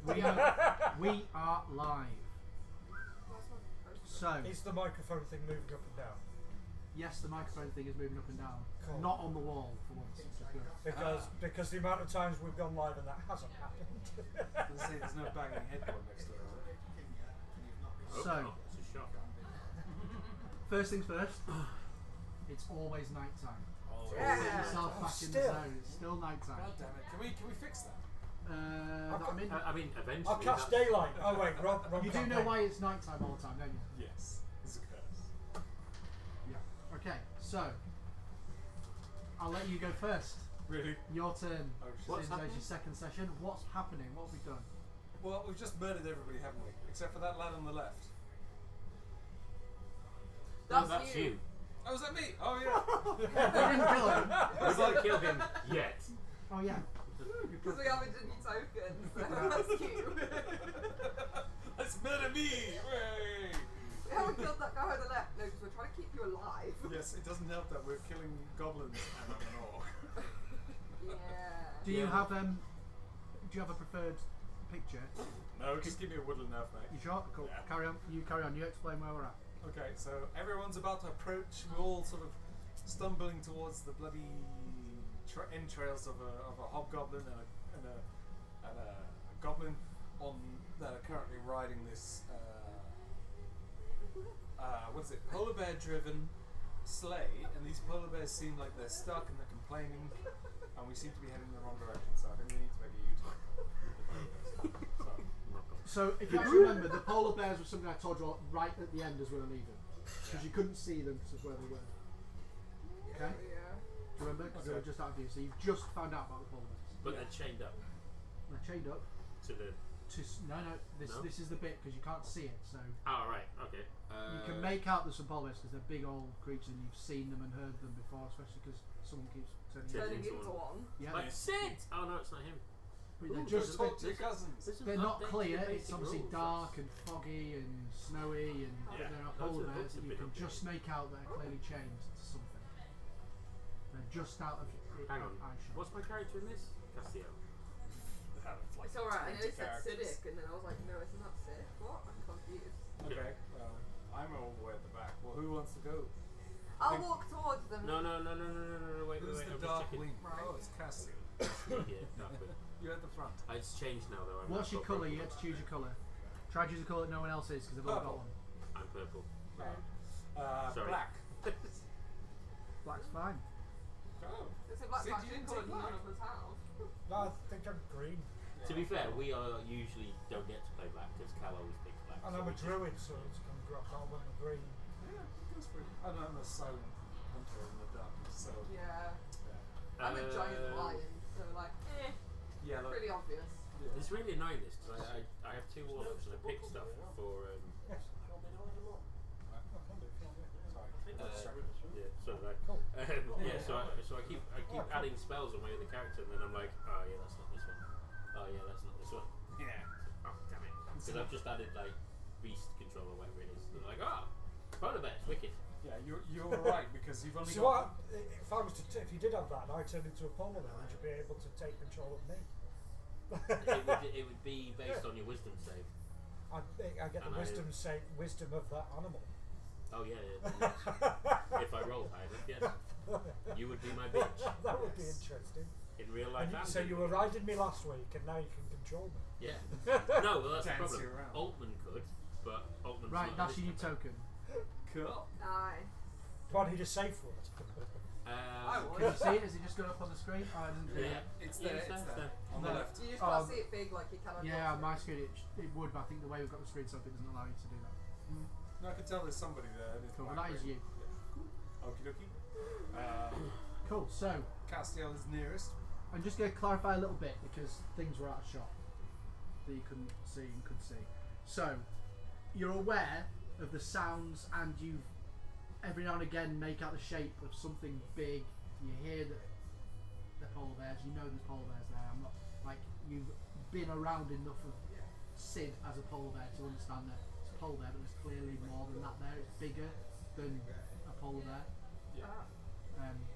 We are live. So is the microphone thing moving up and down? Yes, the microphone thing is moving up and down. Cool. Not on the wall for once. Because the amount of times we've gone live and that hasn't happened. There's no banging headboard next to it. So, it's a shock. first things first, it's always night time. Oh, Yeah. Get yourself back in the zone. It's still night time. God damn it! Can we fix that? I mean, eventually. I'll cast daylight. Oh wait, Rob You do know why it's night time all the time, don't you? Yes, it's a curse. Yeah. Okay, so I'll let you go first. Really? Your turn. Oh, shit. What's Since it's happening? your second session. What's happening? What have we done? Well, we've just murdered everybody, haven't we? Except for that lad on the left. That's you. Oh, was that me? Oh yeah. We didn't kill him. We didn't kill him yet. Oh yeah. Because we haven't done any tokens, so that's cute. Let's murder me! Hooray! We haven't killed that guy on the left, no, because we're trying to keep you alive. Yes, it doesn't help that we're killing goblins and I'm an orc. Yeah. Do you have a preferred picture? No, just give me a woodland elf, mate. You sure? Cool. Yeah. Carry on. You carry on. You explain where we're at. Okay, so everyone's about to approach. We're all sort of stumbling towards the bloody entrails of a hobgoblin and a goblin that are currently riding this what is it? Polar bear driven sleigh, and these polar bears seem like they're stuck and they're complaining, and we seem to be heading in the wrong direction. So I think we need to make a U-turn. So, if you remember, the polar bears were something I told you right at the end as we were leaving, because you couldn't see them because of where they were. Okay. Yeah. Do you remember? Because they were just out of view. So you've just found out about the polar bears. But they're chained up They're chained up. to the. No. This is the bit because you can't see it. So Oh, right, okay. you can make out there's some polar bears because they're big old creatures and you've seen them and heard them before, especially because someone keeps turning. Turning into into one. Yeah. Like Sid! Oh no, it's not him. But they're Ooh, just talk to your cousins. This is they're not updated clear. basic It's obviously rules. dark and foggy and snowy, and Yeah. there are Those polar are- bears those that have you been can updated. just make out that are clearly chained to something. They're just out of Hang on. eyeshot. What's my character in this? Castiel. Like It's alright, I know 20 it said characters. Siddiq, and then I was like, no, it's not Siddiq. What? I'm confused. Okay, well, I'm all the way at the back. Well, who wants to go? I'll walk towards them. No, wait, Who's wait, the I'm dark just checking. wing? Right. Oh, it's Cassie. Yeah, Darkwing. You're at the front. It's changed now though. What's your colour? You get to choose your colour. Try to choose a colour that no one else is because they've all got Purple. one. I'm purple. Sorry. Black. Black's fine. Oh. It's a black Sid, patch you didn't colour take none black. of us have. No, I think I'm green. To be fair, we are usually don't get to play black because Cal always picks black. And so I'm we a just- druid, so it's going to drop all when I'm green. Yeah, that's pretty. I'm a silent hunter in the darkness, so Yeah. I'm a giant lion, so like, yeah. Look, pretty obvious. yeah. It's really annoying this because I have two warlocks and I pick stuff for Yes. Sorry. yeah, so did I. Cool. Yeah, so I keep adding spells on my other character and then I'm like, oh yeah, that's not this one. Oh yeah, that's not this one. Yeah. Oh damn it! Because I've just added like beast control or whatever it is. They're like, oh, polar bears, wicked. Yeah, you're right because you've only So got. if you did have that and I turned into a polar bear, would you be able to take control of me? It would be based on your wisdom save. I get the And wisdom of that animal. Oh yeah, yes. If I roll high enough, yes. You would be my bitch. That would be interesting. In real life, And and so you were riding me last week, and now you can control me. Yeah. No, well that's the Dance you problem. around. Altman could, but Altman's Right, not that's in your this new campaign. token. Cool. Nice. Do I need a safe word? I would. Can you see it? Has it just gone up on the screen? Oh, it isn't Yeah, It's Yeah, there. it's It's there. there. On the No. left. You just can't see it big like you can on Yeah, your my screen it would, but I think the way we've got the screen set up, it doesn't allow you to do that. No, I can tell there's somebody there. And it's Cool, but black that is ring. you. Yeah. Okie dokie. Cool. So, Castiel is nearest. I'm just going to clarify a little bit because things were out of shot that you couldn't see and could see. So, you're aware of the sounds, and you every now and again make out the shape of something big. You hear that the polar bears. You know there's polar bears there. I'm not like you've been around enough of Sid as a polar bear to understand that it's a polar bear, but there's clearly more than that there. It's bigger than a polar bear. Yeah.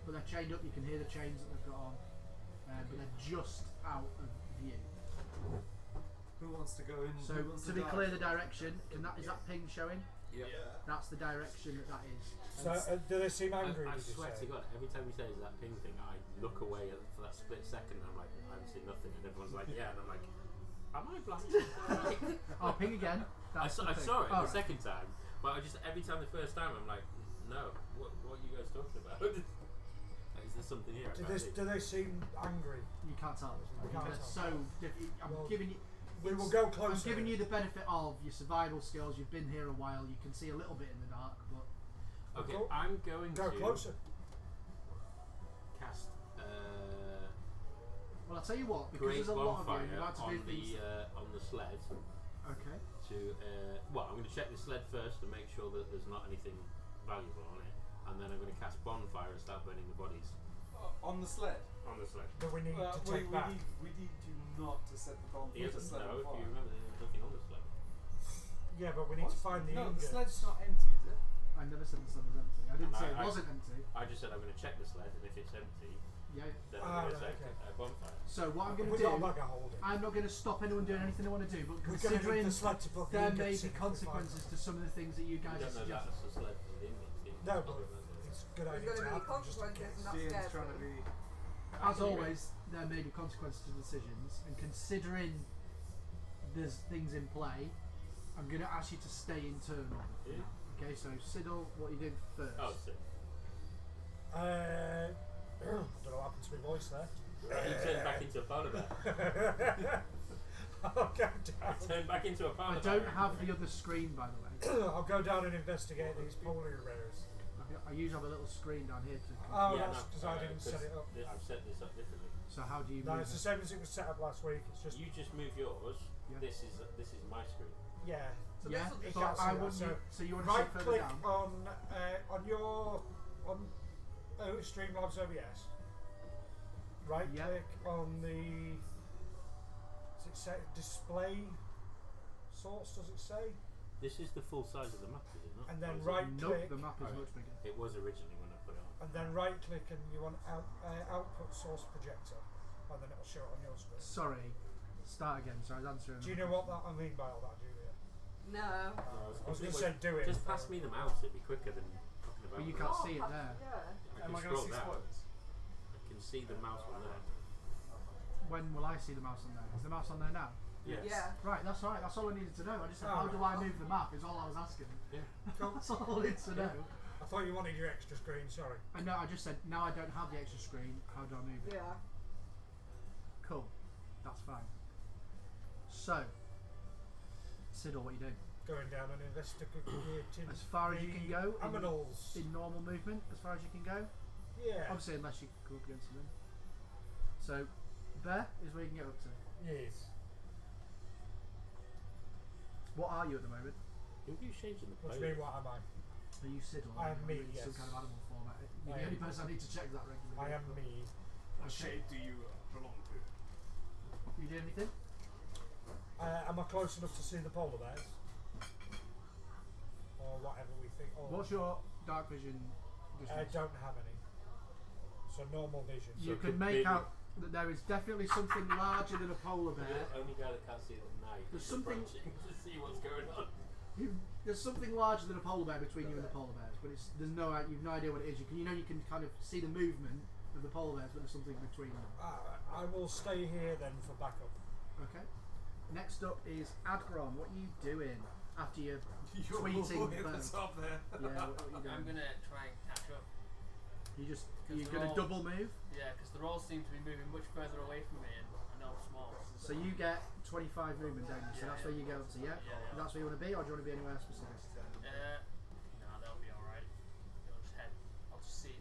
But they're chained up. You can hear the chains that they've got on, but they're just out of view. Who wants to go in? So who wants to be dive? clear, the direction is that ping showing? Yeah. That's the direction that is. So, do they seem angry? I did you swear say? to God, every time he says that ping thing, I look away for that split second. And I'm like, I haven't seen nothing, and everyone's like, yeah, and I'm like, am I blind? Oh, ping again. I That's saw, the I thing. saw it All the right. second time, but I just every time the first time I'm like, no, what are you guys talking about? Like, is there something here? I can't see. Do they seem angry? You can't tell. You can't It's tell. so different. I'm Well, giving you. We will go closer. I'm giving you the benefit of your survival skills. You've been here a while. You can see a little bit in the dark, but Okay, Go- I'm going Go to closer. cast well, I'll tell you what. Because create there's a lot of bonfire you, you have to on do things. on the sled. Okay. Well, I'm going to check the sled first to make sure that there's not anything valuable on it, and then I'm going to cast bonfire and start burning the bodies On the sled. on the sled. That we need to take back. we need you not to set the bomb. He the doesn't sled know. on If fire. you remember, there's nothing on the sled. Yeah, but we need to find the No, the ingots. sled's not empty, is it? I never said the sled was empty. I didn't say it I- wasn't empty. I just said I'm going to check the sled, and if it's empty, Yeah. then Ah, I'm going to right, take okay. a bonfire. So what I'm going We've to got a do, bag of holding. I'm not going to stop anyone doing anything they want to do, but We're going to need considering the sled to put the there may ingots be in. consequences to some of the things that you You guys don't are know suggesting. that's the sled for the ingots, do you? No, I but remember. it's a good There's idea going to to be have them just in consequences case. and that's Ian's scary. trying to be. As always, there may be consequences to decisions, and considering there's things in play, I'm going to ask you to stay internal. Yeah. Okay, so Siddle, what are you doing first? Oh, sick. I don't know what happened to my voice there. He turned back into a polar bear. I'll go I down. turned back into a polar I bear. don't have the other screen, by the way. I'll go down and investigate these polar bears. I usually have a little screen down here to. Oh, Yeah, that's no, because I didn't set it up. I've set this up differently. So how do you No, move it's the it? same as it was set up last week. It's just You just move yours. Yeah. This is my screen. yeah. So Yeah, this will be so can't see I that, want so you. So you want to Right sit further click down? on your Streamlabs OBS. Right Yeah. click on the. Does it say display source? Does it say? This is the full size of the map, is it not? And then Or is it- right Nope, click. the map is Alright. much bigger. It was originally when I put it on. And then right click and you want output source projector, and then it'll show it on your screen. Sorry, start again. So I was answering. Do you know what that I mean by all that, Julia? No. I was going to Well, say do it. Just pass me the mouse, it'd be quicker than talking about Well, you it. can't Oh, see it there. Yeah. I Am I can going to scroll see down. spoilers? I can see the mouse on there. When will I see the mouse on there? Is the mouse on there now? Yes. Yeah. Right, that's all right. That's all I needed to know. I just said, Oh, how right. do I move the map? Is all I was asking. Yeah. That's all I needed to know. I thought you wanted your extra screen. Sorry. And no, I just said, now I don't have the extra screen. How do I move it? Yeah. Cool. That's fine. So, Siddle, what are you doing? Going down and investigating As far as you can go in- Aminals. In normal movement, as far as you can go. Yeah. Obviously, unless you go up against them. So, there is where you can get up to. Yes. What are you at the moment? Who are you changing the What do play? you mean? What am I? Are you Siddle? I am Or me, are you yes. Some kind of animal form. You're I the only am. person I need to check that regularly. I am me. What Okay. shade do you belong to? You do anything? Am I close enough to see the polar bears? Or whatever we think. Or What's your dark vision I distance? don't have any. So normal vision. You So can could make maybe- out that there is definitely something larger than a polar bear. The only guy that can't see it at night There's is something- approaching to see what's going on. There's something larger than a polar bear between you and the polar bears, but you've no idea what it is. You can kind of see the movement of the polar bears, but there's something between them. I will stay here then for backup. Okay. Next up is Adgron. What are you doing after you're You're tweeting? at the Bert? top there. Yeah, what are you I'm doing? gonna try and catch up. You're they're gonna all- double move. Yeah, because the rolls seem to be moving much further away from me, and I know I'm small. So you get 25 movement, don't you? So Yeah, that's yeah. where you go up to, yeah? Yeah. That's where you want to be, or do you want to be anywhere specific? No, they'll be alright. I'll just head. I'll just see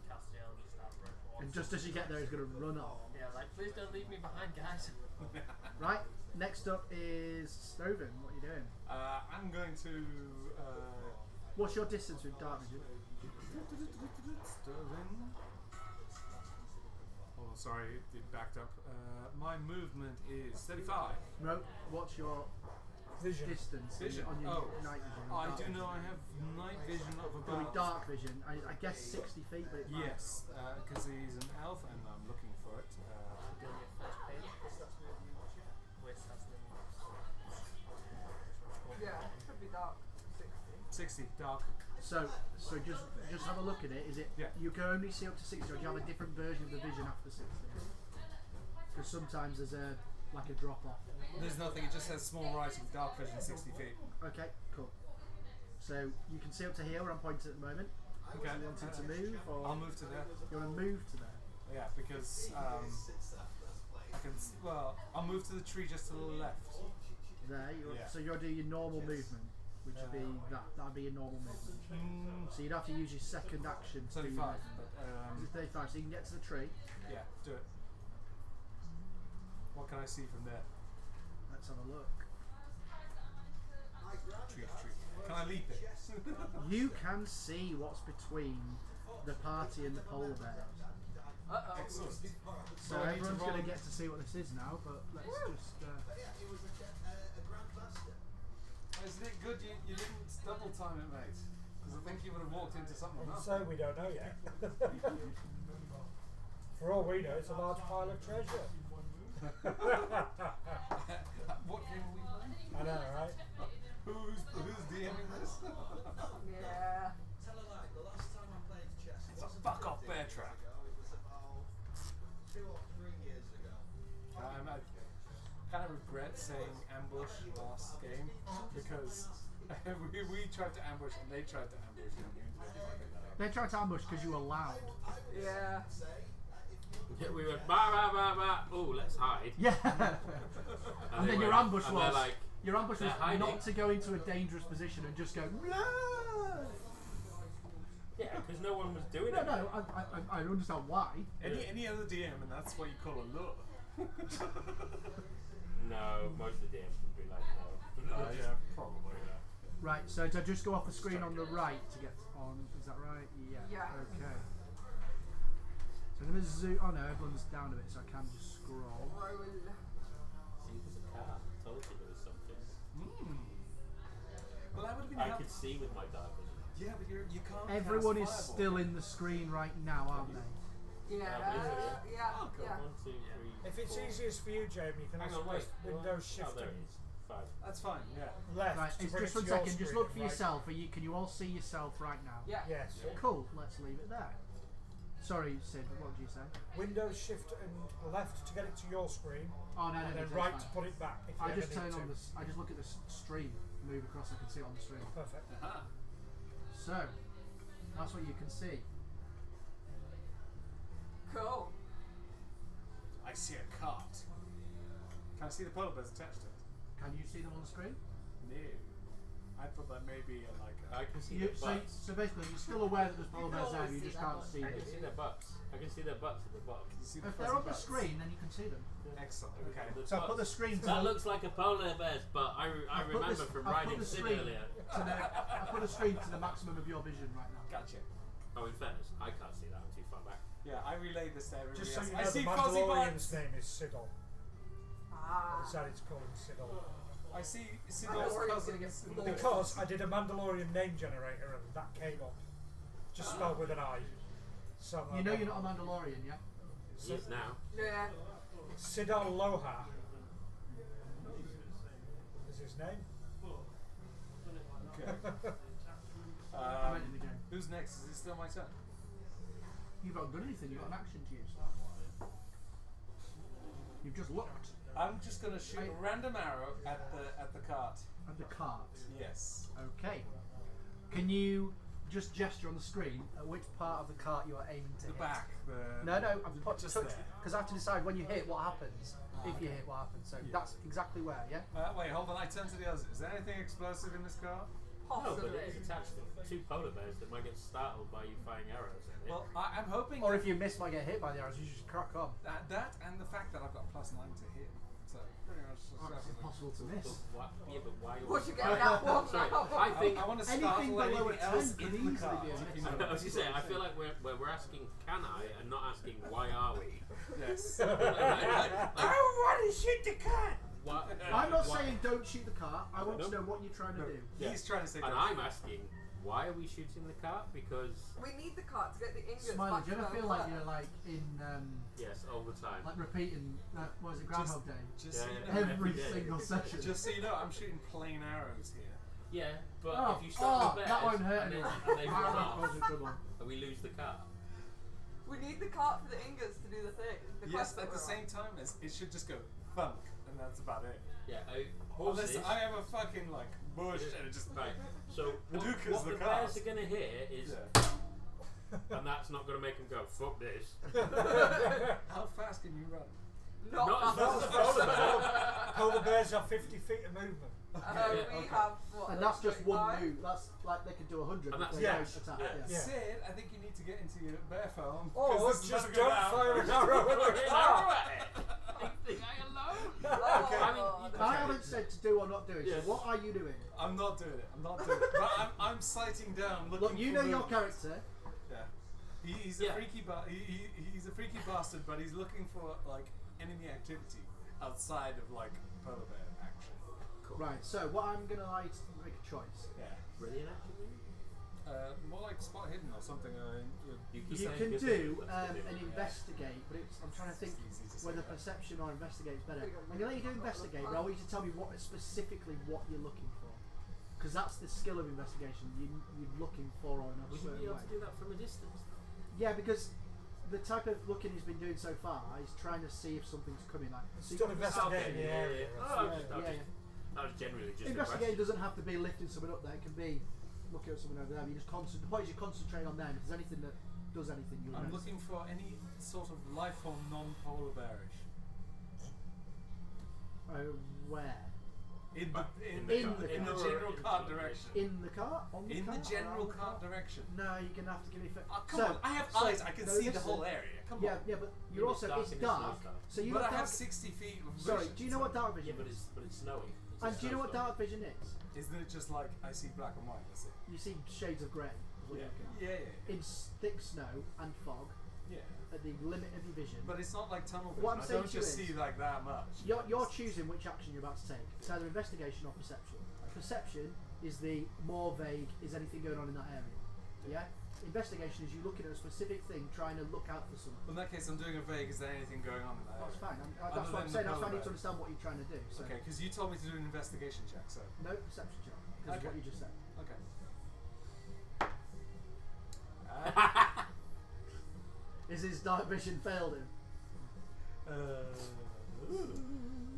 Castiel and just start running towards. And just as you get there, he's going to run off. Yeah, like please don't leave me behind, guys. Right. Next up is Stoven. What are you doing? I'm going to. What's your distance with dark vision? Sterling. Oh, sorry, it backed up. My movement is 35. No. What's your Vision. distance Vision. on your Oh, night vision? I dark do vision? know I have night vision of It'll be about. dark vision. I guess 60 feet, but it might. Yes, because he's an elf and I'm looking for it. Doing your first page. Wait, that's the 60 dark. So just have a look at it. Is it? Yeah. You can only see up to 60, or do you have a different version of the vision after 60? Because sometimes there's a drop off. There's nothing. It just says small writing, dark vision, 60 feet. Okay, cool. So you can see up to here where I'm pointing at the moment. Okay. You wanted to move, or I'll move to there. you want to move to there? Yeah, because I can. Well, I'll move to the tree just to the left. There. Yeah. So you're doing your normal movement, which would be that. That'd be your normal movement. So you'd have to use your second action. To do 35. your But, movement. Is it 35? So you can get to the tree. yeah, do it. What can I see from there? Let's have a look. Tree. Can I leap it? You can see what's between the party and the polar bears. Excellent. So Well, I need to everyone's going roll- to get to see what this is now, but let's just. Isn't it good you didn't double time it, mate? Because I think you would have walked into something else. So we don't know yet. For all we know, it's a large pile of treasure. What game are we playing? I know, right? Who's DMing this? Yeah. It's a fuck off bear trap. I kind of regret saying ambush last game because we tried to ambush and they tried to ambush and we ended up fucking that up. They tried to ambush because you were loud. Yeah. Yeah, we went bah bah bah bah. Oh, let's hide. Yeah. And And they then your went- ambush and was. they're like, Your ambush was they're hiding. not to go into a dangerous position and just go. "No." yeah, because no one was doing No, it. no, I understand why. Any other DM and that's what you call a lure. No, most of the DMs would be like, no. Yeah, probably. Right, so to just go off the screen on the right to get on, is that right? Yeah. Yeah. Okay. So I'm going to zoom. Oh no, everyone's down a bit, so I can just scroll. Roll. See, there's a car. Told you there was something. Well, that would have been I could see with my dark vision. Yeah, but you can't. Everyone is cast still fireball. in the screen right now, aren't they? Yeah. Yeah. Oh, cool. Yeah. 1, 2, 3. If it's 4. easiest for you, Jamie, you can Hang also on, wait. press Windows Oh, Shift there and it is. 5. That's fine. Yeah. left Right, to it's bring just it to one your second. Just screen, look for right? yourself. Can you all see yourself right now? Yeah. Yes. Cool. Let's leave it there. Sorry, Sid. What did you say? Windows Shift and left to get it to your screen, Oh no, and then that's right fine. to put it back. If you I ever just need turn to. on the. I just look at the stream, move across. I can see it on the stream. Perfect. So that's what you can see. Cool. I see a cart. Can I see the polar bears attached to it? Can you see them on the screen? No. I thought that may be I can see You, their so, butts. so basically, you're still aware that there's polar can bears there, always but you see just them can't on see I them. can see their butts. I can see their butts at the bottom. You see the If fuzzy they're on the butts? screen, then you can see them. Excellent. Okay. The So I put the butts. screen to That looks like a polar bear's butt. I put remember this- from I put riding the Sid screen earlier. to the, I put a screen to the maximum of your vision right now. Gotcha. Oh, in fairness, I can't see that. I'm too far back. Yeah, I relayed this to everybody Just so else. you I know, see the fuzzy Mandalorian's butts. name is Siddle. Ah. I decided to call him Siddle. I see Mandalorian's Sidor's gonna get cousins. floored. Because I did a Mandalorian name generator and that came up. Just spelled with an I. So You know you're not a Mandalorian, yeah? He is now. Yeah. Siddle Loha is his name. Okay. I meant in the game. Who's next? Is it still my turn? You've not done anything. You've got an action to use. You've just looked I'm just going to shoot a random arrow at the cart. at the cart. Yes. Okay. Can you just gesture on the screen at which part of the cart you are aiming to The hit? back. No, I've put just touch there. because I have to decide when you hit what happens. If you okay. hit what happens, so Yeah. that's exactly where, yeah. Wait, hold on. I turn to the others. Is there anything explosive in this car? No, Possibly. but it is attached to 2 polar bears that might get startled by you firing arrows at it. Well, I'm hoping Or if you miss, might get hit by the arrows. You just crack on. that and the fact that I've got +9 to hit. So pretty much. Oh, it's impossible to miss. But why What you getting that one Sorry, now? I think I want to Anything startle below anything a 10 else could in the easily car. be a if you miss. know. I was just saying, I feel like we're asking can I and not asking why are we. Yes. I want to shoot the cat. I'm not saying don't shoot the cart. I want to know what you're trying to do. Yeah. He's trying to say. And don't I'm shoot. asking why are we shooting the cart? Because We need the cart to get the ingots Smiley, back do you to ever the feel like flat. you're like in yes, all the time. like repeating what was it Groundhog Day? Just Yeah, so you yeah. know, Every day. single session. just so you know, I'm shooting plain arrows here. Yeah, but Oh, if you start with bears that won't hurt and, anyone. and they run That off, causes trouble. and we lose the car. We need the cart for the ingots to do the thing. The Yes, quest that at the we're same time as it should just go thunk, and that's about it. Yeah, Unless horses. I have a fucking like bush and it just Right. So what Hadoukas the the bears cars. are gonna hear is, Yeah. and that's not gonna make them go fuck this. How fast can you run? on. Not Not fast. as fast as polar Polar bears have 50 feet of movement. We Okay. have what? And like that's just one 25? move. That's like they could do 100 And if that's- they yeah. don't attack. Yeah. Yeah. Sid, I think you need to get into your bear farm. Oh, 'cause this is just about to go don't down. fire an arrow at the car. Think I alone? Oh, Okay. I mean, I haven't said to do or not do it. Yeah. So what are you doing? I'm not doing it. I'm not doing it. But I'm sighting down, looking Look, you for know your movement. character. Yeah. He's Yeah. a freaky he's a freaky bastard, but he's looking for like enemy activity outside of like polar bear action. Cool. Right. So what I'm gonna like to make a choice. Yeah. Really, actually? More like spot hidden or something. You saying can good do things, let's do an it. investigate, but I'm trying to think It's easy to say whether that. perception or investigate is better. I'm gonna let you do investigate, but I want you to tell me specifically what you're looking for, because that's the skill of investigation. You're looking for on a Would you certain be able way. to do that from a distance? Yeah, because the type of looking he's been doing so far is trying to see if something's coming. Like so Still you- investigating the yeah, area. yeah. That's Oh, it. just- yeah, yeah. That was generally just a Investigating question. doesn't have to be lifting someone up there. It can be looking at someone over there. You just the point is you concentrate on them. If there's anything that does anything, you'll I'm notice. looking for any sort of life form non-polar bearish. Where? In In the the general car. cart direction. In the car? On the In car? the general Around the cart car? direction. No, you're gonna have to give me. Oh, come So- on, I have so- eyes. I can no, see the listen. whole area. Come Yeah, on. yeah, but you're It's also dark it's in the dark. snowstorm. So you But know I dark. have 60 feet of vision. Sorry, do you know what dark Yeah, vision but is? it's snowing. It's a And do you know what snowstorm. dark vision is? Isn't it just like I see black and white? That's it. You see shades of grey. is what Yeah. you're looking at. Yeah. In thick snow and fog, Yeah. at the limit of your vision. But it's not like tunnel vision. What I'm I saying don't to you just is- see like that much. You're choosing which action you're about to take. It's either investigation or perception. Perception is the more vague, is anything going on in that area? Yeah? Investigation is you looking at a specific thing, trying to look out for something. In that case, I'm doing a vague. Is there anything going on in that That's area? fine. Other That's what I'm than saying. the That's why I need polar to understand what you're trying to do. So Okay, because you told me to do an investigation check, so. no perception check because of Okay. what you just said. Okay. Is his dark vision failed him?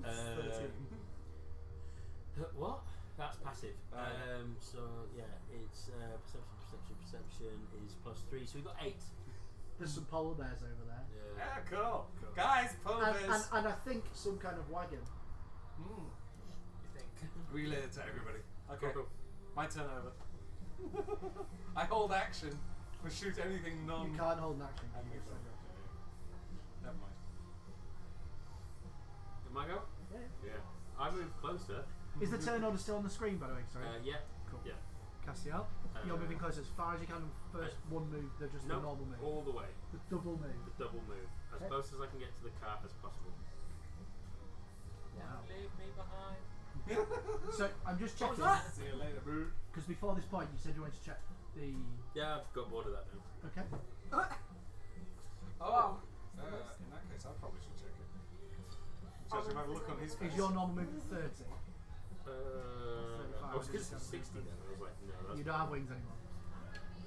13. What? That's passive. Yeah. So yeah, it's perception is +3, so we got 8. There's some polar bears over there. Yeah. Yeah, cool. Guys, polar And, bears. and I think some kind of wagon. Mm. You think? Relay it to everybody. Okay, Cool. my turn over. I hold action for shoot anything non. You can't hold an action. I think so. Never mind. Did I go? Yeah. Yeah. I moved closer. Is the turn order still on the screen, by the way? Sorry. Yeah. Cool. Yeah. Castiel, you're moving closer as far as you can. First one move, they're just the No, normal move. all the way. The double move. The double move. As Okay. close as I can get to the cart as possible. Wow. Leave me behind. So I'm just What was checking that? See you later, bro. because before this point you said you wanted to check the. Yeah, I've got bored of that now. Okay. Oh. In that case, I probably should check it. Judge him have a look on his face. Is your normal move 30? I was going to say 60 then. I was like, no, that's You don't have wings anymore.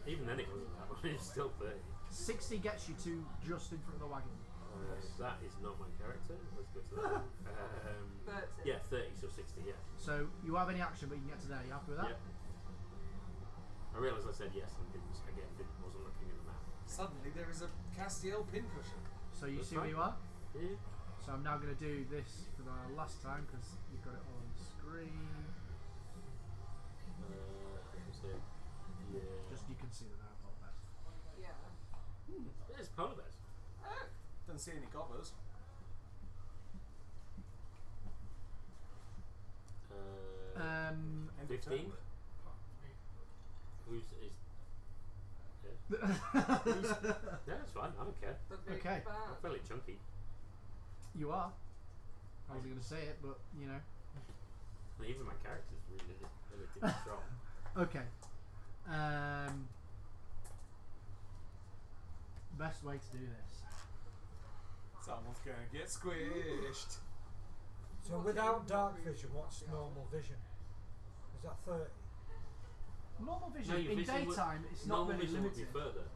even then it wasn't that one. It's still 30. 60 gets you to just in front of the wagon. That is not my character. Let's go to that one. 30. Yeah, 30, so 60, yeah. So you have any action, but you can get to there. You happy with that? Yep. I realised I said yes and wasn't looking at the map. Suddenly there is a Castiel pincushion. So you That's see where fine. you are. Yeah. So I'm now going to do this for the last time because you've got it all on the screen. So, yeah. Just you can see that now. All best. Yeah. There's polar bears. Oh. Don't see any gobbers. Um, End of 15. turn. Who's is? Yeah, it's fine. I don't care. The big Okay. bad. I'm fairly chunky. you are. I wasn't going to say it, but you know. And even my character's relatively strong. Okay. Best way to do this. Someone's gonna get squished. So without dark vision, what's normal vision? Is that 30? Normal vision No, your in vision daytime, it's not normal really vision would limited. be further,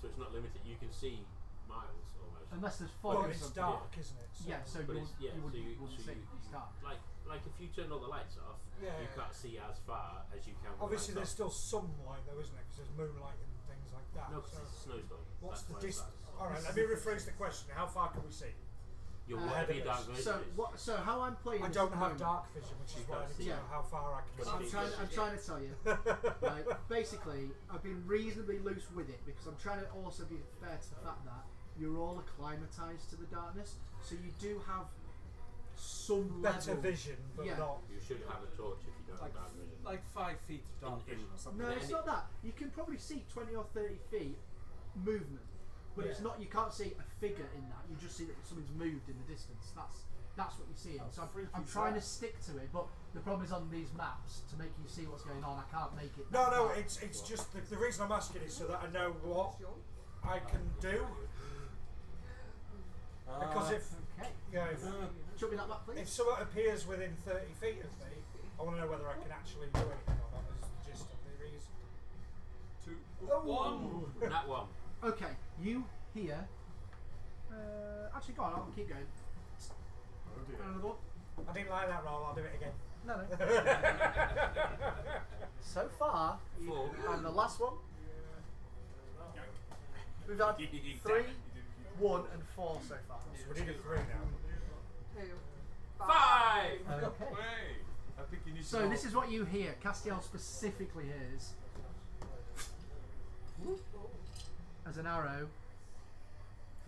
so it's not limited. You can see miles almost. Unless there's Well, fog or it's something. dark, isn't it? So Yeah, so But you it's- yeah, wouldn't so see you- it's dark. like if you turn all the lights off, Yeah, you yeah. can't see as far as you can. with obviously the there's lights still some light though, isn't there? Because there's moonlight and things like that. off. No, because so it's a snowstorm. what's That's the why distance? it's All right, let me rephrase the question. How far can we see? You're Ahead whatever of your us. dark vision So is. what? So how I'm playing? I this don't at the have moment- dark vision, which is You why I can't need to see. know how far I can Well, see. I'm trying to tell you. Right, basically, I've been reasonably loose with it because I'm trying to also be fair to the fact that you're all acclimatized to the darkness, so you do have some Better level. vision, but Yeah. not. You should have a torch if you don't Like, have dark vision. like 5 feet of dark In- vision or something. No, Yeah, it's and not that. You can probably see 20 or 30 feet movement, but it's Yeah. not. You can't see a figure in that. You just see that something's moved in the distance. That's what you're seeing. How So freaky I'm is trying that? to stick to it, but the problem is on these maps to make you see what's going on. I can't make it. No, that no, dark. it's just the reason I'm asking is so that I know what I can do. Because if Okay. if Show me that map, please. if someone appears within 30 feet of me, I want to know whether I can actually do anything or not. Is the gist of the reason. 2, Oh. 1. That one. Okay, you here. Actually, go on. I'll keep going. Oh dear. Another one. I didn't like that roll. I'll do it again. No, no. So far, Four. and the last one, we've had 3, 1, and 4 so far. So we need a 3 now. 2, 5! Okay. Way. I think you need to So roll. this is what you hear. Castiel specifically hears as an arrow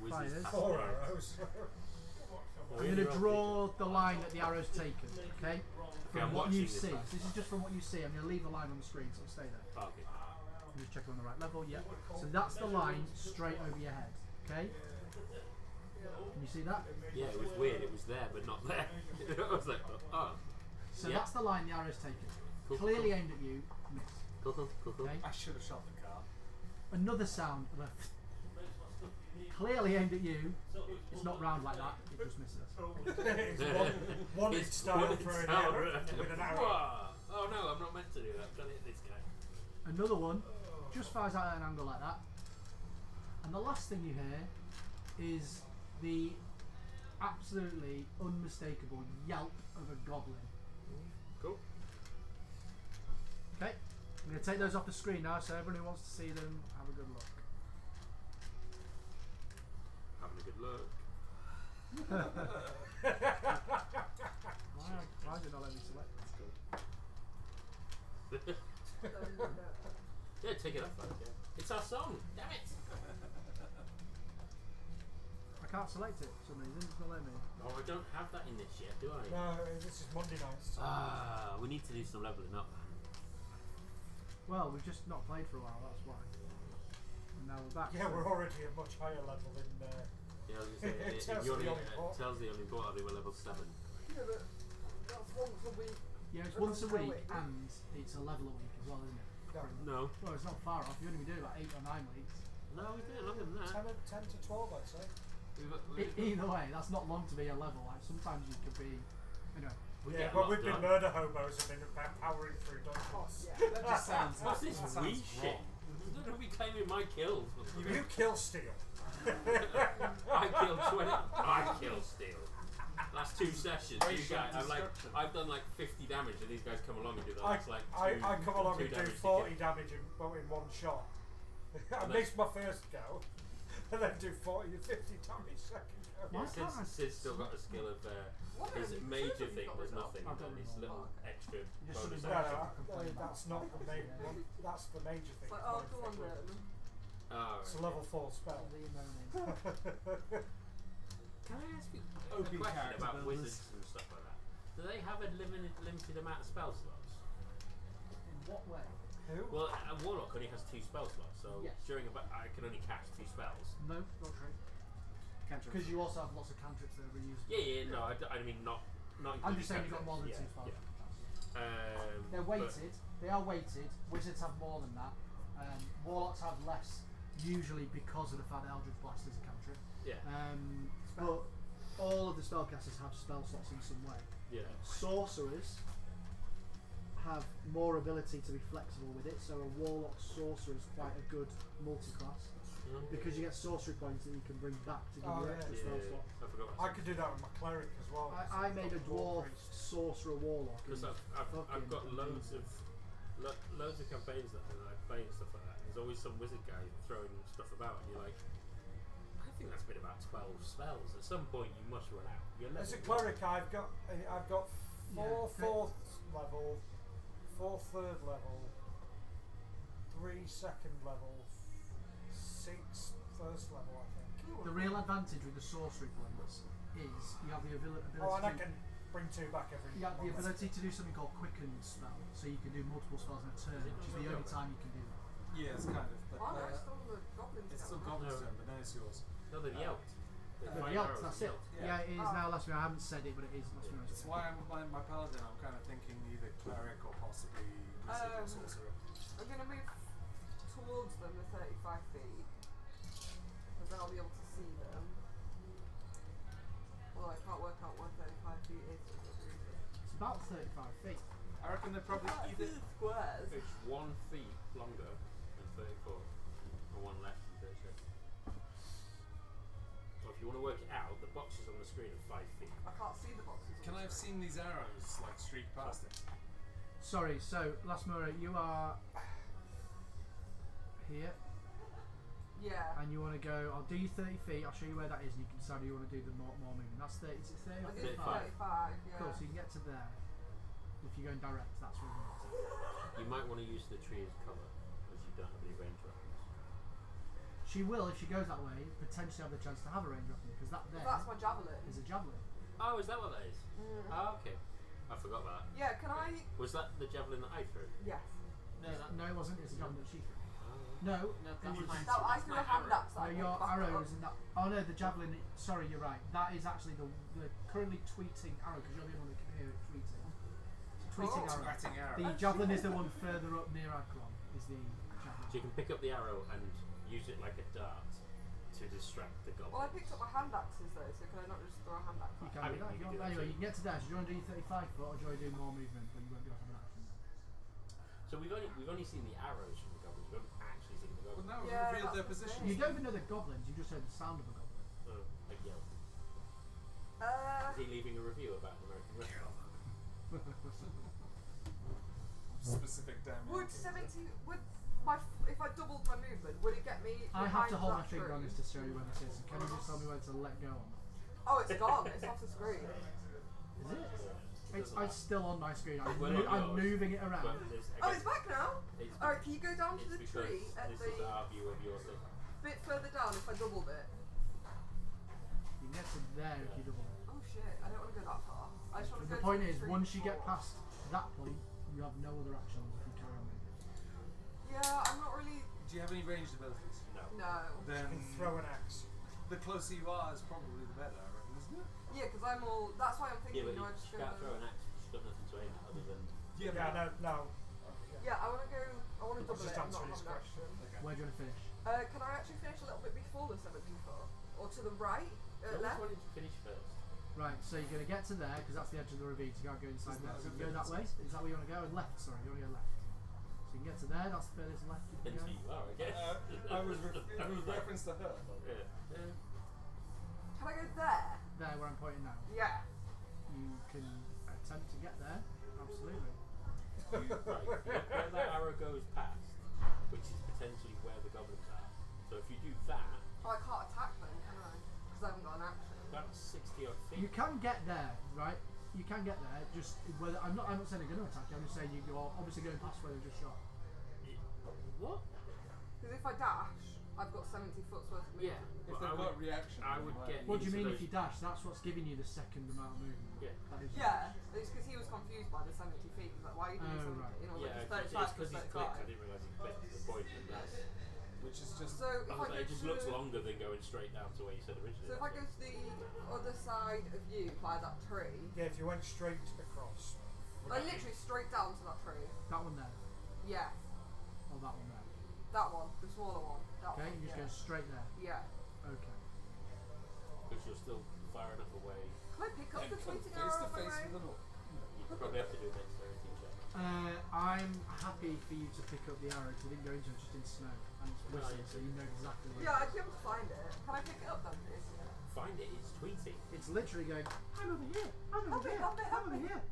Wizards fires. pass 4 away. arrows. I'm going to draw the line that the arrow's taken. Okay. Okay, I'm From what watching you this see. back. So this is just from what you see. I'm going to leave the line on the screen, so it'll stay there. Oh, okay. I'm just checking on the right level. Yeah. So that's the line straight over your head. Okay. Can you see that? Yeah, it was weird. It was there, but not there. I was like, oh. So Yeah. that's the line the arrow's taken. Cool, Clearly cool. aimed at you. Miss. Cool, cool, cool, cool. Okay. I should have shot the car. Another sound of a clearly aimed at you. It's not round like that. It just misses. It's one It's style one for an style. arrow with an arrow. Whoa. Oh no, I'm not meant to do that. I'm trying to hit this guy. Another one just fires out at an angle like that. And the last thing you hear is the absolutely unmistakable yelp of a goblin. Cool. Okay, I'm going to take those off the screen now, so everyone who wants to see them, have a good look. Having a good look. Why did I let me select? Yeah, take it off. Yeah. It's our song. Damn it. I can't select it for some reason, it's not letting me. Oh, I don't have that in this yet, do I? No, this is Monday nights. Ah, we need to do some leveling up, man. Well, we've just not played for a while, that's why. And now we're back. Yeah, so- we're already a much higher level than. Yeah, I was It gonna say, tells you the only, only port. tells the only port we were level 7. Yeah, but that's once a week. Yeah, it's once a week and it's a level a week as well, isn't it? No. Well, it's not far off. You only do about 8 or 9 weeks. No, we did longer than that. 10 to 12, I'd say. Either way, that's not long to be a level. Like sometimes you could be, you know. We Yeah, get a but lot we've been done. murder hobos and been powering through dungeons. Yeah, that just sounds. What's this That sounds wee shit? wrong. Don't be claiming my kills. You kill Steel. I killed 20. I killed Steel. Last 2 sessions, you Racial guys, destruction. I've done like 50 damage, and these guys come along and do the I last like I come along 2 and do damage to 40 kill. damage in one shot. I And missed my first go, and then do 40 to 50 damage second go. Why Yeah, can't I Sid's still got a skill of What his have you major got thing rid does of? nothing, I've and got then rid his of little all. extra just bonus sort of No, action. that's not the main one. That's the major thing. It's like, oh, go on then. Oh, It's a right. level 4 spell. The moaning. Can I ask you a OP question character about builders. wizards and stuff like that? Do they have a limited amount of spell slots? In what way? Who? Well, a warlock only has 2 spell slots, so Yes. during a I can only cast 2 spells. No, not true. Because you also have lots of cantrips that are reusable. Yeah, no, I mean not I'm just saying including you've got more than cantrips. 2 spells. Yeah. They're weighted. They are weighted. Wizards have more than that. Warlocks have less, usually because of the fact that Eldritch Blast is a cantrip. Yeah. But all of the spellcasters have spell slots in some way. Yeah. Sorcerers have more ability to be flexible with it. So a warlock sorcerer is quite a good multi-class because you get sorcery points that you can bring back to give you extra spell slots. I forgot. I could do that with my cleric as well. I made a dwarf sorcerer warlock. Because I've got loads of campaigns that I play and stuff like that. There's always some wizard guy throwing stuff about, and you're like, I think that's been about 12 spells. At some point, you must run out. As a cleric, I've got 4 fourth level, 4 third level, 3 second level, 6 first level, I think. The real advantage with the sorcery points is you have the ability. Oh, and I can bring 2 back every. You have the ability to do something called quickened spell, so you can do multiple spells in a turn, which is the only time you can do that. Yeah, it's kind of. But, Oh no, it's still the goblins. it's still Goblin's turn, but now it's yours. No, they've yelped. But that's it. Yeah, it is now last minute. I haven't said it, but it is last minute. That's why I'm my paladin. I'm kind of thinking either cleric or possibly wizard or sorcerer. I'm going to move towards them the 35 feet, because then I'll be able to see them. Although I can't work out what 35 feet is for some reason. It's about 35 feet. I reckon they're probably either. Squares. It's 1 feet longer than 34, and 1 less than 36. So if you want to work it out, the boxes on the screen are 5 feet. I can't see the boxes. Can I have seen these arrows like streak past it? Sorry, so Lasmura, you are here, Yeah. and you want to go. I'll do you 30 feet. I'll show you where that is, and you can decide if you want to do the more movement. That's 30. Is it 30 or I did 35? 35, yeah. Cool. So you can get to there. If you're going direct, that's where you get to. You might want to use the tree as cover, as you don't have any range weapons. She will, if she goes that way, potentially have the chance to have a range weapon because that there That's my javelin. is a javelin. Oh, is that what that is? Oh, okay. I forgot that. Yeah, can I? Was that the javelin that I threw? Yes. No, that, No, it wasn't. It's a javelin that she threw. Oh. No, no, it that's was- my, No, I that's threw my a hand arrow. axe. no, I your picked back arrow up. is in that. Oh no, the javelin. Sorry, you're right. That is actually the currently tweeting arrow because you're the only one that can hear it tweeting. It's a tweeting Oh. arrow. Twatting arrow. The javelin is the one further up near Akron. Is the javelin. So you can pick up the arrow and use it like a dart to distract the Well, I goblin. picked up my hand axes though, so can I not just throw a hand axe? You at can I do mean, that. you If you can do want- that anyway, too. you can get to there. So do you want to do 35 foot or do you want to do more movement when you won't be able to have an action then? So we've only seen the arrows from the goblins. We haven't actually seen the Well, goblins. now we've Yeah, revealed their that's the positions. thing. You don't even know they're goblins. You just heard the sound of a goblin. Oh, like yell. Uh, Is he leaving a review about an American restaurant? Specific damage. would 70 would if I doubled my movement, would it get me? I have behind to hold my that finger on tree? this to show you where this is. So can you just tell me where to let go on that? Oh, it's gone. It's off the screen. Is it? It's still on my screen. I'm Well, not I'm yours, moving it around. But there's, Oh, it's back now. It's Alright, can you go down to it's the because tree at this the is our view of your thing. bit further down if I doubled it? You can get to there if you double it. Oh shit, I don't want to go that far. I just want to go The point to the is, tree once you get before. past that point, you have no other actions if you carry on moving. Yeah, I'm not really. Do you have any ranged abilities? No. No. Then You can throw an axe. the closer you are is probably the better, I reckon, isn't it? Yeah, because I'm all. That's why I'm Yeah, thinking. but do I you just go? can't throw an axe. You've got nothing to aim at other than. Yeah, no. Yeah, I want to go. I want to I was double just it and not answering his have an question. action. Okay. Where do you want to finish? Can I actually finish a little bit before the 70 foot, or to the right, I always left? wanted to finish first. Right, so you're going to get to there because that's the edge of the ravine. So you can't go inside Isn't there. that So a you good go that way. distance? Is that where you want to go? And left. Sorry, you want to go left. So you can get to there. That's the furthest left you can Depends go. who you are, I guess. I was in reference to her. Yeah. Can I go there? There, where I'm pointing now. Yeah. You can attempt to get there. Absolutely. Right, look where that arrow goes past, which is potentially where the goblins are. So if you do that, Oh, I can't attack them, can I? Because I haven't got an action. that's 60 odd feet. You can get there, right? You can get there. Just whether I'm not saying they're going to attack you. I'm just saying you're obviously going past where they just shot. What? Because if I dash, I've got 70 foot's worth of movement. Yeah. If But they've got reaction, I then would might. get. What do you into mean those- if you dash? That's what's giving you the second amount of movement. Yeah. That is Yeah, it's because he was confused by the 70 feet. He's like, why are you doing Oh, 70? right. You know, Yeah, like, it's it's 35 because plus he's clicked. I 35. didn't realise he clicked the point. And that's, Which is just. So if I I was go like, it just to looks longer than going straight down to where you said originally. So if I go to the other side of you by that tree, Yeah, if you went straight across. like literally straight down to that tree. that one there, Yeah, or that one there. that one, the smaller one. That Okay, one, you just yeah. go straight there. Yeah. Okay. Because you're still far enough away. Can I pick up And the come tweeting face arrow to on my face way? with an orc. You probably have to do a dexterity check. happy for you to pick up the arrow because you didn't go into it just in snow and it's whistling, so you know exactly where. Yeah, I'd be able to find it. Can I pick it up then, please? Find it. It's tweeting. It's literally going. I'm over here. I'm Help over me, here. help me, help I'm over me. here.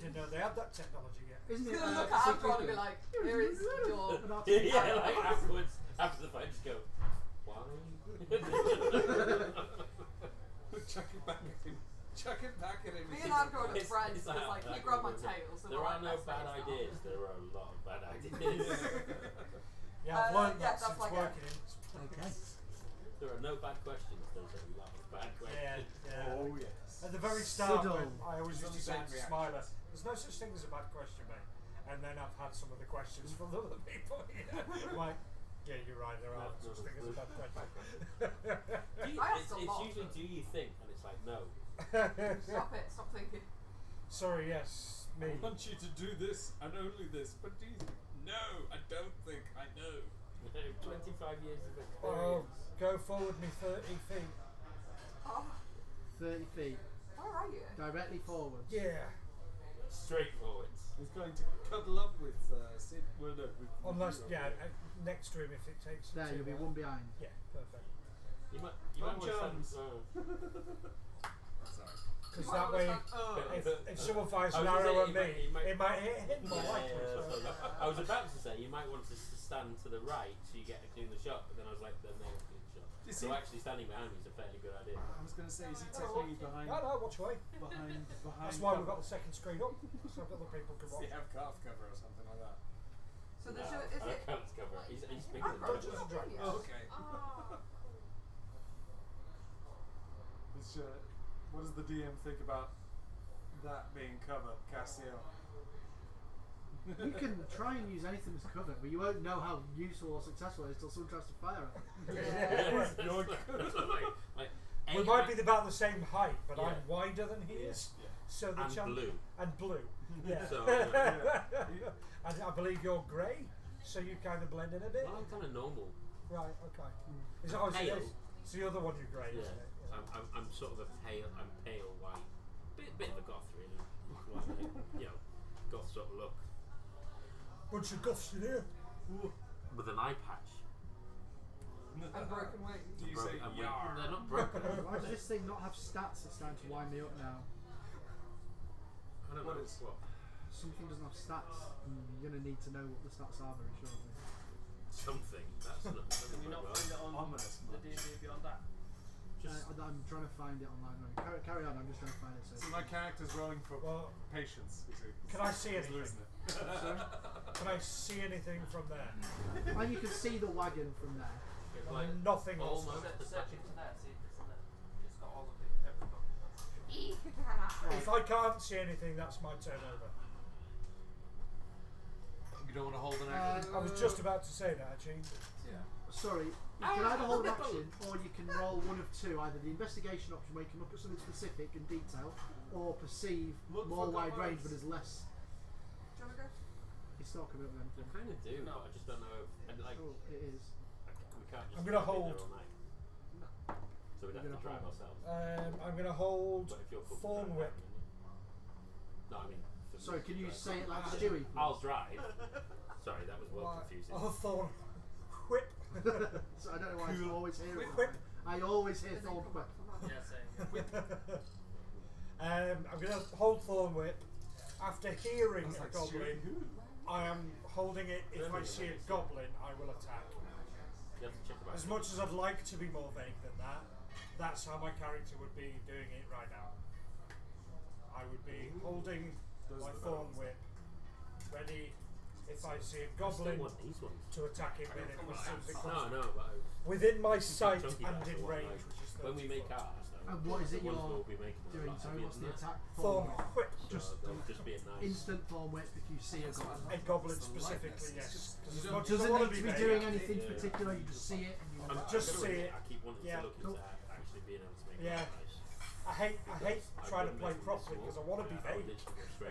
Didn't know they had that technology yet. Isn't He's it? gonna look at Agron and be like, here is your. And I'll take it Yeah, out. like afterwards, after the fight, just go. Why? Chuck it back at him. Chuck it back at him. Me and Agron are It's- friends, it's so it's like- like, you grab my tail, so There we're are like no best bad mates now. ideas. There are a lot of bad ideas. Yeah, I've learned yeah, that that's since like working in. Okay. There are no bad questions. There's a lot of bad Yeah, questions. yeah. Oh yes. At the very start, Subtle. when I always used to say Bad to reactions. Smiler, "There's no such thing as a bad question, mate." And then I've had some of the questions from the other people. Like, yeah, you're right. There are No, such thing as a bad question. Do you, I asked it's a lot of usually them. do you think, and it's like no. Stop it, stop thinking. Sorry, yes, me. I want you to do this and only this, but do you no, I don't think I know. 25 years of Oh, experience. go forward me 30 feet. Oh, 30 feet where are you? directly forward. Yeah. Straight forwards. He's going to cuddle up with Sid. Well, no, with Unless, you, yeah, okay. next to him if it takes. There, too you'll be long. one behind. Yeah, perfect. You might want to Jones. Sorry. Because You that might way, understand, if someone fires I an was gonna arrow say, at me, it might- it might hit more likely. Yeah, so- that's what I was about to say you might want to stand to the right so you get a cleaner shot, but then I was like, then they have a clean shot. You So see- actually standing behind me is a fairly good idea. I was going to say, is he technically behind? No, no, watch away. Behind. That's why we've got the second screen up, so other people can Does he watch. have calf cover or something like that? So No, there's your, I is it? can't cover it. He's bigger than Agron, Dungeons you're and not Dragons. doing it. Okay. Ah. Which, what does the DM think about that being cover, Castiel? You can try and use anything as cover, but you won't know how useful or successful it is until someone tries to fire it. You're like, We might be about the same height, but Yeah. I'm wider than he is. Yeah. So the and blue. And blue. Yeah. So, And I believe you're grey, so you kind of blend in a bit. well, I'm kind of normal. Right. Okay. Is it, oh, so Pale. it's the other one you're grey, Yeah. isn't it? I'm sort of a pale. I'm pale white. Bit of a goth, really. Like, you know, goth sort of look Bunch of guffs in here. with an eye patch. And broken wings. Do you say And yar? they're not broken. Why does this thing not have stats? It's starting to wind me up now. I don't What know is- what. Something doesn't have stats. You're going to need to know what the stats are very shortly. Something. That's not. Can you not find it on Ominous the much. D&D Beyond that? Just I'm trying to find it online. Carry on, I'm just trying to find it. So my character's rolling for Well, patience. You see. can I see He's anything? losing it. Can I see anything from there? And you can see the wagon from there. it's like Nothing else. almost the Search patch. into there, see if it's in there. It's got all of it, every book. If I can't see anything, that's my turnover. You don't want to hold an action. I was just about to say that, actually. Yeah. Sorry, you can either hold an action or you can roll one of two. Either the investigation option where you can look at something specific and detail, or perceive Look more for wide range goblins. but is less. Do you want to go? It's not coming up with I anything. kind of do, No. but I just don't know. And like, Oh, it is. we can't just I'm gonna be there hold. all night. So we'd have You're to gonna drive hold. ourselves. I'm going to hold But if you're cool with Thorn driving, Whip. No, I mean. for Sorry, me can to you drive. say it like Stewie? I'll drive. Sorry, that was well Why- confusing. Oh, Thorn Whip. So I don't know why I always hear it. Whip. I always hear And then Thorn come Whip. back from that. Yeah, same. I'm going to hold Thorn Whip. After hearing That's a like goblin, I am holding it. If I see a goblin, I will attack. You have to check about As it. much as I'd like to be more vague than that, that's how my character would be doing it right now. I would be holding Those my are the Thorn better ones. Whip, ready if I see a I still goblin want these ones. to attack him with it come as on, soon as it No, comes no, but within my sight chunky and ones in are what I range, like. which is 30 when we make foot. ours, though, And what is it the ones you're we'll be making are a doing? lot Sorry, heavier what's than the that. attack? Thorn Whip. Just They'll just be a nice. instant Thorn Whip if you see a goblin. A goblin It's the specifically, lightness, it's yes. just- 'Cause you as don't- much as I Doesn't want need to to be be vague, doing anything Yeah. particular, you just see it and you I'm just gonna see really- it. I keep wanting Yeah, to look cool. into actually being able to make Yeah. that nice. I hate trying to play properly because I want to be vague.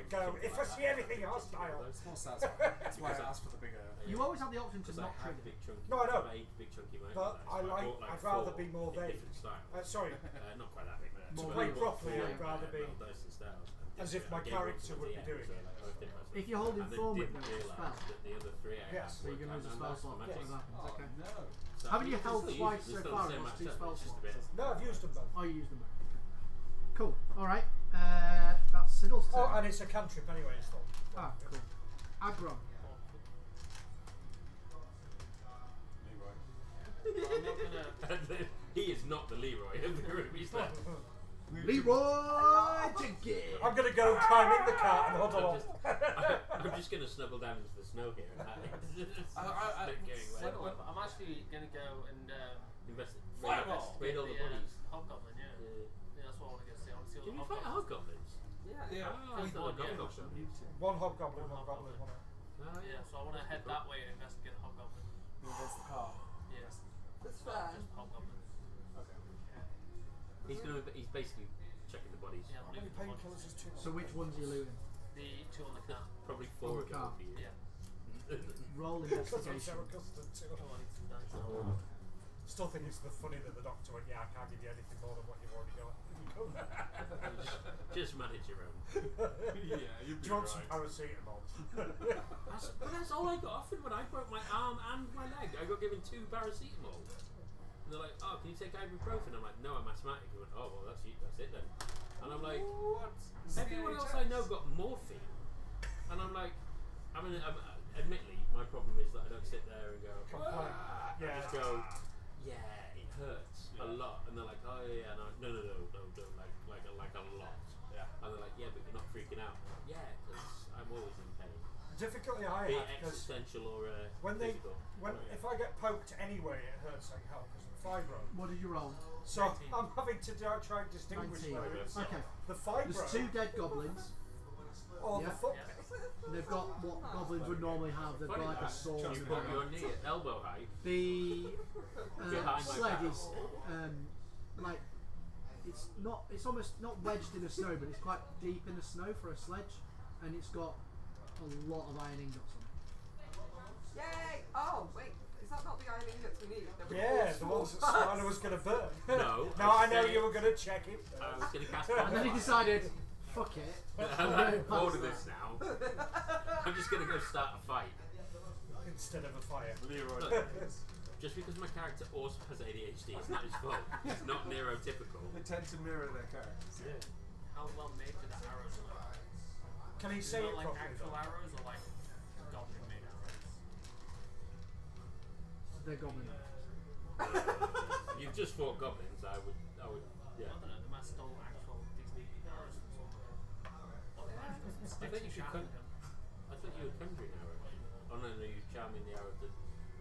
Go, if I see anything, I'll style. Small stats. That's why I asked for the bigger. You always have the option to Because I not have trigger. big chunky. No, I know. I've made big chunky mountain But knives, I so like- bought, I'd rather four be more in vague. different styles. Sorry, Not quite that big, but More play vague. properly, Yeah. I'd rather be. Dyson styles. And As if I my gave one to character would the be DM, doing so, it. like, I did myself. If you're holding And then forward, didn't then it's a realise spell. that the other 3 acts Yeah. So you're going to use a spell slot. Yes. What happens? Oh Okay. no. So Haven't you can held still twice use it, so it's still far, the same or it's amount 2 of spell it's just a slots? bit- No, I've used them both. Oh, you used them. Okay. Cool. All right. That's Siddle's turn. Oh, and it's a cantrip anyway. It's not. Ah, cool. Aggro. Well, I'm not gonna. He is not the Leroy of the group. He's the. Leroy Jenkins. I'm gonna go climb in the car and huddle I'm up. just, I'm just gonna snuggle down into the snow here and hide. Not going away. I'm actually gonna go and Investigate all the bodies. Hobgoblin. Yeah. Yeah, that's what I want to go see. I want to see all Did the we fight hobgoblins. hobgoblins? Yeah. Yeah. Oh, I thought Yeah. hobgoblin. One hobgoblin, one goblin, one. Oh, Yeah, so I want to head that way and investigate the hobgoblin. That's the car. Yes. That's fair. Just hobgoblin. Okay. He's basically checking the bodies. Yeah, I'm How many looting the painkillers bodies. is too So which ones are you looting? The 2 on the car. Probably On 4 the of them car. for you. Yeah. Roll Because I'm investigation. so accustomed to it. Oh, I need some dice. Still think it's the funny that the doctor went, yeah, I can't give you anything more than what you've already got. Just manage your own. Yeah, you'd Do be you want some right. paracetamol? That's all I got offered when I broke my arm and my leg. I got given 2 paracetamol. And they're like, oh, can you take ibuprofen? I'm like, no, I'm asthmatic. They went, oh, well, that's it then. And I'm like, What? everyone else I know got morphine. And I'm like, admittedly, my problem is that I don't sit there and go, Complain. "Ah." I Yeah. just go, yeah, it hurts a lot. And they're like, oh yeah, no, no, like a lot. Yeah. And they're like, yeah, but you're not freaking out. I'm like, yeah, because I'm always in pain. Difficulty I Be have it because existential or when they, physical. if I get poked anyway, it hurts like hell because of the fibro. What did you roll? So 19. I'm having to try and distinguish 19. whether it's Okay. the fibro There's 2 dead goblins. or Yeah. the foot. Yeah. And they've got what goblins would normally have. They've got Funny like a that, sword. you put your knee at elbow height. The Behind my sled back. is like it's almost not wedged in the snow, but it's quite deep in the snow for a sledge, and it's got a lot of iron ingots on it. Yay! Oh, wait. Is that not the iron ingots we need? That we Yeah, all the swore ones that past? Slider was going to burn. No, Now I know said you were going to check it. I was going to cast And then he decided, fuck it. I'm bored of this now. I'm just going to go start a fight. Instead of a fire. Leroy. Look, just because my character also has ADHD, it's not his fault. It's not neurotypical. They tend to mirror their characters. Yeah. How well made do the arrows look? Can he Is say it it like properly? actual though? arrows or like goblin made arrows? They're goblin. You've just fought goblins. I would, I yeah. don't know, they might stole actual Disney arrows from somewhere. Or they might have I think you should sharpened con- them. I thought you were conjuring arrows. Oh no, you charming the arrow of the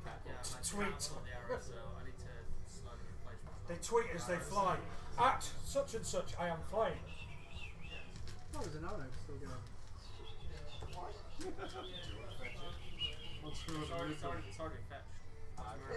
cat. Yeah, I might Tweet. sharpen on the arrows, so I need to slowly replace my They tweet as they fly. At such and such, I am flying. Oh, there's an arrow still going. It's already fetched.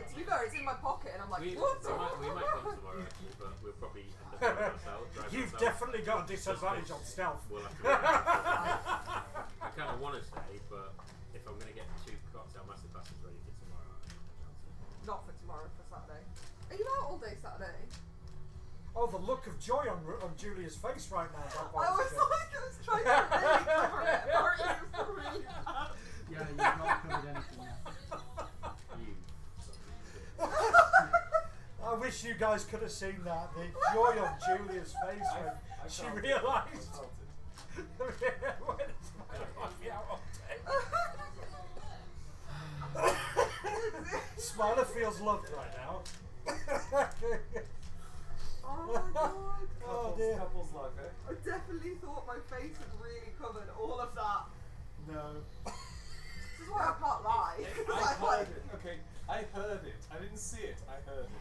To be fair, it's in my pocket, and I'm like, We what? might come tomorrow actually, but we'll probably end up driving ourselves. You've definitely got a disadvantage on stealth. We'll have to work it out. I kind of want to stay, but if I'm going to get 2 cocktail masterclasses ready for tomorrow, I think I'll chance it. Not for tomorrow, for Saturday. Are you out all day Saturday? Oh, the look of joy on Julia's face right now. I was like, I was trying to really cover it. Apparently it was for me. Yeah, you've not covered anything yet. You. I wish you guys could have seen that. The joy on Julia's face when she felt it. realised. I felt it. When it's my out on tape. Smiler feels loved right now. Oh my god. Oh dear. Couples life, eh? I definitely thought my face had really covered all of that. No. This is why I can't lie. I heard it. Okay, I heard it. I didn't see it. I heard it.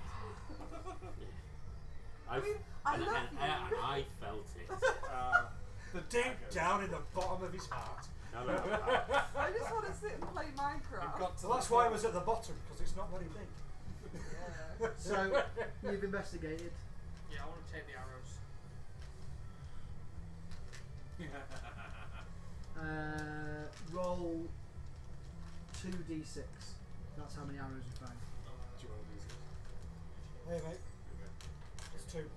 I mean, I love you. And I felt it. The Deep daggers. down in the bottom of his heart. No. I just want to sit and play It Minecraft. got to Well, that's the why I point- was at the bottom, because it's not very big. Yeah. So you've investigated. Yeah, I want to take the arrows. Roll 2d6. That's how many arrows you find. Do you want to do this? Hey mate, it's 2. Arrows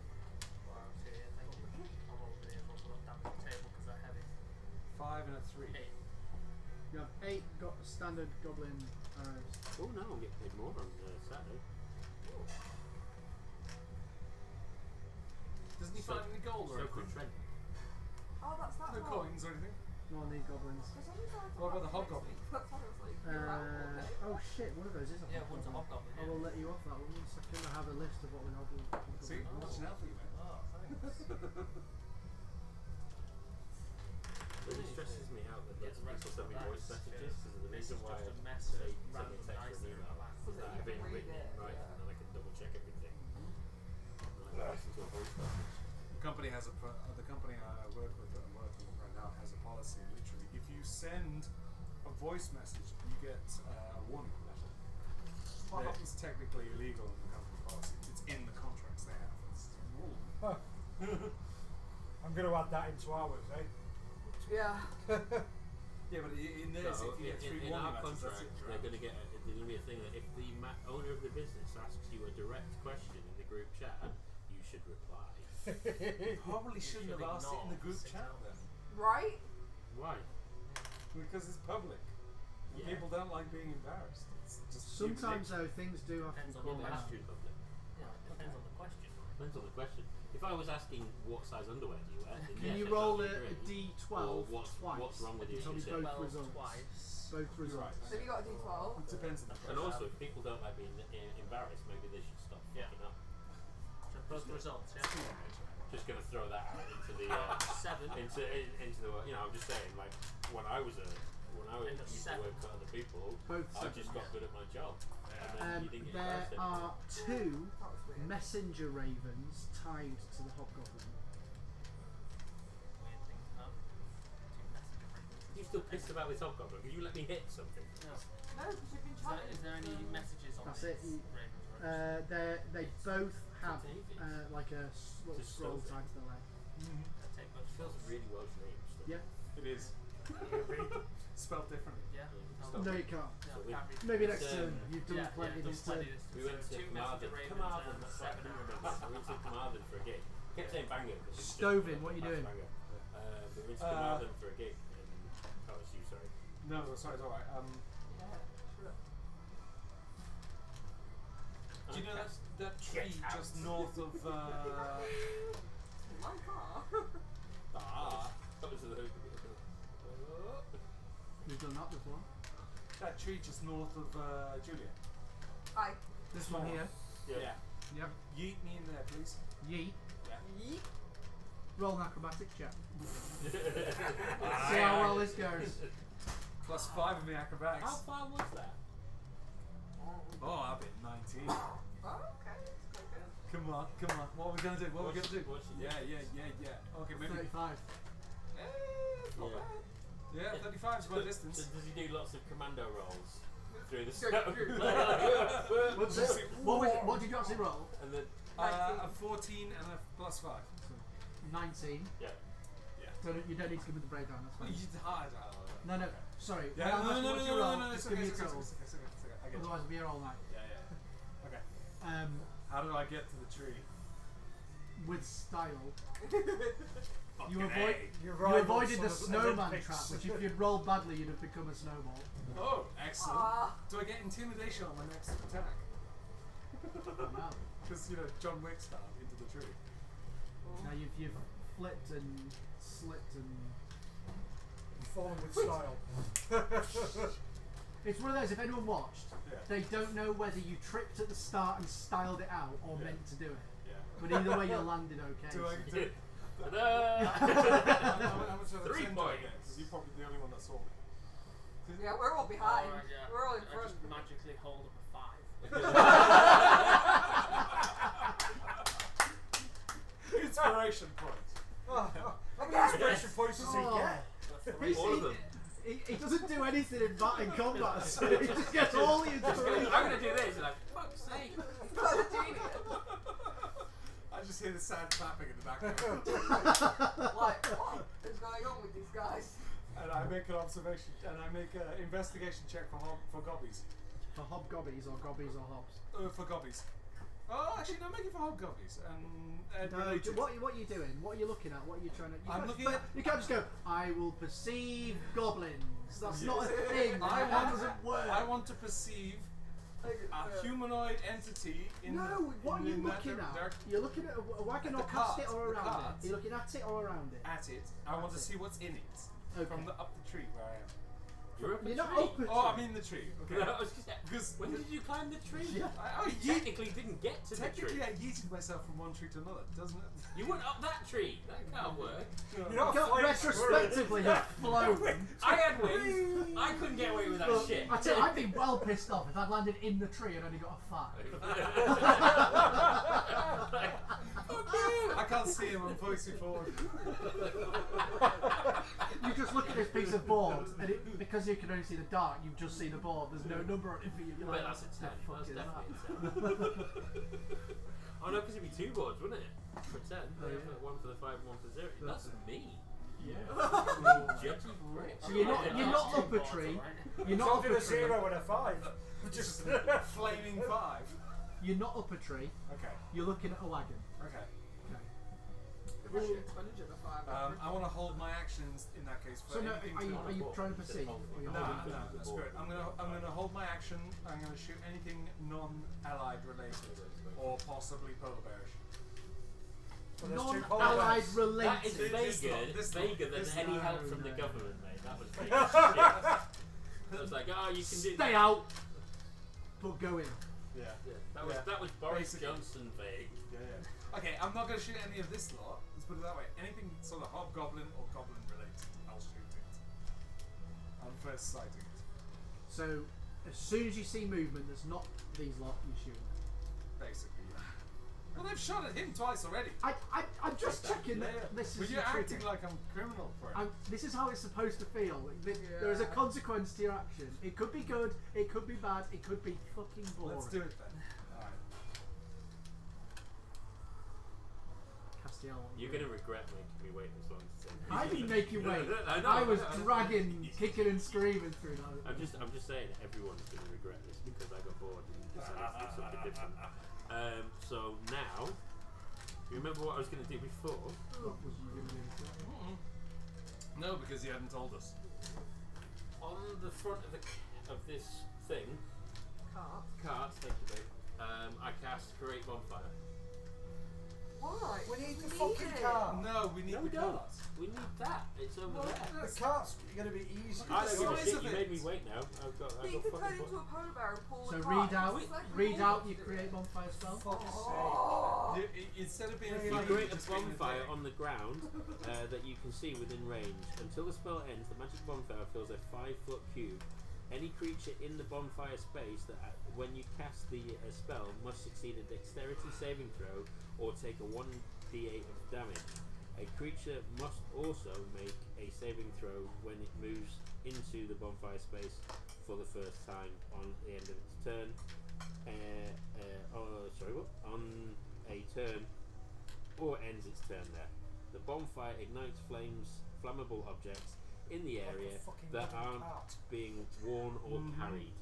here, thank you. I'll roll the other one, but I'll damage the table because they're heavy. and a 3. 8. You have 8 standard goblin arrows. Oh no, I'm getting paid more on Saturday. Doesn't he find any gold or So could anything? Trent. Oh, that's that No one. coins or anything? Not on these goblins. For some reason I thought What about that the was hobgoblin? next week. That's why I was like, you're out, okay. Oh shit, one of those is a Yeah, one's a hobgoblin. hobgoblin. I will let you off that one. 1 second, I have a list of what we have. See, I'm watching out for you, mate. Oh, thanks. It really stresses me out that Yeah, lots the of rest people send me of that voice is messages because the this reason is why just a I mess say of send me random a text or dice an that email are So that that you I've been can read written it, right yeah. and then I can double check everything. And I can listen to a voice message. The company has the company I work with that I'm working with right now has a policy. Literally, if you send a voice message, you get a warning letter. That is technically illegal in the company policy. It's in the contracts they have. It's a rule. I'm going to add that into ours, eh? Yeah. Yeah, but in theirs, So if you get 3 in warning our letters, that's contract, it. they're going to get there's going to be a thing that if the owner of the business asks you a direct question in the group chat, you should reply. Probably You shouldn't should have asked it in the group ignore chat the then, Right? Why? because it's public. And Yeah. people don't like being embarrassed. It's just Sometimes though, things do have to be Depends on called the out. That's true, public. Yeah, it depends on the question. Depends on the question. If I was asking what size underwear do you wear, then Can yes, you I'd roll a totally agree. D12 Or what's twice? wrong with and you? tell me You both said- results. Twice. Both You're results. right. So have you got a D12? It depends on the And person. also, if people don't like being embarrassed, maybe they should stop Yeah. fucking up. So both results, yeah. Just gonna throw that out into the 7. into the I'm just saying, like when I was And a used to 7. work for other people, Both I just got good at my job. And then you didn't get there embarrassed anymore. are 2 That was weird. messenger ravens tied to the hobgoblin. Weird thing to have. 2 messenger ravens. You still pissed about this hobgoblin? Could you let me hit something? No. No, because you've been chatting. Is there any messages on That's these it, you- ravens? They both have Davies. like a little Just scroll stealthy. tied to the leg. I take both Feels results. really Welsh names. Yeah. It is. Spelled differently. Yeah. Stop. No, you can't. No, So I can't read. Maybe It's, next turn. You've done Yeah, plenty done this turn. plenty this We turn. went So to 2 messenger Carmarthen. ravens Carmarthen, and that's right, I 7 couldn't remember. arrows. We went to Carmarthen for a gig. I kept saying Bangor. 'cause it's just- Stovin, what are you doing? Bangor. We went to Carmarthen for a gig. And, oh, it's you, sorry. No, sorry, it's alright. Yeah, sure. Do you know Okay. that tree Get out. just north of My car. That was the You've done that before. that tree just north of Julia? Hi. This one here. Yeah. Yep. Yeet me in there, please. Yeet. Yeah. Yeet. Roll an acrobatic check. See how well this goes. Plus 5 in the acrobatics. How far was that? Oh, I've been 19. Oh, okay. That's quite good. Come on, come on. What are we gonna do? What are we What's- gonna do? what's she Yeah, doing? yeah. Okay, maybe. 35. It's not Yeah. bad. Yeah, 35 is my distance. Does he do lots of commando rolls through the Go, snow? go. What's it? What did you actually roll? And then, A 14 and a plus 5. 19. yeah. You don't need to give me the breakdown, that's Well, fine. you hard. No, no, sorry. Yeah, How much no, would you roll? it's Just okay, give me it's a okay, total. it's okay, it's okay, it's okay. I get you. Otherwise, we'll be here all night. Yeah. Okay. Um, How do I get to the tree? with style. Fucking You A. avoided the snowman trap, which if you'd rolled badly, you'd have become a snowball. Oh, excellent. Ah. Do I get intimidation on my next attack? Wow. Because, John Wick style into the tree. Now you've flipped and slipped and... Fallen with style. It's one of those, if anyone watched, Yeah. they don't know whether you tripped at the start and styled it out or Yeah. meant to do it. Yeah. But either way, you landed okay. Do I so- do Ta-da! how much of a 3 10 do I get? points. Because you're probably the only one that saw me. Yeah, we're all behind. Alright, yeah. We're all in I front. just magically hold up a 5. Inspiration point. How many inspiration points does he Oh. get? He's- All of them. He doesn't do anything in combat, so he just gets all the inspiration. I'm gonna do this, and like, fuck's sake. That's a genius. I just hear the sound clapping in the background. Like, what is going on with these guys? And I make an observation, and I make an investigation check for gobbies. For hobgobbies or gobbies or hobs. For gobbies. Oh, actually, no, make it for hobgoblins. No, what are you doing? What are you looking at? What are you trying to... I'm looking at... You can't just go, I will perceive goblins. That's Yes. not a thing. That doesn't work. I want to perceive a humanoid entity in No, what are you in that looking at? dark- You're looking at a wagon The or past it cart, or the around cart. it? You're looking at it or around it? At it. I want to it. see what's in it. Okay. From up the tree where I am. You're up a You're not tree. up a Oh, tree. I'm in the tree. Okay. I was gonna say, Because when did you climb the tree? Yeah. I You technically didn't get to the technically tree. I yeeted myself from one tree to another, doesn't it? You went up that tree. That can't work. You're You not can't flying retrospectively have flown. I had wings. I couldn't get away with that Look, shit. I tell you, I'd be well pissed off if I'd landed in the tree and only got a 5. Fuck you. I can't see him, I'm voicing forward. You just look at this piece of board, and because you can only see the dark, you've just seen a board. There's no number on it for you. You're Well, like, that's a "What 10. the fuck That's is definitely that?" a 10. Oh no, because it'd be 2 boards, wouldn't it? For 10. Oh, yeah. One for the 5 and one for the 0. That's me. Yeah. Judgy prick. So you're not up a tree. You're It's not not up a a tree. 0 and a 5. Just Flaming 5. You're not up a tree. Okay. You're looking at a wagon. Okay. Okay. If I shoot 20 of a 5. I want to hold my actions in that case for So no, anything are you trying to perceive? Or you're No, holding no, it? that's good. I'm gonna hold my action. I'm gonna shoot anything non-allied related, or possibly polar bearish. Well, there's 2 polar Non-allied bears. related. That is vaguer than any no, help from the no. government, mate. That was vague as shit. I was like, oh, you can do Stay that. out, but go in. Yeah. Yeah, that was Boris Basically. Johnson vague. Yeah. Okay, I'm not gonna shoot any of this lot. Let's put it that way. Anything sort of hobgoblin or goblin related, I'll shoot it. On first sighting it. So as soon as you see movement that's not these lot, you shoot. Basically, yeah. Well, they've shot at him twice already. I'm just checking that this is. But you're the acting trigger. like I'm a criminal for it. This is how it's supposed to feel. There is a Yeah. consequence to your action. It could be good, it could be bad, it could be fucking boring. Let's do it then. Alright. Castiel. You're gonna regret making me wait as long as it's I didn't make you wait. I know. I was dragging, kicking and screaming through that. I'm just saying everyone's gonna regret this because I got bored and decided to do something different. So now, you remember what I was gonna do before? What was you going to do? No, because you hadn't told us. On the front of this thing, cart, thank you, babe. I cast Create Bonfire. Why? We need the We fucking it. car. No, we need No, we the don't. cart. We need that. It's over there. The cart's going to be easy. I don't give a size shit. of You it. made me wait now. I've got But you could turn fucking. into a polar bear and pull So the read cart. out, It's like read out your do create it. bonfire spell. Fuck's Oh. Instead of being a You You flame, create a just being bonfire thing. on the ground that you can see within range. Until the spell ends, the magic bonfire fills a 5-foot cube. Any creature in the bonfire space that, when you cast the spell, must succeed a dexterity saving throw or take a 1d8 of damage. A creature must also make a saving throw when it moves into the bonfire space for the first time on the end of its turn. On a turn or ends its turn there. The bonfire ignites flammable objects in the area that aren't being worn or carried.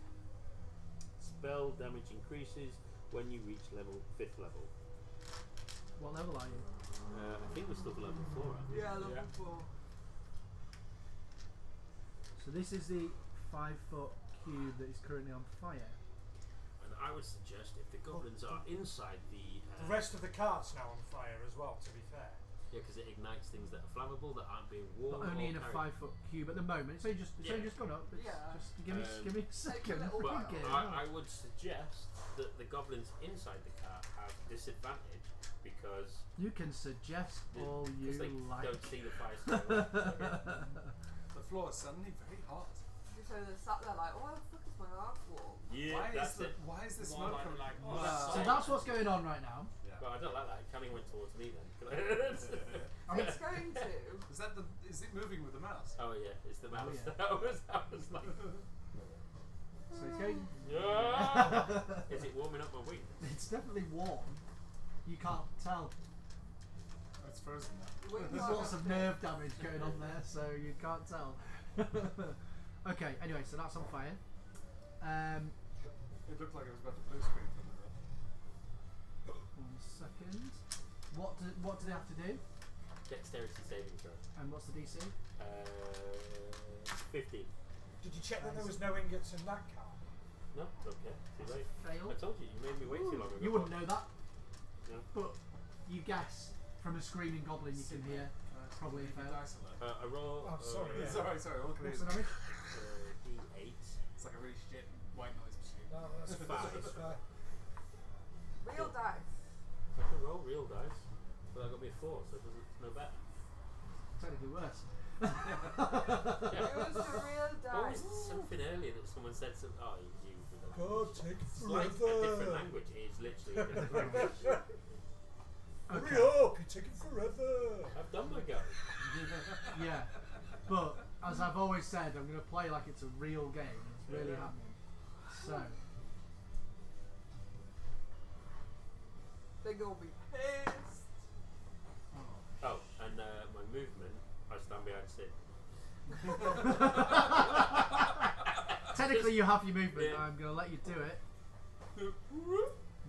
Spell damage increases when you reach 5th level. What level are you? I think we're still level 4, aren't we? Yeah, level 4. So this is the 5-foot cube that is currently on fire. And I would suggest if the goblins are inside the The rest of the cart's now on fire as well, to be fair. yeah, because it ignites things that are flammable that aren't being worn But only or in a carried. 5-foot cube at the moment. It's only just gone up. It's Yeah. Just give me a Take a second. little Fucking while. get it But out. I would suggest that the goblins inside the cart have disadvantage because You can suggest all you they like. don't see the fire starting. The floor is suddenly very hot. So they're sat there like, oh, why the fuck is my arse warm? Yeah, Why is that's the it. why is the More smoke like- coming? like, oh, Wow. that's So that's what's going on right now. Yeah. But I don't like that. It kind of went towards me then. It's going to. Is it moving with the mouse? Oh yeah, it's the mouse. yeah. I was like, So it's going. yeah. Is it warming up my wing? It's definitely warm. You can't tell. It's frozen now. There's lots of nerve damage going on there, so you can't tell. Okay, anyway, so that's on fire. It looked like it was about to blue screen from the second. What do they have to do? Dexterity saving throw. And what's the DC? 50. Did you check that there was no ingots in that car? No, okay. Too late. Fail. I told you, you made me wait too long ago. You wouldn't know that. No. But you guess from a screaming goblin you can hear. Probably a fail. Dice on that. I roll. I'm sorry. Yeah. Sorry. What can I What's do? the damage? D8. It's like a really shit white noise machine. No, that's fair. Real dice. I can roll real dice, but I got me a 4, so it doesn't no better. Technically worse. Use the real What was dice. something earlier that someone said something? Oh, you with the God, language. take It's like a forever. different language. It is literally a different language. Hurry up, you're taking forever. I've done my go. Yeah. But as I've always said, I'm going to play like it's a real game. It's really happening. So. They're gonna be pissed. Oh, and my movement, I stand behind Sid. Technically, you have your movement. Yeah. I'm going to let you do it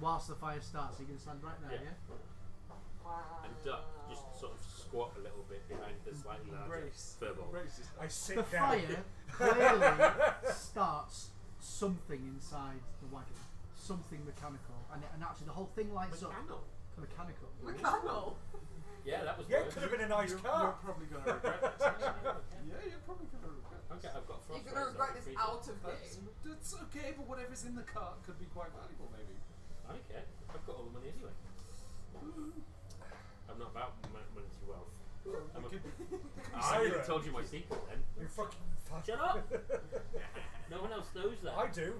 whilst the fire starts. So you can stand right there, Yeah. yeah? Wow. And duck, just sort of squat a little bit behind the slightly larger Brace. furball. Brace yourself. I sit The down. fire clearly starts something inside the wagon. Something mechanical. And actually, the whole thing lights up. Mechanical. Mechanical. Yeah, that was Yeah, good. it could have been a nice You're car. probably going to regret this, actually. Yeah, you're probably going to regret this. Okay, I've got You're frost. gonna regret this out of That's, game. that's okay, but whatever's in the cart could be quite valuable, maybe. Okay, I've got all the money anyway. I'm not about monetary wealth. I'm a, It could be. I already told you my secret then. You fucking Shut up! No one else knows that. I do.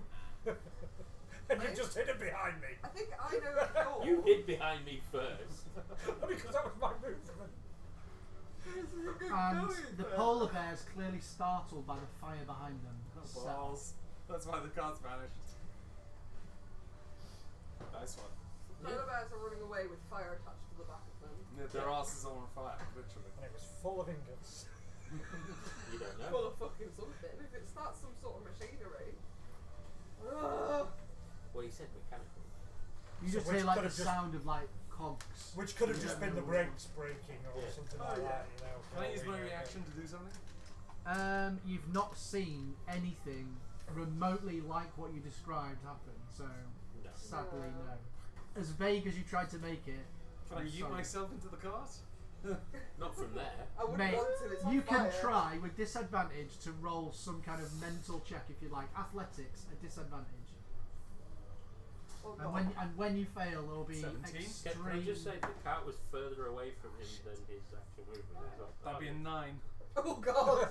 And you just hid it behind me. I think I know the goal. You hid behind me first. Because that was my movement. And the polar bear's clearly startled by the fire behind them. So, Balls. That's why the cart's vanished. Nice one. Polar bears are running away with fire attached to the back of them. Yeah, their asses are on fire, literally. And it was full of ingots. You don't know. Full of fucking something. If it starts some sort of machinery. Well, he said mechanical. you So just which hear like could the have just- sound of like cogs. Which could have You just don't been the know. brakes breaking or Yeah. something Oh, like yeah. that, you know. Can I use my reaction to do something? You've not seen anything remotely like what you described happen, so No. sadly no. As vague as you tried to make it. Can I I'm yeet sorry. myself into the cart? Not from there. I wouldn't Mate, want to. It's on you can fire. try with disadvantage to roll some kind of mental check if you like. Athletics at disadvantage. Oh, And God. when you fail, there will be 17? extreme. Can I just say the cart was further away from him than his actual movement? So That'd be a 9. Oh God.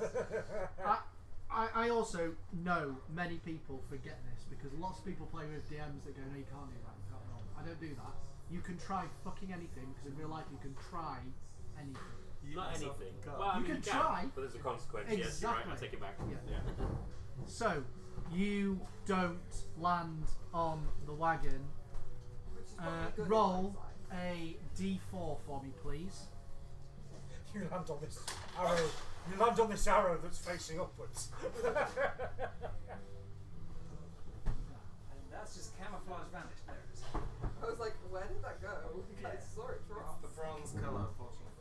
I also know many people forget this because lots of people play with DMs that go, no, you can't do that, you can't roll. I don't do that. You can try fucking anything because in real life you can try anything. Yeet Not myself anything. in the cart. Well, I You mean, can try. but there's a consequence. Yes, you're right. I Exactly. take it back. Yeah. So, you don't land on the wagon. Which is probably good in Roll hindsight. a d4 for me, please. You land on this arrow. You land on this arrow that's facing upwards. And that's just camouflage vanished. There it is. I was like, where did that go? Yeah. I saw it drop. The bronze colour, unfortunately.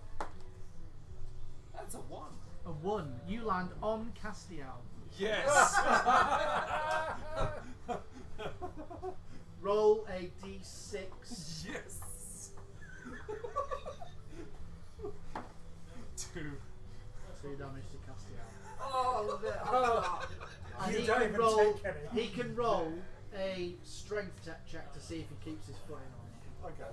That's a 1. A 1. You land on Castiel. Yes! Roll a d6. Yes! 2. 2 damage to Castiel. Oh, love it. I love that. And You he don't can even roll. take any. He can roll a strength check to see if he keeps his footing on. Okay.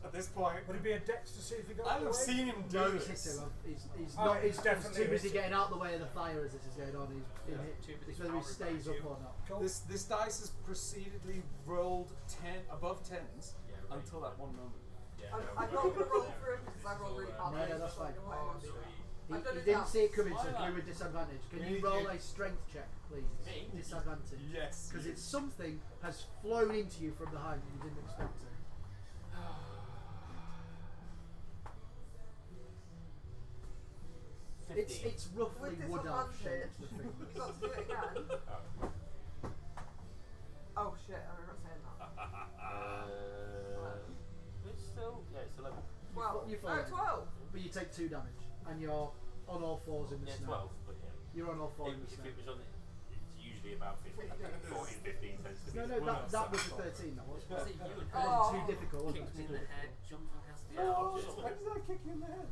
At this point, Would it be a dex to see if he got I away? have seen him do No, he's this. hit him. He's Oh, not. he's He's definitely too busy hit. getting out of the way of the fire as this is going on. He's been hit. Too busy It's whether he powering stays back up you. or not. Cool. This dice has precededly rolled 10 above 10s Yeah, right. until that one moment. Yeah, I'm no, not going to roll for him because I roll really No, badly. no, that's fine. Fucking Oh, way. sweet. He, I've done he it didn't now. see it coming, so Why do not? with disadvantage. Can You- you roll you- a strength check, please? Me? Disadvantage. Yes. Because it's something has flown into you from behind and you didn't expect it. It's roughly With wood elf disadvantage. shaped. The thing. You've got to do it again. Oh shit, I'm not saying that. you take 2 damage, and you're on all fours in the Yeah, snow. 12, but yeah. You're on all fours in the If snow. it was on it, it's usually about 15. 14, 15 tends to be. No, that was a 13. That was. Was it you It had wasn't too difficult. Was it? kicked me in the head, jumped from Castiel? Oh, just when did I kick you in the head?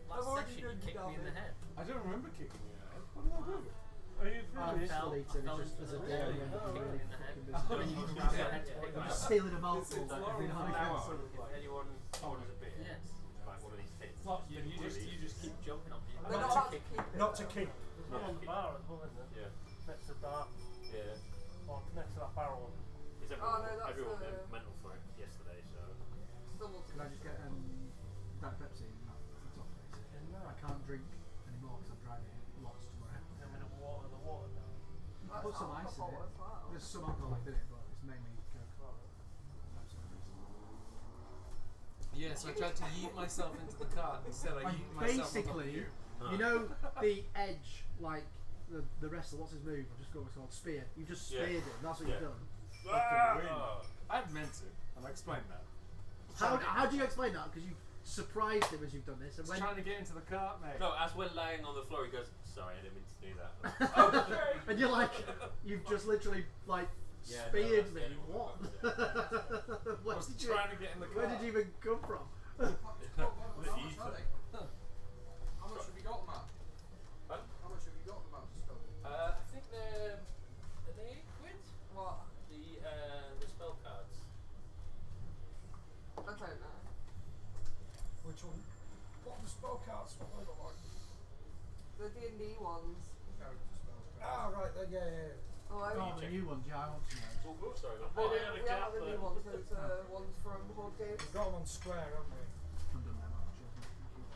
Last already session you done kicked me in the head. I don't remember kicking you in the head. What did I do? Are you I'm finished? still eating fell it just into as the a hole. daily Yeah. end of Oh, really right. In the head. fucking Oh, business. you Yeah. grab your head to Yeah. take I'm it. stealing a It's mouthful like every now and now again. sort of If like. anyone orders a beer, Yes. like one of these tins. Well, You just keep jumping on people. They're Not not to allowed to keep it. Not to though. keep. There's one on the bar as well, isn't there? Yeah. Next to that, Yeah. or next to that barrel. It's Oh, everyone, no, that's everyone the- went mental for it yesterday, so. Double Can I just get Diet Pepsi and that on top, please? No. I can't drink anymore because I'm driving lots tomorrow. I mean, the water now. That's Put some ice in alcohol it. as well. There's some alcohol in it, but it's mainly Coke. Yes, I tried to yeet myself into the cart. Instead, I yeet myself on top of Basically, you. you know the edge, like the wrestler. What's his move? I just got what's called spear. You just Yeah. speared him. That's what Yeah. you've done. Ah! I'd meant to, and I explained that. How do you explain that? Because you surprised him as you've done this, and Just when trying to get into the cart, mate. No, as we're laying on the floor, he goes, "Sorry, I didn't mean to do that." and you're like, you've just literally like Yeah, no, speared that's me. getting What? I Where was did you? trying to get in the Where cart. did you even come from? How much have you got, Matt? Huh? How much have you got, Matt, to spell? I think they're. Are they £8? What? The spell cards. I don't know. Which one? What the spell cards? What they look like? The D&D ones. Character spells. Ah, right. Yeah. Oh, I Oh, the new ones. Yeah, I want to know. Oh, sorry. Well, we haven't had the new ones, those ones from Horde Games. We've got them on square, haven't we? I'm done now.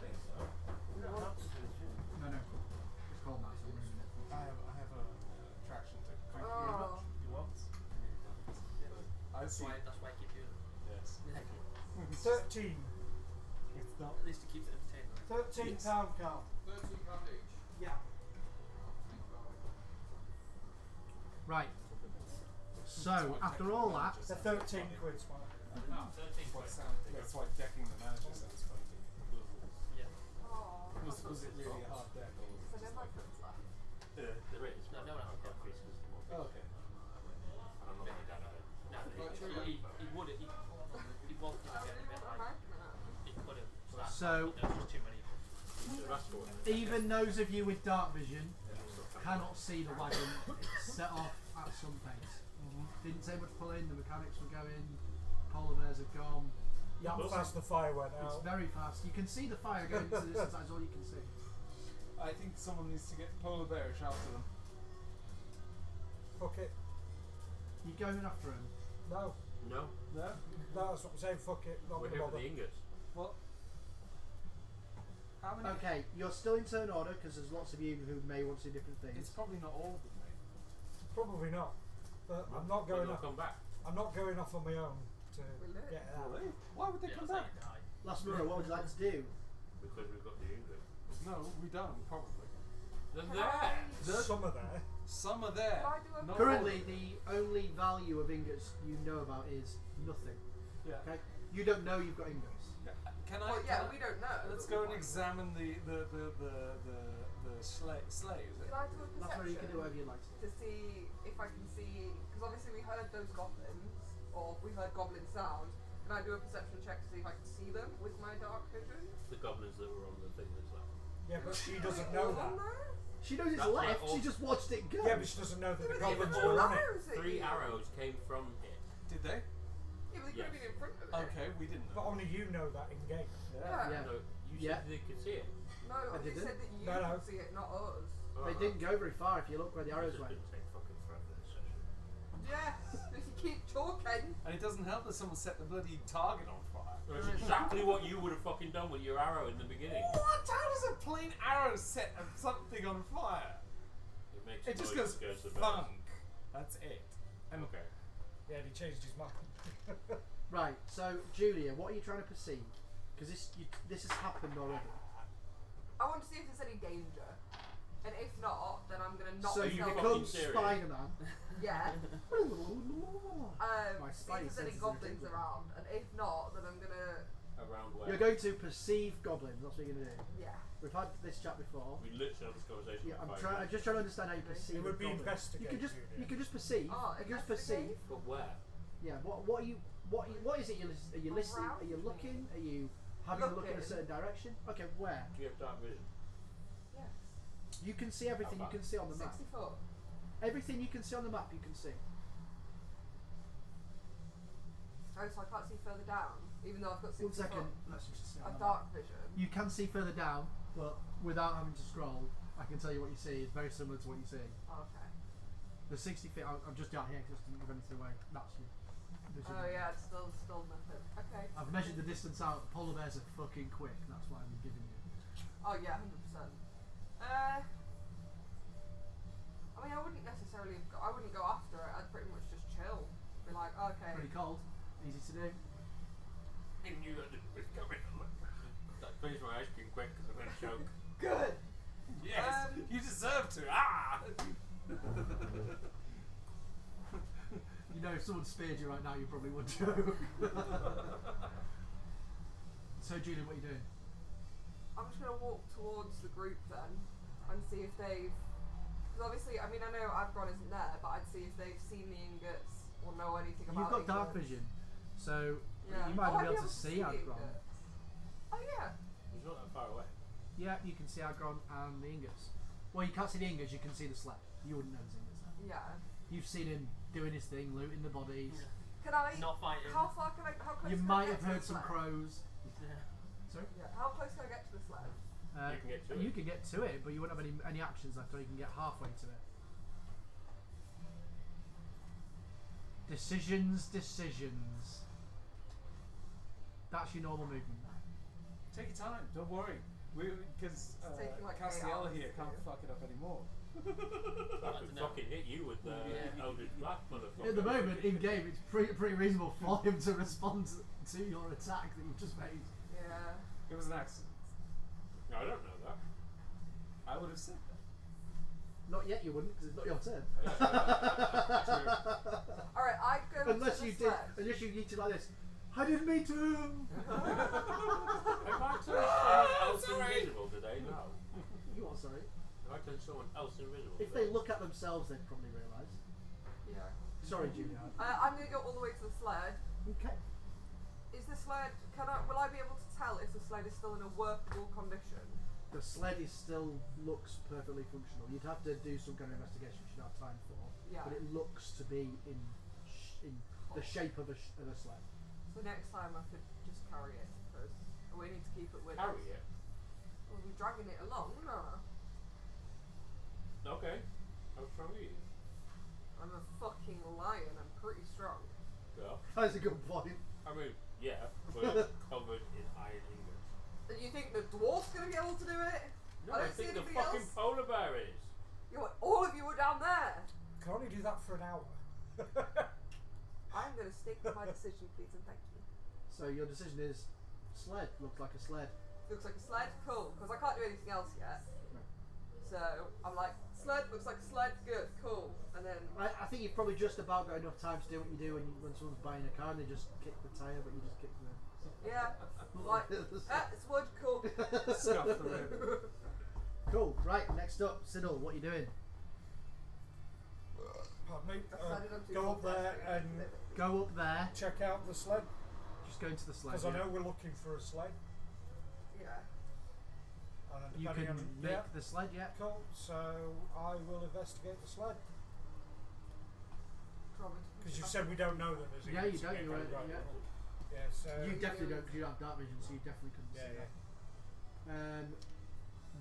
Cheers, mate. Thank you. No, no. It's cold now, so I'm ruining it. I have a attraction to. Thank you very Oh. much. You want? I That's see. why I keep doing it. Yes. Yeah. Thank you. 13. It's not. At least it keeps it entertaining. Right? £13 card. £13 each. Yeah. Think about it. Right. So after all that, They're 13 quid, Smart. 13 What quid. that's why decking the manager sounds funny. Yeah. Oh, Was it really a hard deck? Or so they're like There is. No, no one else got Coffees is more Oh, okay. and I'm not really down at it. No, he would have. He was going to get a bit like. He could have. So- There was just too many. even those of you with dark vision cannot see the wagon. It's set off at some pace. Didn't take much pulling. The mechanics were going. Polar bears are gone. Yeah, how fast the fire went It's out. very fast. You can see the fire going to the distance. That's all you can see. I think someone needs to get polar bearish after them. Fuck it. You going after him? No. No, No? No, that's what I'm saying. Fuck it. Not we're gonna here for bother. the ingots. Well, how many? Okay, you're still in turn order because there's lots of you who may want to do different It's things. probably not all of them, mate. Probably not. But I'm not But going they'll off. come back. I'm not going off on my own to Will it? get it out. Really? Why would they Yeah, come that's back? how you die. Last Murray, what would you like to do? Because we've got the ingot. No, we don't, probably. They're Can there! The- Some are there. Some are there. Can I do a Not Currently, all of them. the only value of ingots you know about is nothing. Yeah. Okay, you don't know you've got ingots. Yeah. Can I? Well, yeah, can I- we don't know. Let's but go we and might. examine the sleigh. Sleigh, is it? Can I do a That's where you can do perception whatever you like to. to see if I can see? Because obviously we heard those goblins, or we heard goblin sound. Can I do a perception check to see if I can see them with my dark vision? The goblins that were on the thing that's left. Yeah, but she Are doesn't they know all that. on there? She knows it's That's left. like She all- just watched it go. Yeah, but she doesn't know that the Yeah, but goblins they were all on it. arrows at 3 you. arrows came from it. Did they? Yeah, but they could have Yes. been in front of it. Okay, we didn't But know. only you know that in game. Yeah. Yeah. No, you Yeah. said they could see it. No, you didn't. said that you No, no. could see it, not us. They didn't go very far. If you look where the arrows It's went. going to take fucking forever this session. Yes, if you keep talking. And it doesn't help that someone set the bloody target on fire. That's exactly what you would have fucking done with your arrow in the beginning. What? How does a plain arrow set something on fire? It makes It just noise goes that the thunk. That's it. And Okay. Yeah, and he changed his mind. Right. So, Julia, what are you trying to perceive? Because this has happened already. I want to see if there's any danger. And if not, then I'm going to not So Are you you tell fucking become serious? Spider-Man. Yeah. My See if spidey there's any senses are goblins tingling. around. And if not, then I'm going to around where? You're going to perceive goblins. That's what you're going to do. Yeah. We've had this chat before. We literally had this conversation. Yeah, like I'm just trying to understand how you perceive It would a be goblin. investigate. You could just perceive. Oh, you can just perceive. investigate? But where? Yeah. What are you? What is it? Are you listening? Are you looking? Are you having a look in a Looking. certain direction? Okay. Where? Do you have dark vision? Yes. You can see everything you can see on the map. 60 foot. Everything you can see on the map, you can see. Oh, so I can't see further down, even though I've got 60 1 second. foot Let's just see on of the map. dark vision. You can see further down, but without having to scroll, I can tell you what you see. It's very similar to what you see. Oh, okay. The 60 feet. I'm just out here because I didn't give anything away. That's you. Oh yeah, it's still nothing. Okay. I've measured the distance out. Polar bears are fucking quick. That's why I'm giving you. Oh yeah, 100%. I mean, I wouldn't necessarily. I wouldn't go after it. I'd pretty much just chill. Be like, okay. Pretty cold. Easy to do. I knew that it was coming. That finish my ice cream quick because I'm going to choke. Good. Yes, you deserve to. Ah! You know, if someone speared you right now, you probably would joke. So, Julian, what are you doing? I'm just gonna walk towards the group then and see if they've. Because obviously, I mean, I know Adgron isn't there, but I'd see if they've seen the ingots or know anything You've about got dark ingots. vision, so Yeah. you might Oh, be I'd able to see Adgron. ingots. Oh yeah. He's not that far away. Yeah, you can see Adgron and the ingots. Well, you can't see the ingots, you can see the sled. You wouldn't know there's ingots there. Yeah. You've seen him doing his thing, looting the bodies. Can I? Not fighting. How far can I? How close? You can might I have get to heard the some sled? crows. Yeah. Sorry? Yeah. How close can I get to the sled? You can get to it. You can get to it, but you won't have any actions left, or you can get halfway to it. Decisions. That's your normal movement. Take your time. Don't worry. Because taking like 8 Castiel hours here to can't do. fuck it up anymore. I could fucking hit you with the Eldritch Blast, motherfucker. At the moment, in game, it's pretty reasonable for him to respond to your attack that you've just made. Yeah. It was an accident. No, I don't know that. I would have said that. Not yet, you wouldn't, because it's not your turn. All right. I go Unless to you the did, sled. unless you need to like this. I didn't mean to. If I turn someone else invisible today, no. You what? Sorry. If I turn someone else invisible If they look at themselves, they'd probably realise. Yeah. Sorry, Junior. I'm gonna go all the way to the sled. Okay. Is the sled? Will I be able to tell if the sled is still in a workable condition? The sled looks perfectly functional. You'd have to do some kind of investigation, which you don't have time for. Yeah. But it looks to be in the shape of a sled. So next time I could just carry it because we need to keep it with carry us. it. We'll be dragging it along, no? Okay. How strong are you? I'm a fucking lion. I'm pretty strong. Yeah. That's a good point. I mean, yeah, but it's covered in iron ingots. And you think the dwarf's gonna be able to do it? No, I I don't see think the anybody fucking else. polar bear is. You know what? All of you were down there. Can only do that for an hour. I'm gonna stick with my decision, please and thank you. So your decision is sled. Looks like a sled. Looks like a sled, cool. Because I can't do anything else yet. No. So I'm like, sled looks like a sled, good, cool. And then I think you've probably just about got enough time to do what you do when someone's buying a car and they just kick the tyre, but you just kick the. yeah, like it's wood, cool. Scuff the rib. Cool. Right. Next up, Siddle. What are you doing? Pardon me. Decided I'm too Go up there and Go up there. check out the sled Just go into the sled. because I know we're looking for a sled. Yeah. And You depending can on make the sled. Yeah. cool. So I will investigate the sled because you said we don't know that there's. Yeah, you ingots in don't. it. You Right, yeah. Yeah. So You definitely don't because you don't have dark vision, so you definitely couldn't yeah, see yeah. that.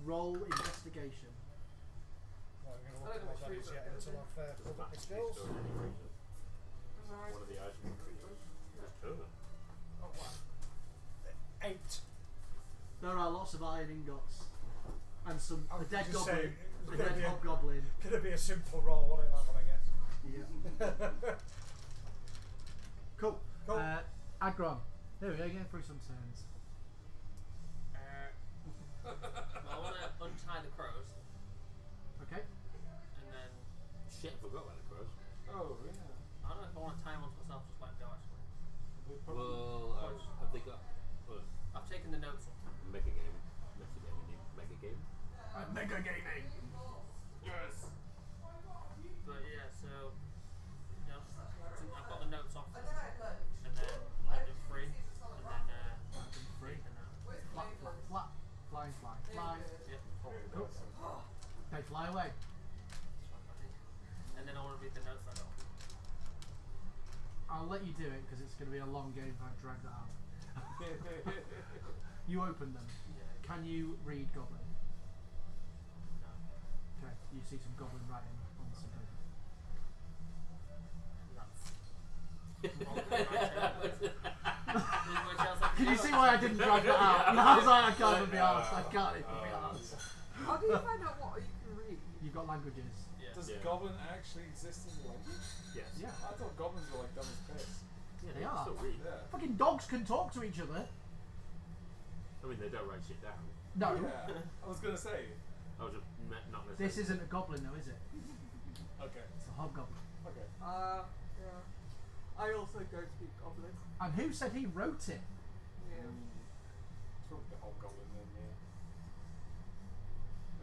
Roll investigation. Well, we're I going don't to know look what at that trees yet are until good. I've pulled up my skills. One of the Icewind creatures. There's two of them. Oh wow. 8. There are lots of iron ingots and some I a was dead just goblin. saying, A it's gonna dead be a- hobgoblin. Could it be a simple roll? What that one, I guess. Yeah. Cool. Cool. Agron. There we go. Getting through some turns. Well, I want to untie the crows Okay. and then Shit, I forgot about the crows. Oh, yeah. I don't know if I want to tie them onto myself, just let them go actually. We probably- Well, have they got? Well, I've taken the notes. Mega game. Mega game. Mega gaming. Yes. But yeah, so I've got the notes off, and then let them free, and then Free. take the note. Flat, flat, flat. Fly, fly, fly. Yeah. Cool. They fly away. And then I want to read the notes I got. I'll let you do it because it's going to be a long game if I drag that out. You open them. Yeah. Can you read Goblin? No. Okay. You see some Goblin writing on some paper. Can you see why I didn't drag that out? I was like, I can't even be arsed. I can't even be arsed. How do you find out what you can read? You've got languages. Yeah. Does Yeah. Goblin actually exist in the language? Yes. Yeah. I thought goblins were like dumb as piss. Yeah, They can are. still read. Yeah. Fucking dogs can talk to each other. I mean, they don't write shit down. No. Yeah. I was gonna say. I was just not necessarily. This isn't a goblin though, is it? Okay. It's a hobgoblin. Okay. Yeah. I also don't speak Goblin. And who said he wrote it? Yeah. It's probably the hobgoblin then, yeah.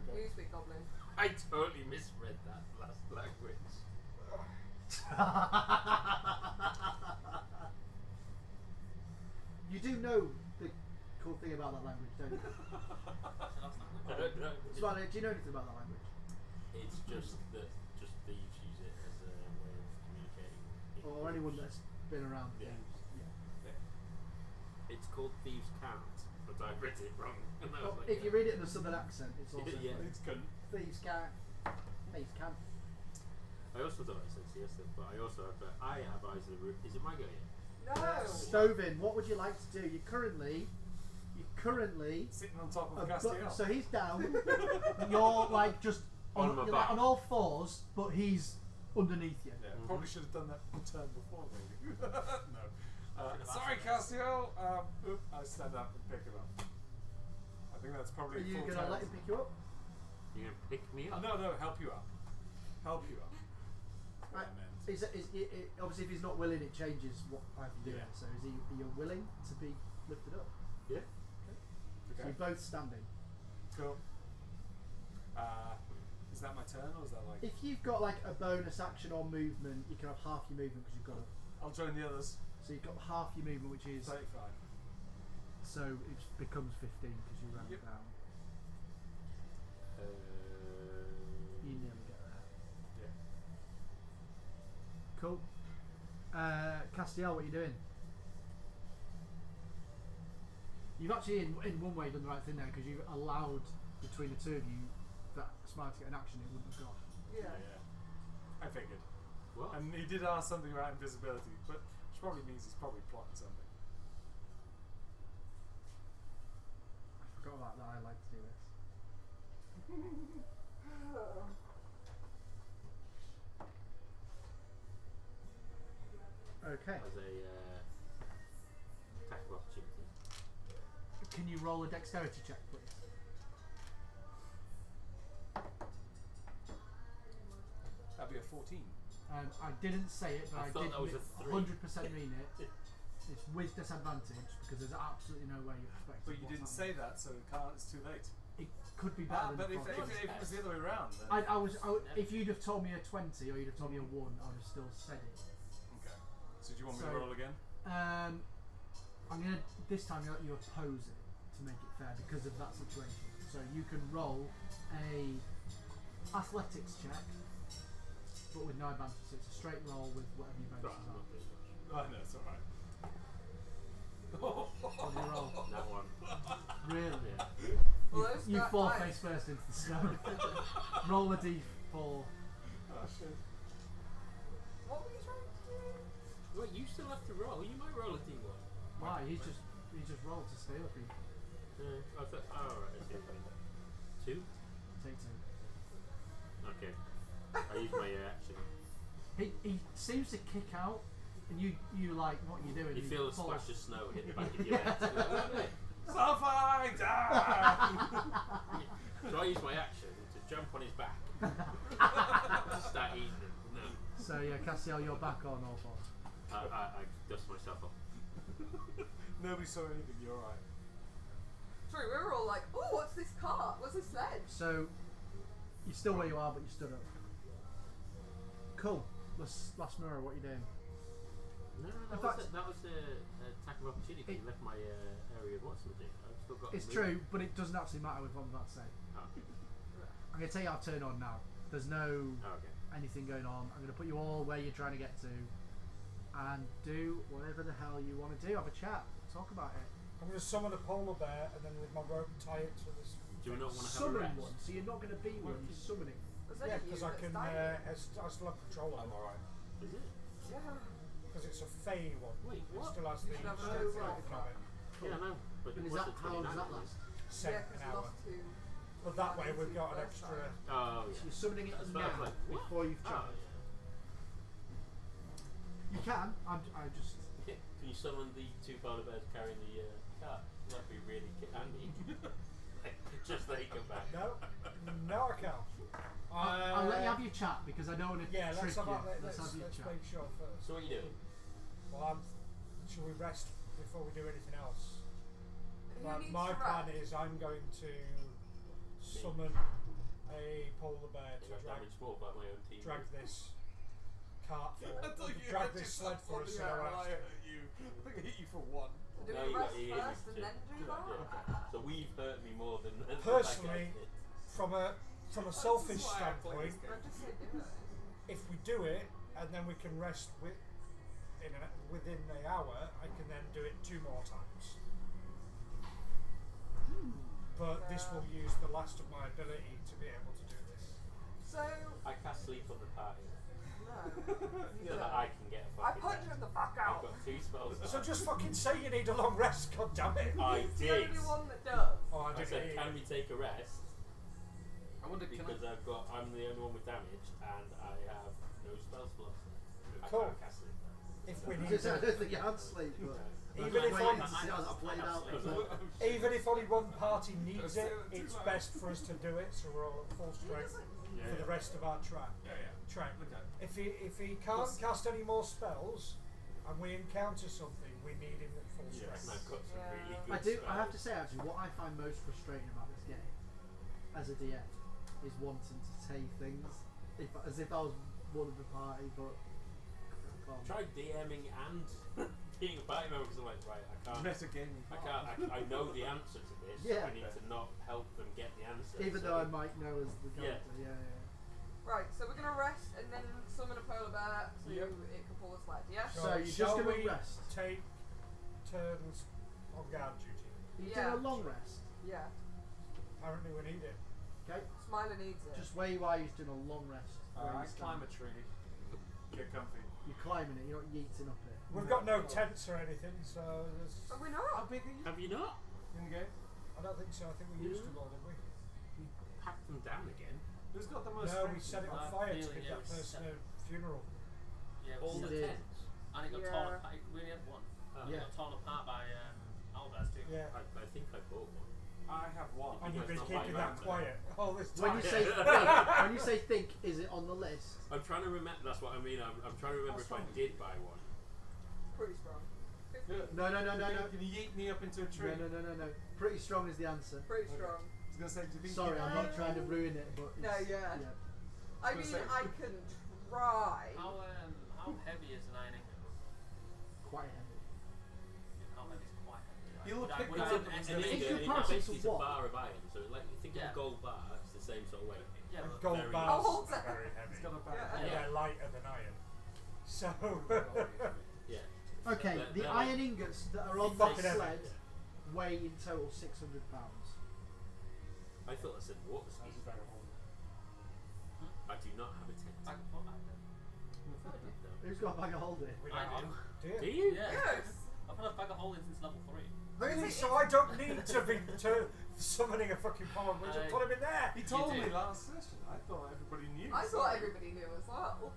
Do Okay. you speak Goblin? I totally misread that last language. You do know the cool thing about that language, don't you? I don't know. Smiley, do you know anything about that language? It's just that thieves use it as a way of communicating. in Or anyone groups. that's been around Yeah. things? It's called Thieves' Cant, but I read it wrong. And I was Well, like, if you read it in a southern accent, it's also Yeah. funny. It's good. Thieves can't. Thieves can't. I also thought I said siesta, but I also have I have eyes of the roof. Is it my go yet? No! Stovin, what would you like to do? You're currently Sitting on top of a Castiel. so he's down. You're like just On on, my you're back. like on all fours, but he's underneath you. Yeah, Mhm. probably should have done that turn before, maybe. No. Sorry, Castiel. Oop, I stand up and pick him up. I think that's probably Are you full gonna turn. let him pick you up? You're gonna pick me up? No, help you up. Help you up. What I meant. Obviously, if he's not willing, it changes what I have to do. Yeah. So, are you willing to be lifted up? Yeah. So Okay. you're both standing. Cool. Is that my turn or is that like? If you've got like a bonus action or movement, you can have half your movement because you've got. I'll join the others. So you've got half your movement, which is 35. so it becomes 15 because you round Yep. down. You nearly get there. Yeah. Cool. Castiel, what are you doing? You've actually, in one way, done the right thing there because you've allowed between the two of you that Smile to get an action it wouldn't have got. Yeah. I figured. What? And he did ask something about invisibility, but which probably means he's probably plotting something. I forgot about that. I like to do this. Okay. As a attack of opportunity. Can you roll a dexterity check, please? That'd be a 14. I didn't say it, but I I, thought did that was a 3. 100% mean it. It's with disadvantage because there's absolutely no way you expect. But you didn't say that, so it's too late. It could be better But than if the front. it was the other way around, then. If you'd have told me a 20 or you'd have told me a 1, I would have still said it. Okay. So do you want me So- to roll again? I'm gonna this time you oppose it to make it fair because of that situation. So you can roll a athletics check, but with no advantage. So it's a straight roll with whatever your Right, bonuses I'm are. not doing much. Oh, no, it's alright. What do you roll? That one. Really? Yeah. Well, those You got fall dice. face first into the snow. Roll a d4. Oh, shit. What were you trying to do? Well, you still have to roll. You might roll a d1. Why? He just rolled to steal people. I thought. Oh, right. I see. 2? Take 2. Okay. I use my action. He seems to kick out, and you like what you're doing. You and feel a fall. splash of snow hit the back of your head. Sulfite! So I use my action to jump on his back. Start eating him. No. So yeah, Castiel, you're back on all fours. I dust myself off. Nobody saw anything, you're alright. True, we were all like, oh, what's this cart? What's this sled? So you're still where you are, but you stood up. Cool. Last mirror, what are you doing? No, In that fact- was that was the attack of opportunity. It- You left my area of what's it? I've still got. It's the true, but it doesn't actually matter with what I'm about to say. Oh, I'm going to tell you how to turn on now. There's no okay. anything going on. I'm going to put you all where you're trying to get to and do whatever the hell you want to do. Have a chat. Talk about it. I'm going to summon a polar bear and then with my rope tie it to this. Do we not want to have a Summon rest? one, so you're not going to be one, you're summoning. Was Yeah, that because you I that's can. dying? I still have control of I'm it. alright. Is it? Yeah. Because it's a fey one. Wait, It what? still has the You should have a strength roll rating for of it. Yeah, no. But And is what's that, the how long does 29 that is? last? Set Yeah, an because hour. lost two. But that way we've got an First extra. time. Oh, So yeah. you're summoning it That's what I was now like, what? before you've Oh. charged. You can. I just. Can you summon the two polar bears carrying the cart? That'd be really handy. Just they come back. No, no, I can't. I'll let you have your chat because I don't want to Yeah, trick let's have, you. let's have your chat. make sure first. So what are you doing? Well, shall we rest before we do anything else? Who Like, needs my to plan rest? is I'm going to summon a polar bear I to got drag, damaged more by my own team. drag this cart for, I thought you drag had this just sled for us. So yeah, no I one hit you. I think I hit you for one. Do No, we you rest got- you first hit and me then too. do that? Yeah. So we've hurt me more than the Personally, back end did. from a selfish This is why I play standpoint, this game. I'd just say do it. if we do it and then we can rest within the hour, I can then do it 2 more times. But this will use the last of my ability to be able to do this. So, I cast sleep on the party no. so that I can get a I fucking punched rest. him the fuck I've out. got 2 spells. So just fucking say you need a long rest, goddammit. I He's the did. only one that does. Oh, I I didn't said, hear can you. we take a rest? I wonder, can Because I'm the only one with damage and I have no spell slots. I Cool. can't cast sleep. If we I need don't to, think you had sleep, but even I'm if waiting I, to see how that played out. even if only one party needs it, Too it's loud. best for us to do it so we're all at full strength Yeah, for the rest of our track. Yeah. Okay. If he can't cast any more spells and we encounter something, we need him at full Yes. strength. I've got some Yeah. really I good do. spells. I have to say, actually, what I find most frustrating about this game, as a DM, is wanting to say things as if I was one of the party, but I can't. Try DMing and being a party member because I'm like, right, I can't. Metagaming. I know the answer to this. Yeah. I need to not help them get the answer. Even so though I might know as the Yeah. character. Yeah. Right, so we're gonna rest and then summon a polar bear so Yep. it can pull a sled, yeah? So you're just shall gonna we rest? take turns on guard duty? You Yeah. do a long rest. Yeah. Apparently we need it. Okay. Smiler needs it. Just where you are, you're doing a long rest. where I you stand. climb a tree. Get comfy. You're climbing it. You're not yeeting up it. We've got no tents or anything, so there's, Are we How not? big are you Have you not? in the game? I don't think so. I think we used to go, did we? We packed them down again. Who's got the most No, we strength? set it on I fire to feel give yeah, that we person set- a funeral. Yeah, All You the did. tents. and it got Yeah. torn apart. We only had one. Oh. It Yeah. got torn apart by Albers too. Yeah. I think I bought one. I have one. And you've That's been not keeping my that round, quiet all this time. When you say Yeah. think, when you say think, is it on the list? I'm trying to remember. That's what I mean. I'm trying to remember That's if I fine. did buy one. Pretty strong. Good. No. Can you yeet me up into a tree? No. Pretty strong is the answer. Pretty strong. I was gonna say, do you think Sorry, you I'm not trying to ruin it, but No, it's, yeah. I gonna mean, say- I can try. How heavy is an iron ingot? quite heavy. How heavy is quite heavy? You'll Would I- pick would it I- up and- and and it's In it- gonna- comparison basically to it's a what? bar of iron. So like you think Yeah. of a gold bar, it's the same sort of weight. Yeah, And but gold very- bars I'll hold are that. very heavy. It's got a Yeah. back. And Yeah. they're lighter than iron. So Yeah. Okay, They're- the they're iron like- ingots that are on Fucking this heavy. sled weigh in total 600 pounds. I thought I said water ski. I do not have a tent. I can put that in. I did though. Who's got a bag of holding? we I don't do. do you? Do you? Yeah. Yes. I've had a bag of holding since level 3. Really? So I don't need to be summoning a fucking power. We just put him in there. He told You me did. last session. I thought everybody knew. I thought everybody knew as well.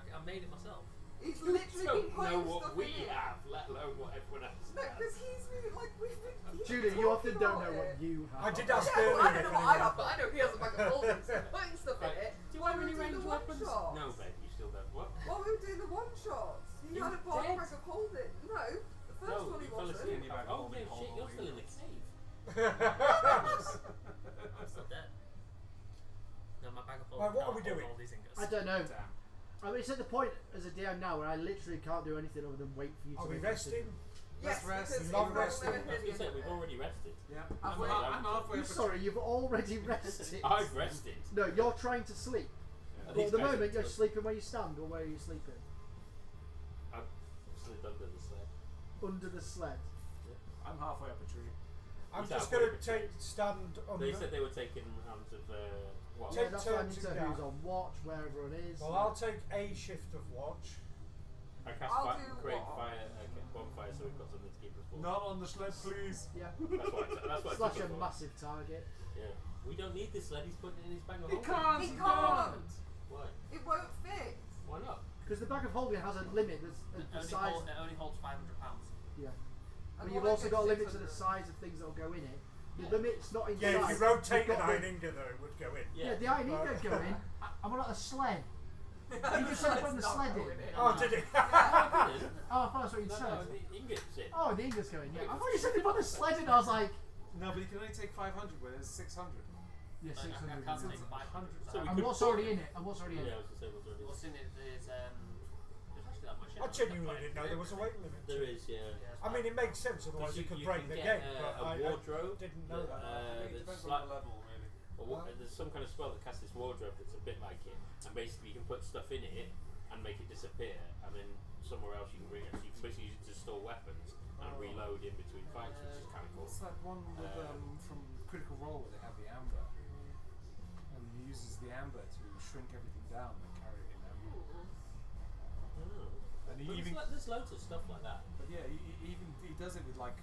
Yeah, I made it myself. He's You literally don't been putting know what stuff we in it. have, let alone what everyone else No, has. because he's been like we've been. he's Julie, been you often talking don't know about what it. you have. I did Yeah, ask well, earlier. I don't know what I if have, but I know he has a bag of holdings. Putting stuff in Right. it. Do you While have we any were doing ranged the one weapons? shots. No, babe, you still don't. What? While we were doing the one shots, he You had a bag dead. of holding. No, the first No, one he you fell wasn't. asleep. Any bag Oh, holding yeah, shit, you're holding still in the cave. I'm still dead. No, my bag of holding. Right, what are we can't hold doing? All these ingots. I don't know. Damn. I mean, it's at the point as a DM now where I literally can't do anything other than wait for you to Are we make a resting? decision. Yes, Let's rest. because Long if we're resting. limited, I was going to say, you we've know. already rested. Yeah. I've I'm, waited. I'm halfway I'm up a sorry, tree. you've already rested. I've rested. No, you're trying to sleep. Yeah. But These at the guys are moment, you're tough. sleeping where you stand, or where are you sleeping? I've slid under the sled. Under the sled. I'm halfway up a tree. I'm Who's just that going for? to stand on They the... said they were taking hands of what? Take Yeah, that's why I turns need to in know who's that. on watch, where everyone is. Well, I'll take a shift of watch. I cast I'll fire, do create what? fire, bonfire, so we've got something to keep us warm. Not on the sled, please. Yeah. That's what I Slash took a it for. massive target. Yeah. We don't need this sled. He's putting it in his bag of He holding. can't. He can't. Why? It won't fit. Why not? Because the bag of holding has a limit. There's It the only, size. it only holds 500 pounds. Yeah. And But you've what also if got a it's limit to the 600? size of things that will go in it. The Yeah. limit's not in Yeah, if size. you rotate You've an got iron ingot though, it would go in. Yeah, the iron ingot go in. I'm on a sled. You just said putting the It's not sled in. going in. Oh, did it? Oh, I thought that's what you No, said. no, the ingot's in. Oh, the ingot's going. Yeah. I thought you said you put the sled in. I was like, No, but you can only take 500 where there's 600. yeah, I 600. can't yeah. take 500. So we And could what's put- already in it? And what's already in Yeah, I it? was going to say what's already What's in it? There's actually that much in I it. genuinely didn't know there was a weight limit. There is, yeah. Yeah, I mean, it makes sense, otherwise you could break can the get game, but a I wardrobe. didn't know that. It That's depends like, on the level, really. there's some kind of spell that casts this wardrobe that's a bit like it, and basically you can put stuff in it and make it disappear, and then somewhere else you can bring it. So you can basically use it to store weapons and reload in between fights, which is kind of cool. What's that one with, from Critical Role where they have the amber? And he uses the amber to shrink everything down and carry it in amber. And he But even, there's loads of stuff like that. but yeah, he does it with like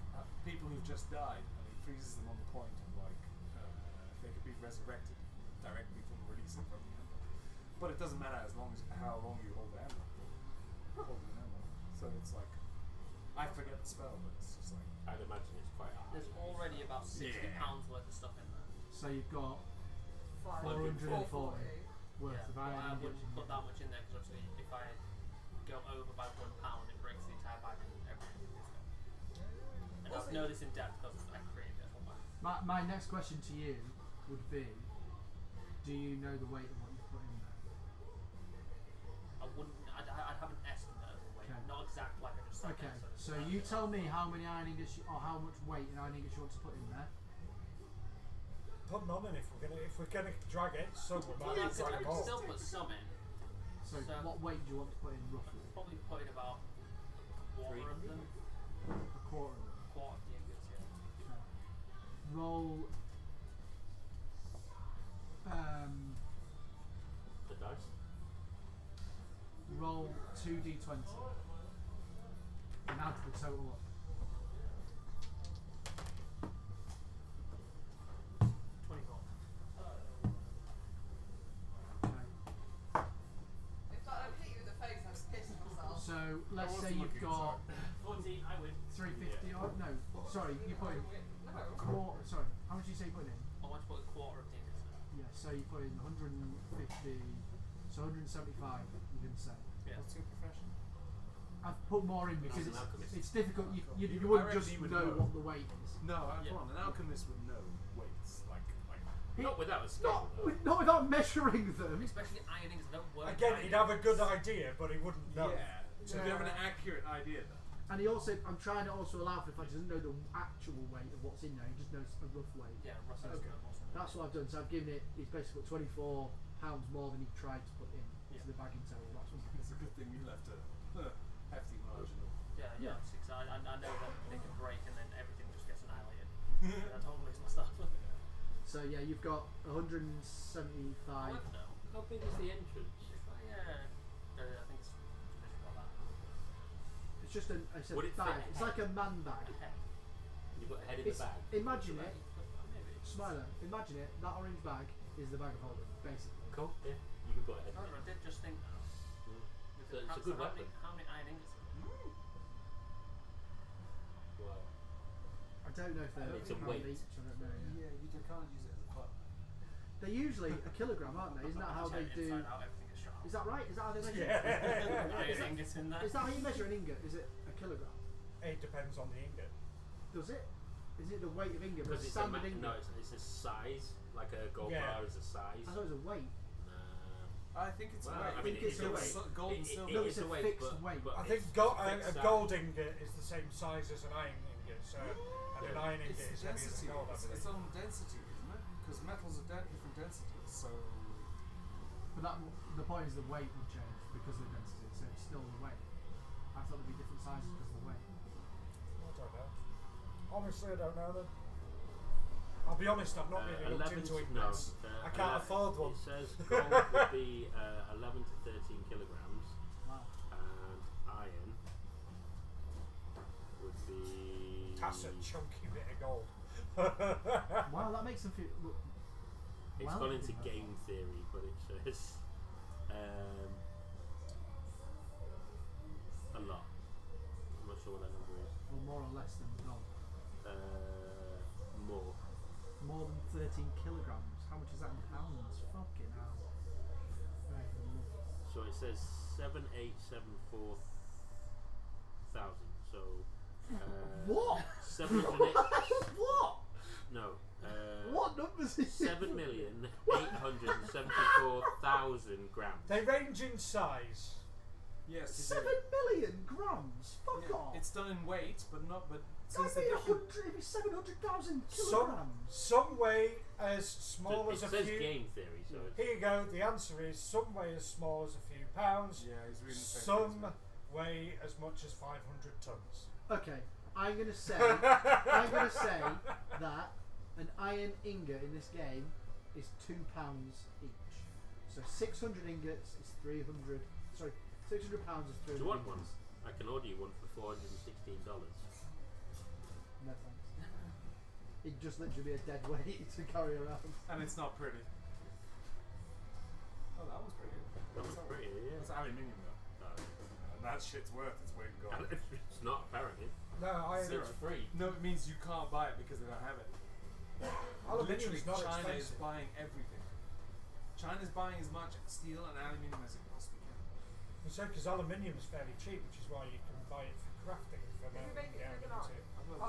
people who've just died, and he freezes them on the point of like they could be resurrected directly from releasing from the amber. But it doesn't matter as long as how long you hold the amber. Hold the amber. So it's like I forget the spell, but it's just like I'd imagine it's quite hard. There's already about 60 pounds worth of stuff in there. So you've got 440. 440 worth Yeah, of well, iron I ingots. wouldn't put that much in there because obviously if I go over by £1, it breaks the entire bag and everything is gone. And I know this in depth because I created it. My next question to you would be, do you know the weight of what you put in there? I wouldn't. I'd have an estimate of the weight, Okay. not exact like I just said. Okay, there, so you tell me how many iron ingots or how much weight in iron ingots you want to put in there. Put none in if we're gonna drag it, so we might I as well drag could it all. still put some in. So, So- what weight do you want to put in roughly? Probably put in about a quarter of them. A quarter of them. Quarter of the ingots, yeah. Okay. Roll. The dice. Roll 2d20 and add the total up. 24. Okay. If I don't hit you in the face, I just piss myself. So let's I say wasn't you've looking, got 14, I win. 350 or no, sorry, you put in No. quarter. Sorry, how much did you say you put in? I want to put a quarter of the ingots in. Yeah, so you put in 150, so 175. You can say. Yeah. what's your profession? I've put more in because As an alchemist. it's difficult. You I wouldn't reckon just you would know know. what the weight is. No, Yeah. come on, an alchemist would know weights like. Not without a scale, though. Not without measuring them. Especially iron ingots, I don't work Again, with he'd iron have a good ingots. idea, but he wouldn't know. Yeah. So you have an accurate idea then. And he also, I'm trying to also allow for the fact he doesn't know the actual weight of what's in there. He just knows a rough weight. Yeah, Russell's Okay. good. That's what I've done. So I've given it. He's basically put 24 pounds more than he tried to put in Yeah. to the bag in total. That's what. It's a good thing you left a hefty margin. Yeah, Yeah. yeah. Six. I know that they can break and then everything just gets annihilated. And I don't lose my stuff. So yeah, you've got 175. However, though, How big is the entrance? if I I think it's just about that. It's just a Would it bag. fit It's like a man bag. A head. You put a head in the It's, bag. imagine it, Maybe. Smiler. Imagine it. That orange bag is the bag of holding, basically. Cool. Yeah. You can put a head in However, I did just think now. So it's a good weapon. How many iron ingots? Wow. I don't know if they're It's a pound weight. each. I don't know. Yeah. Yeah, you can't use it as a club. They're usually a kilogram, aren't they? Isn't that how they do? Inside out, everything is sharp. Is that right? Is that how they measure? Yeah. Is Iron ingots in there. Is that how you measure an ingot? Is it a kilogram? It depends on the ingot. Does it? Is it the weight of ingot? Because But it's a standard ingot. no, it's a size. Like a gold Yeah. bar is a size. I thought it was a weight. Nah. I think it's Well, a weight. I mean, think it's a weight. Gold and It- silver. No, it it's is a weight, fixed but- weight. but I think it's a fixed gold ingot is the same size as an iron ingot, so and an Yeah. iron ingot It's is heavier density. than gold, I It's believe. its own density, isn't it? Because metals are different densities. So But that the point is the weight would change because of the density, so it's still the weight. I thought there'd be different sizes because of the weight. I don't know. Honestly, I don't know then. I'll be honest, I've not really looked 11 into it. no, Because I can't afford one. It says gold would be 11 to 13 kilograms, Wow. and iron would be. That's a chunky bit of gold. Wow, that makes them feel. Look, It's well, gone into yeah. game theory, but it says a lot. I'm not sure what that number is. Or more or less than gold. More. More than 13 kilograms. How much is that in pounds? Fucking hell. Right, So it says 7,874,000. So what? 708. What? No. What numbers is it? 7,874,000 grams. They range in size. yes, 7 million grams? Fuck off. it's done in weight, but not. But That'd since be the different. 100, it'd be 700,000 Some kilograms. some weigh as small It as a says few. game theory, so it's Here you go. The answer is some weigh as small as a few pounds. Yeah, he's reading the same Some thing as weigh as much as 500 tons. Okay, I'm gonna say that an iron ingot in this game is £2 each. So 600 ingots is 300. Sorry, 600 pounds is 300. Do you want one? ingots. I can order you one for $416. No thanks. It'd just literally be a dead weight to carry around. and it's not pretty. Oh, that was pretty. That was pretty, yeah. It's aluminium though, and that shit's worth its weight in gold. It's not apparently. No, iron. Zero. It's free. No, it means you can't buy it because they don't have it. Literally, Aluminium's not China is expensive. buying everything. China's buying as much steel and aluminium as it possibly can. You say because aluminium is fairly cheap, which is why you can buy it for crafting. For Can you make it big enough? into it. Oh no, I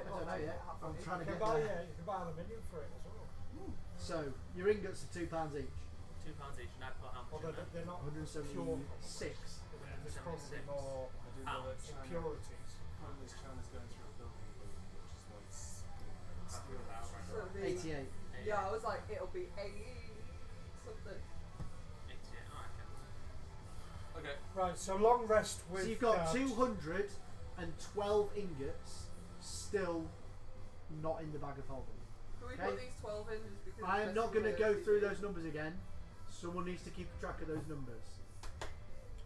don't know yet. I'm trying to You can get buy there. you can buy aluminium for it as well. So your ingots are £2 each. £2 each, and I put how much Although in there? they're not pure. 176. There's probably 176 more I do know that China, impurities. problem is China's going through a building boom, which is why it's steel About is- So the, 88. yeah, I was like, it'll be 80 something. 88. Oh, okay. Okay. Right, so long rest with. So you've got 212 ingots still not in the bag of holding. Can we Okay. put these 12 in just because I am this not is going to the go through TV? those numbers again. Someone needs to keep track of those numbers.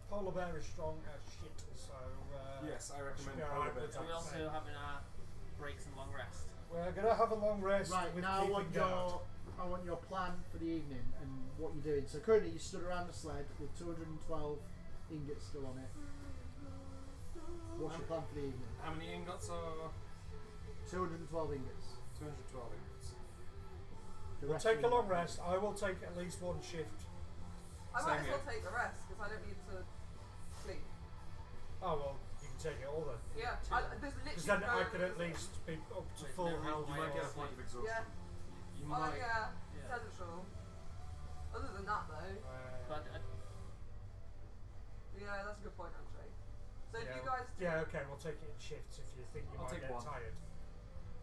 Polar bear is strong as shit, so. Yes, I recommend should be polar alright bear with So that we also thing. having our breaks and long rest. We're gonna have a long rest. Right, with now keeping guard. I want your plan for the evening and what you're doing. So currently you stood around the sled with 212 ingots still on it. What's your plan for the evening? How many ingots are 212 ingots. 212 ingots? The We'll rest take a of long them- rest. I will take at least one shift. I Same might as well here. take the rest because I don't need to sleep. Oh well, you can take it all then. Yeah, Two. there's literally Because then no I could at reason. least be up to There's full no health. You reason might get a Yes. point of exhaustion. Yeah. You Oh might. yeah, Yeah. potential. Other than that though, But yeah, that's a good point actually. So if yeah, you guys do, yeah, okay, we'll take it in shifts if you think you I'll might take get one. tired.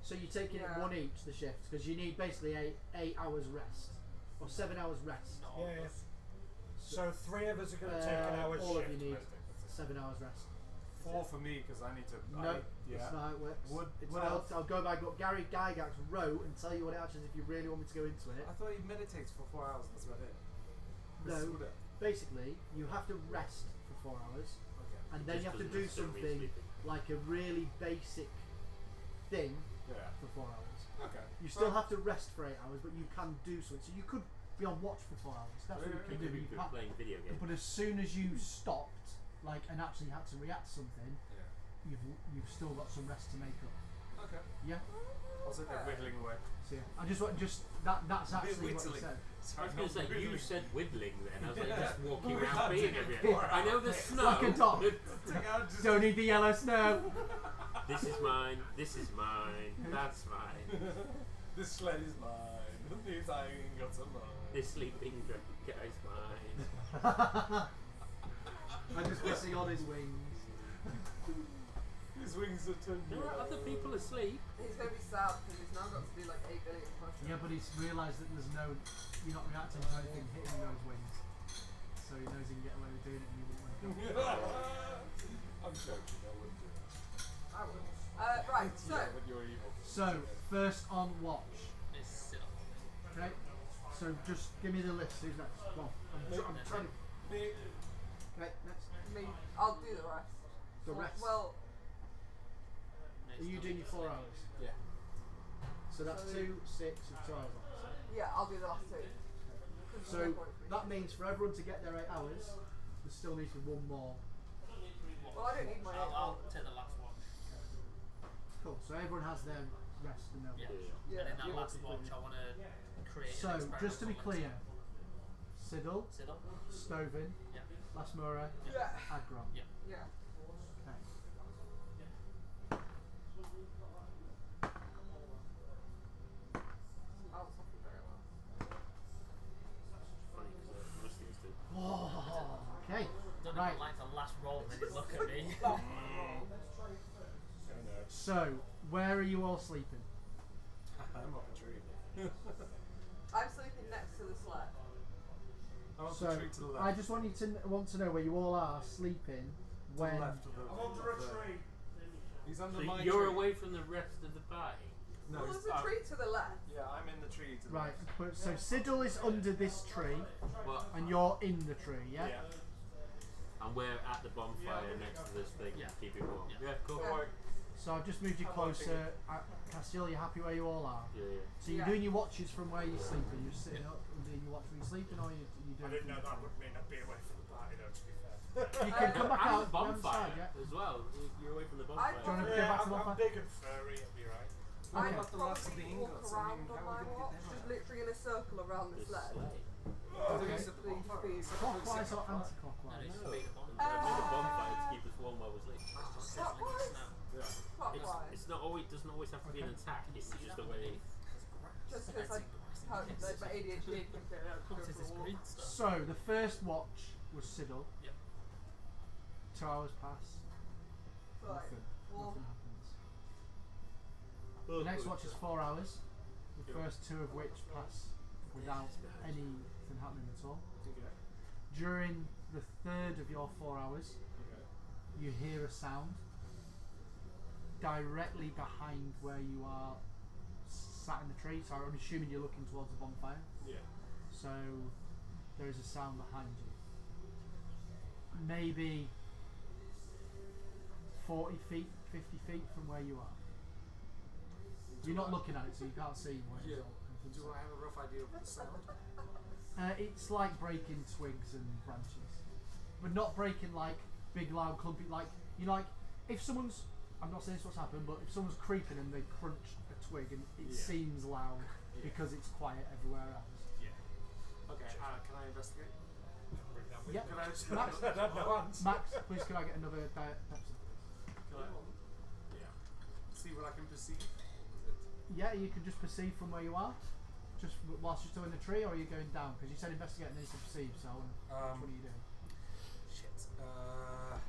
So you're taking it Yeah. one each, the shifts, because you need basically 8 hours rest. Or 7 hours rest. not Yeah, yeah. So 3 of us are going to take an hour's all of shift. you need That's it. 7 hours rest. 4 for me because I need to. No, yeah. it's not how it works. Would- It's would not, I'll go back what Gary Gygax wrote and tell you what it actually is if you really want me to go into it. I thought he meditates for 4 hours. That's about it. This is No, what it- basically, you have to rest for 4 hours Okay. and then Just you have to doesn't do necessarily mean something sleeping. like a really basic thing Yeah. for 4 hours. Okay. You still Well, have to rest for 8 hours, but you can do something. So you could be on watch for 4 hours. That's what you Yeah, can You do. could be You good can't- playing video games. but as soon as you stopped, like, and actually had to react to something, Yeah. you've still got some rest to make up. Okay. Yeah. I'll sit there whittling away. So yeah, I just want that's A bit actually what he whittling. said. I Sorry, was going to not say, you whittling. said whittling then. I was like, Yeah. just walking We're around not being doing everywhere. it. I know the snow. Like a dog. Take out just Don't need the yellow snow. This is mine. This is mine. That's mine. This sled is mine. These ingots are mine. This sleeping guy's mine. I'm just missing on his wings. His wings are turned. There are other people asleep. He's going to be sad because he's now got to do like 8 billion push-ups. Yeah, but he's realised that there's no, you're not reacting to anything hitting those wings. So he knows he can get away with doing it and he won't want to go. I'm joking, I wouldn't do it. I would. Right, so. Yeah, but you're evil. So, first on watch. It's sit up. Okay? So just give me the list. Who's next? Go on. I'm trying to. Me. Okay, next. Me, I'll do the rest. The rest. Well, Are you doing your 4 hours? Yeah. So that's 2, 6, and 2 hours. So. yeah, I'll do the last 2. 'Cause So there's no point for me. that means for everyone to get their 8 hours, there still needs to be one more. Well, I don't need my 8 I'll hours. take the last one. Cool. So everyone has their rest and their Yeah. watch. Yeah. And in that Yeah. last watch, I want to create. So an just to be experiment on clear, Siddle, Sit up. Stovin, Yeah. Lasmura, Yeah. Agron. Yeah. Yeah. Okay. I was talking very well. Funny because most things do. Oh, okay. Don't Right. even like the last roll and then you look at me. Oh no. So where are you all sleeping? I'm up a tree. I'm sleeping next to the sled. I'm up So a tree to the left. I just want you to know where you all are sleeping to when. the left of the. I'm under a of the- tree. He's under So my you're tree. away from the rest of the party. No, Well, he's- there's a tree to the left. Yeah, I'm in the tree to the Right. left. But, so Siddle is under this tree, Well, and you're in the tree. Yeah. Yeah. and we're at the bonfire next to this thing. Yeah. To keep it warm. Yeah. Yeah, cool. Yeah. So I've just moved you closer. Castile, you happy where you all are? Yeah, yeah. So you're Yeah. doing your watches from where you're sleeping. You're sitting up and doing your watch when you're sleeping, or you doing? I didn't know it from that the would mean I'd be away from the party, though, to be fair. tree? You can come back And out the the other bonfire side, yeah. as well. You're away from the I bonfire. Do you wanna Yeah, go back to I'm, the I'm bonfire? big and furry, it'll be right. I'd Okay. What the last of the probably walk ingots? I around mean, on how my are we gonna watch, get them just out? literally in a circle around the This sled. sleigh. Oh, Okay. you said the Please, bonfire. please. Clockwise or No, anti-clockwise? it's made up on. I made a bonfire to keep us warm while we sleep. Clockwise? Yeah. Clockwise. It's not always doesn't always have to be an attack. It's just a way. Just because I have like, my ADHD can get out to go What is for this a walk. green stuff? So the first watch was Siddle. Yep. 2 hours pass. Right. Nothing. Well, Nothing happens. The next watch is 4 hours. The Yep. first 2 of which pass without anything happening at all. Okay. During the third of your 4 hours, Okay. you hear a sound directly behind where you are sat in the tree. So I'm assuming you're looking towards the bonfire. Yeah. So there is a sound behind you. Maybe 40 feet, 50 feet from where you are. You're not looking at it, so you can't see where Yeah. it's all. Do I have a rough idea of the sound? It's like breaking twigs and branches, but not breaking like big, loud, clumpy. Like you know, like if someone's. I'm not saying this what's happened, but if someone's creeping and they crunch a twig and it Yeah. seems loud Yeah. because it's quiet everywhere else. Yeah. Okay. Can I investigate? Yep. Can I just Max, I don't know answer. Max, please can I get another Pepsi? Can I? Yeah. See what I can perceive. Yeah, you can just perceive from where you are, just whilst you're still in the tree, or are you going down? Because you said investigate and then you said perceive. So which one are you doing? Shit. Are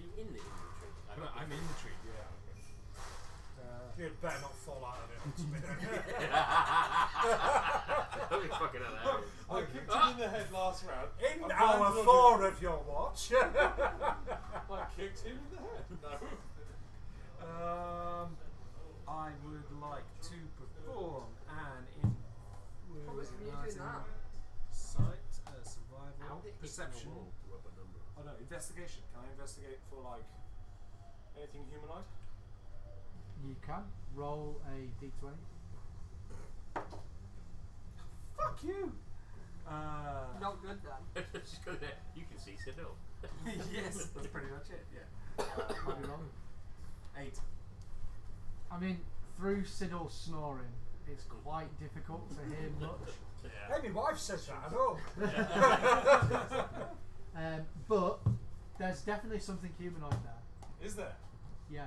you in the inventory? I'm in the tree. Yeah. You'd better not fall out of it. Holy fucking hell! I kicked him in the head last round. In I'm hour landed on 4 of your watch. I kicked him in the head. No. I would like to perform an What was you doing that? sight, survival, How perception. Rubber number. Oh no, investigation. Can I investigate for like anything humanoid? You can roll a d20. Fuck you. Not good then. Just go there. You can see Siddle. Yes, that's pretty much it. Yeah. What do you roll? 8. I mean, through Siddle's snoring, it's quite difficult to hear much. Hey, my wife says that, I know. But There's definitely something humanoid there. Is there? Yeah.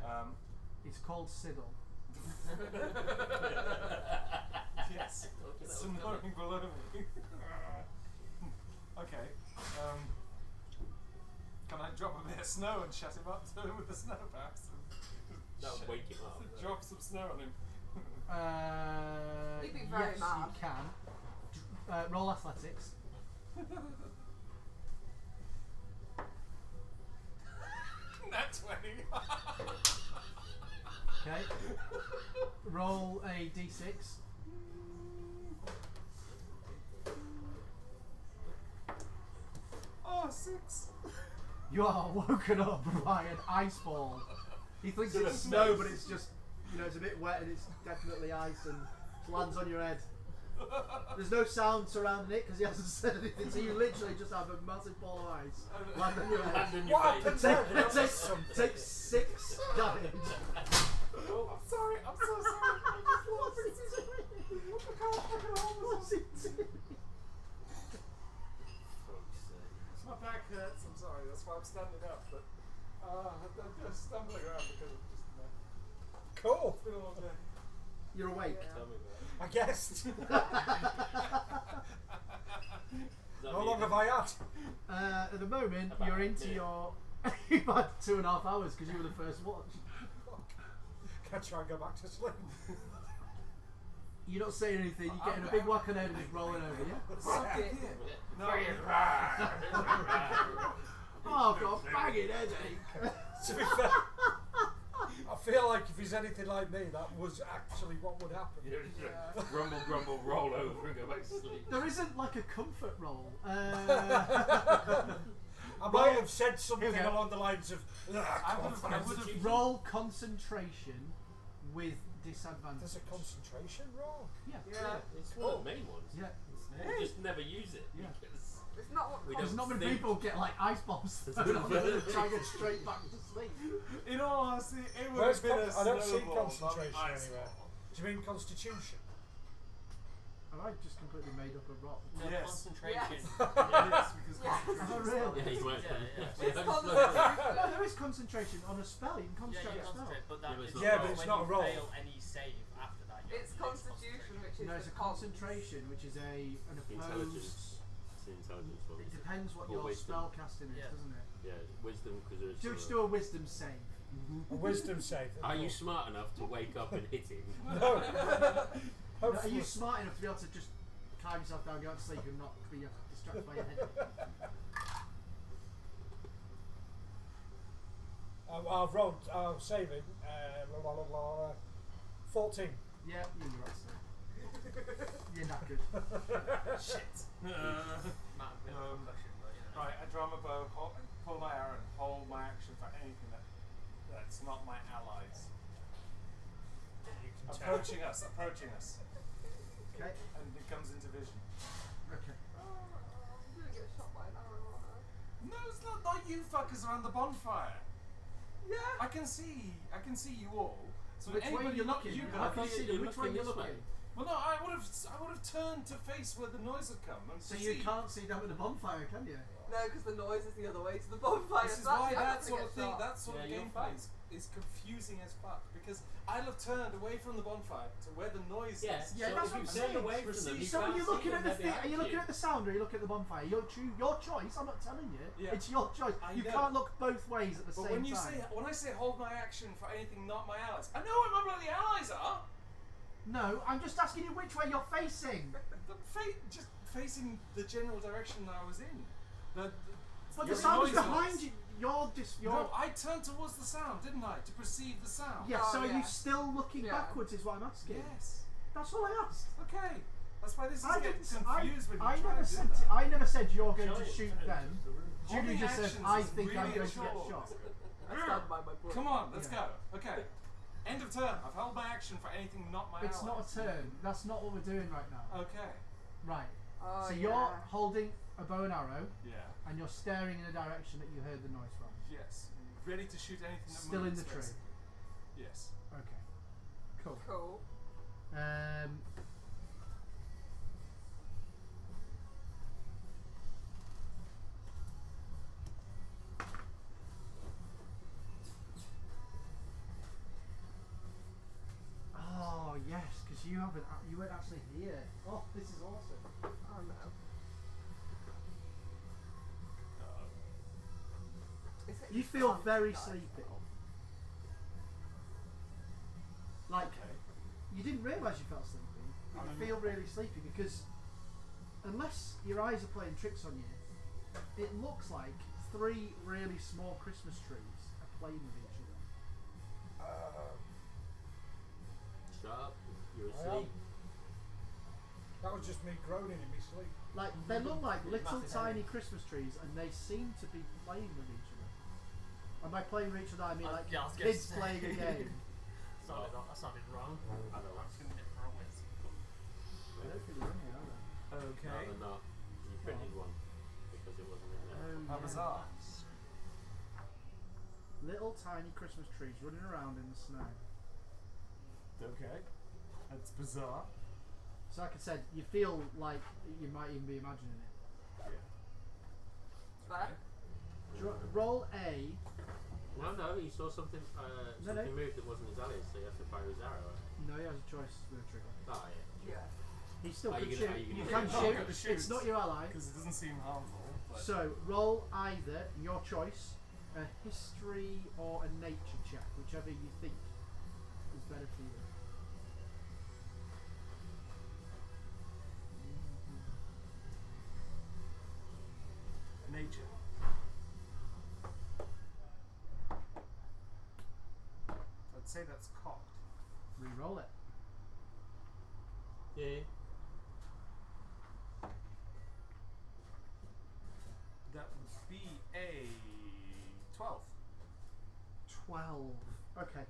It's called Siddle. Yes. It's snoring below me. Okay. Can I drop a bit of snow and shut him up with the snow perhaps? That would wake him up. Drop some snow on him. He'd be very yes, mad. you can. Roll athletics. Nat 20. Okay. Roll a d6. Oh, 6. You are woken up by an ice ball. He thinks it's snow, but it's just, it's a bit wet and it's definitely ice and lands on your head. There's no sound surrounding it because he hasn't said anything, so you literally just have a massive ball of ice land on your head. What happened there? Take 6 damage. Oh, I'm sorry. I'm so sorry. I just lost it. What's he doing? My back hurts. I'm sorry. That's why I'm standing up. But I'm just stumbling around because of just. Cool. It's been a long day. You're awake. Tell me about it. I guessed. Does that How mean- long have I had? At the moment, About you're a into minute. your. You've had 2.5 hours because you were the first watch. Can I try and go back to sleep? You're not saying anything. You're getting a big whack on head and it's rolling over you. Suck it. No. Oh, I've got a banging headache. To be fair, I feel like if he's anything like me, that was actually what would happen. Grumble, grumble, roll over and go back to sleep. There isn't like a comfort roll. I might have said something Here we go. along the lines of, I would have. Roll concentration with disadvantage. there's a concentration roll. Yeah. Yeah. It's one of the main ones. Yeah. We just never use it Yeah. because It's not what We There's don't not many think- people get like ice bombs There's thrown no on them and further- try to get straight back to sleep. In all honesty, it would Where's have been a I don't see snowball, not concentration ice anywhere. ball. Do you mean constitution? Have I just completely made up a rock? No, Yes. concentration. Yes, because Yes. Oh, really? yeah, you went. Yeah, yeah. It's No, concentration. there is concentration on a spell. You can Yeah, concentrate you on a spell. concentrate, but that Yeah, but is it's Yeah, not but roll. it's when not a you roll. fail any save after that. It's constitution, which is No, it's the a con. concentration, which is an opposed. Intelligence. It's an intelligence one. It depends what Or your wisdom. spell casting is, Yeah. doesn't it? Yeah, wisdom because there's. Just do a wisdom save. A wisdom save. Are you smart enough to wake up and hit him? No. Are Hopefully. you smart enough to be able to just calm yourself down, go to sleep, and not be distracted by your head? I've rolled, saving, 14. Yeah, you're right, sir. You're knackered. Shit. Might have been a concussion, but you know. Right, I draw my bow, pull my arrow, and hold my action for anything that's not my allies. You can tell. Approaching us. Okay. And it comes into vision. Okay. I'm gonna get shot by an arrow, aren't I? No, it's not you fuckers around the bonfire. Yeah. I can see you all. So Which way are anybody you looking? You I guys, can't see you. Which way are you looking? well, no, I would have turned to face where the noise had come. And So to you see. can't see down at the bonfire, can you? No, because the noise is the other way to the bonfire. This is so why actually, I'm that gonna sort get of thing, shot. that sort of Yeah, you're gameplay fine. is confusing as fuck because I'll have turned away from the bonfire to where the noise Yeah, is. Yeah, so that's if what you I'm turn saying. away from them, you So are can't you see looking them, at the they're are you behind looking at the sound or are you looking at the bonfire? Your choice. I'm not telling you. Yeah. It's your choice. I You know. can't look both ways at the But same when time. when I say hold my action for anything not my allies, I know what my bloody allies are. No, I'm just asking you which way you're facing. Just facing the general direction that I was in. But Your the sound is noise behind was. you. You're No, I turned towards the sound, didn't I, to perceive the sound? yeah. Oh, So are yeah. you still looking Yeah. backwards? Is what I'm asking. Yes. That's all I asked. Okay. That's why this is I getting didn't. confused when you I try never to do said. that. I never said you're going to Giant shoot turns them. the room. Julie Holding just says, actions "I is think I'm really going a to get chore. shot." I stand by my book. Come on, let's Yeah. go. Okay. End of turn. I've held my action for anything not my It's allies. not a turn. That's not what we're doing right now. Okay. Right. Oh, So yeah. you're holding a bow and arrow, Yeah. and you're staring in a direction that you heard the noise from. Yes. Ready to shoot anything that Still in moves. the tree. basically. Yes. Okay. Cool. Cool. You weren't actually here. Oh, this is awesome. Oh no. Is it You feel fun, very guys? sleepy. Like, you didn't realise you felt sleepy. But you feel really sleepy because unless your eyes are playing tricks on you, it looks like 3 really small Christmas trees are playing with each other. Shut up. You're I asleep. That was just me groaning in my sleep. Like, they look like little Massive tiny headache. Christmas trees and they seem to be playing with each other. And by playing with each other, I mean like Yeah, I was gonna kids say. playing a game. That sounded wrong. I know. I'm just gonna get for a whiz. I don't think they're in here, are they? Okay. No, they're not. You printed one because it wasn't in there. Oh, How yeah. bizarre. Little tiny Christmas trees running around in the snow. Okay. That's bizarre. So like I said, you feel like you might even be imagining it. Fair? Roll A. No, he saw something. Something moved that wasn't his allies, so he has to fire his arrow at it. No, he has a choice with a trigger. Oh yeah. Yeah. He still Are can you shoot. gonna- are you You gonna can shoot? I'm gonna shoot. shoot. It's not your ally. Because it doesn't seem harmful. But So roll either your choice, a history or a nature check, whichever you think is better for you. nature. I'd say that's cocked. Re-roll it. Yeah. That would be a 12. 12. Okay.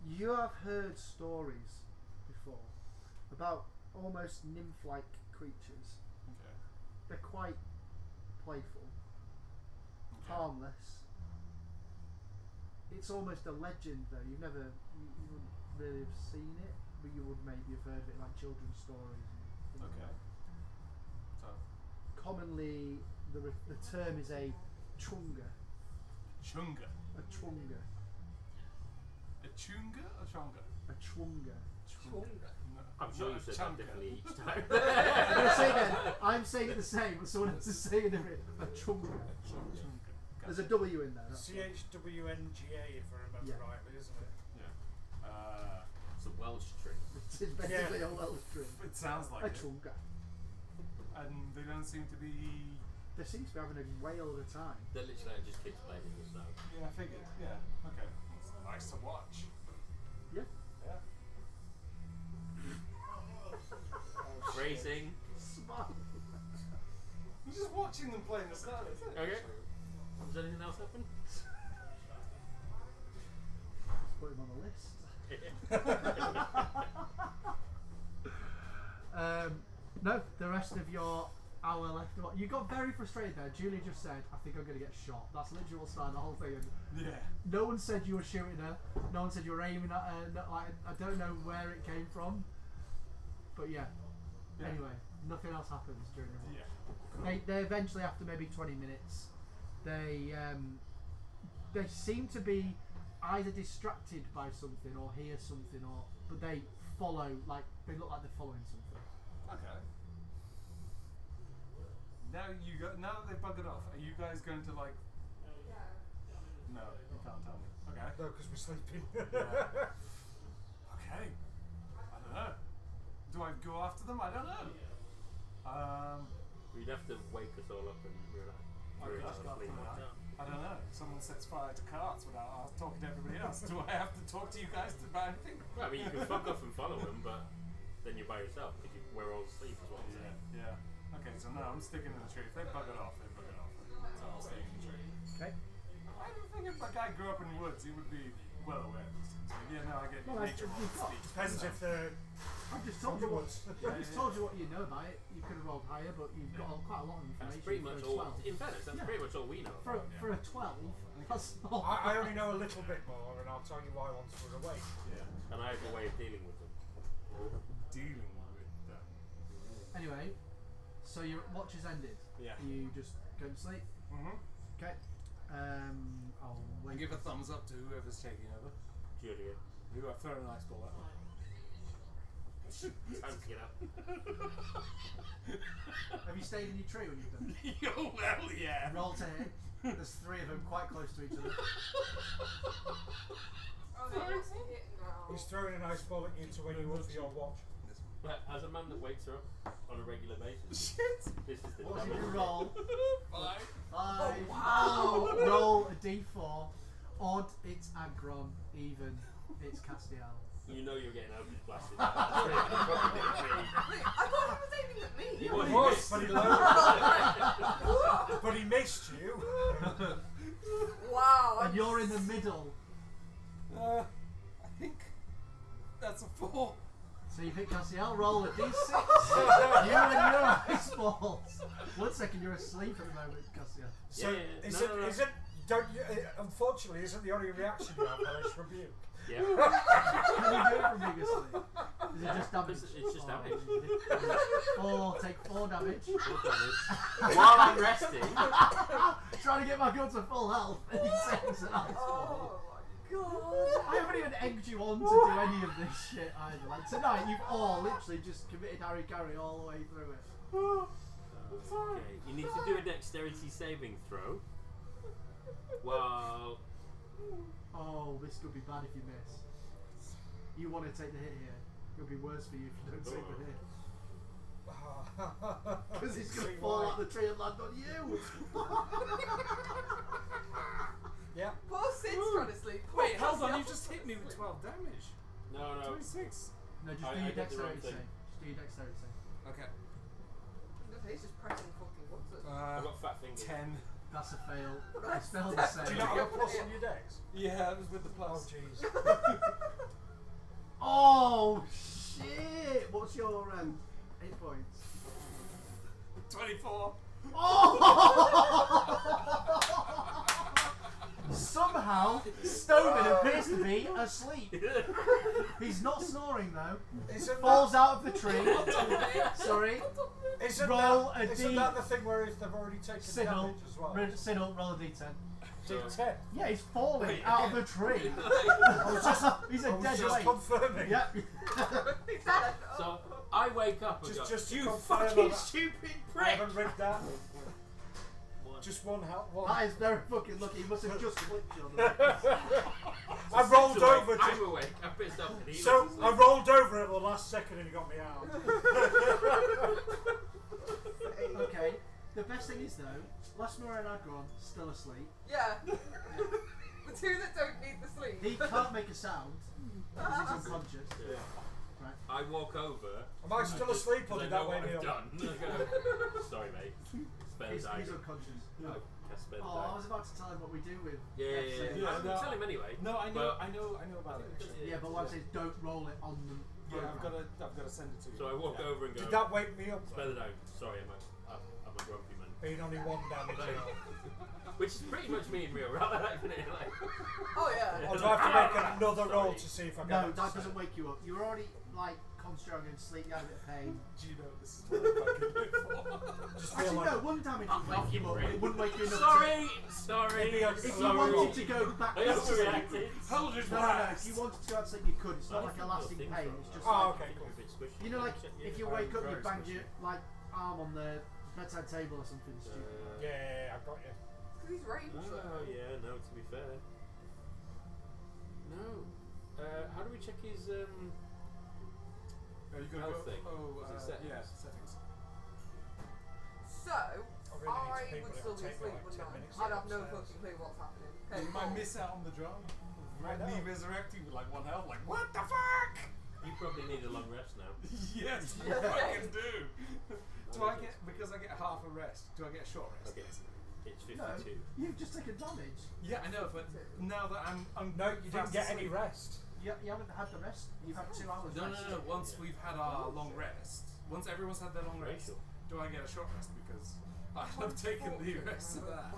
You have heard stories before about almost nymph-like creatures. Okay. They're quite playful, Okay. harmless. It's almost a legend though. You wouldn't really have seen it, but you would maybe have heard of it like children's stories and things like Okay. that. So, Commonly, the term is a chunga. chunga. A chunga. A chunga or chonga? A chunga. Chunga. No, I'm sure you not a said that chunga. differently each time. I'm going to say again, I'm saying it the same, but someone else is saying it different. A chunga. Chunga. There's a W in there. That's right. CHWNGA, if I remember Yeah. rightly, isn't it? Yeah. It's a Welsh tree. It's basically a Welsh drink. It sounds like A it. chunga. And they don't seem to be. They seem to be having a whale of a time. They're literally like just kids playing in the snow. Yeah, I figured. Yeah. Okay. It's nice to watch. Yeah. Yeah. Racing. Smart. You're just watching them play in the snow, isn't it? Okay. Does anything else happen? Put him on the list. No, the rest of your hour left. You got very frustrated there. Julie just said, I think I'm going to get shot. That's literally what started the whole thing. And Yeah. no one said you were shooting her. No one said you were aiming at her. No, I don't know where it came from. But yeah. Yeah. Anyway, nothing else happens during the watch. Yeah. They eventually, after maybe 20 minutes, they seem to be either distracted by something or hear something, but they follow, like they look like they're following something. Okay. Now that they've buggered off, are you guys going to like? No, you can't tell me. Okay. No, because we're sleeping. Yeah. Okay. I don't know. Do I go after them? I don't know. We'd have to wake us all up and realize. Okay. I don't know. Someone sets fire to carts without talking to everybody else. Do I have to talk to you guys about anything? Well, I mean, you can fuck off and follow them, but then you're by yourself because we're all asleep as well. Yeah. Okay, so no, I'm sticking in the tree. If they buggered off, they buggered off. So I'll stay in the tree. Okay. I don't think if a guy grew up in the woods, he would be well aware of these things. But yeah, no, I get Well, nature you've got- speaks. Depends if they're I've just from told the you what. woods. I've just told you what you know about it. You could have rolled higher, but you've got quite a lot of That's information. pretty much for a all. 12. In fairness, that's Yeah. pretty much all we know. For, about. for a 12, that's not. I only know a little bit more, and I'll tell you why once we're awake. Yeah. And I have a way of dealing with them. Dealing with them. Anyway, so your watch has ended. Yeah. You just go to sleep. Mm-hmm. Okay. I'll I wait. give a thumbs up to whoever's taking over. Julia. Who I've thrown an ice ball at. Time to get up. Have you stayed in your tree when you've done it? Oh, well, yeah. Roll to hit. There's 3 of them quite close to each other. Oh, no, what's he hitting now? He's throwing an ice ball at you to wake you up for your watch. But as a man that wakes her up on a regular basis, Shit. this is the What time. did you roll? 5. 5. wow. Oh, roll a d4. Odd, it's Agron. Even, it's Castiel. You know you're getting eldritch blasted. That's really gonna fucking hit me. Wait, I thought he was aiming at me. You He wouldn't was, miss. but he What? loaded. But he missed you. Wow. And you're in the middle. I think that's a 4. So you hit Castiel, roll a d6. You and your ice balls. 1 second, you're asleep at the moment, Castiel. So Yeah, no. isn't don't you, unfortunately isn't the only reaction you have hellish rebuke. Yeah. Can you do it from being asleep? Is it just damage? It's just damage. 4, take 4 damage. 4 damage. While I'm resting, Trying to get back up to full health, and he sends an ice ball. Oh my god. I haven't even egged you on to do any of this shit either. Like tonight, you've all literally just committed Harry Carry all the way through it. okay, you need to do a dexterity saving throw. Well, Oh, this could be bad if you miss. You want to take the hit here. It'll be worse for you if you don't take the hit. Because he's going to fall out the tree and land on you. Yeah. Poor Sid's trying to sleep. Poor Wait, hold on. Castiel. You just hit me with 12 damage. no. 26. No, just I do your did the wrong dexterity thing. save. Just do your dexterity save. Okay. He's just pressing fucking buttons. I've got fat fingers. 10. That's a fail. It's failed the Do save. you not have a plus on your dex? Yeah, it was with the Oh plus. jeez. Oh shit! What's your 8 points? 24. Oh! Somehow, Stoven appears to be asleep. He's not snoring though. Isn't Falls out of the tree. Sorry. Isn't Roll that, a isn't D- that the thing where if they've already taken Siddle. damage as well? Siddle, roll a d10. D10. Yeah, he's falling Wait. out of the tree. He's a I was dead just weight. confirming. Yeah. He's dead. So I wake up and go, Just to you confirm fucking that stupid I prick! haven't read that. One. Just one health. One. That is very fucking lucky. He must have just clicked you on the I rolled Sid's awake, over. I'm awake. I'm pissed off. and he So was I asleep. rolled over at the last second and he got me out. Okay. The best thing is though, Lasmore and Agron still asleep. Yeah. The two that don't need the sleep. He can't make a sound because he's unconscious. Yeah. Right. I walk over. Am I still asleep or because did I that know wake what me I've up? done. I go, sorry, mate. Spare the He's diary. unconscious. No, I spare the Oh, I diary. was about to tell him what we do with. Yeah. Yeah, no. Tell him anyway. No, I know, But- I know about it. Actually. Yeah, but what I'm saying is don't roll it on them. Yeah, I've got to send it to you. So I walk over and go. Did that wake me up? Spare the diary. Sorry, I'm a grumpy man. Being only 1 damage. Which is pretty much me in real life, isn't it? Like, Oh yeah. Or do I have to make another roll to see if I get No, it? that doesn't wake you up. You're already like concentrating and sleep. You had a bit of pain. Do you know this is what I fucking live for? Just feel Actually, like no. 1 damage would wake you up, but it wouldn't wake you enough. sorry. Maybe I- To, if you Sorry. wanted to go back I to sleep, overreacted. Hold it no, if you wanted to go out to sleep, you could. It's not like a lasting pain. It's just Oh, like okay, cool. you know, like if you wake up, you very bang squishy. your like arm on the bedside table or something stupid. Yeah, I've got you. Because he's ranged. Oh yeah, no. To be fair, no. How do we check his Are you gonna health go? thing? Oh, Is it settings? yeah, settings. So, really I need to would pay, still but be it'll take asleep, me like 10 wouldn't I? minutes I'd have no upstairs. fucking clue what's happening. Okay, You might cool. miss out on the drum. I know. Me resurrecting with like 1 health. Like what the fuck? You probably need a long rest now. Yes, you Yeah. fucking do. Do I makes get because I get half a rest? Do I get a short rest? Okay. It's 52. No, you've just taken damage. Yeah, I know, but now that I'm No, you didn't fast get any asleep- rest. You haven't had the rest. You've had 2 hours No, rest. no, no. Once we've had our long rest, once everyone's had their long rest, Rachel. do I get a short rest? Because I have taken the rest of that.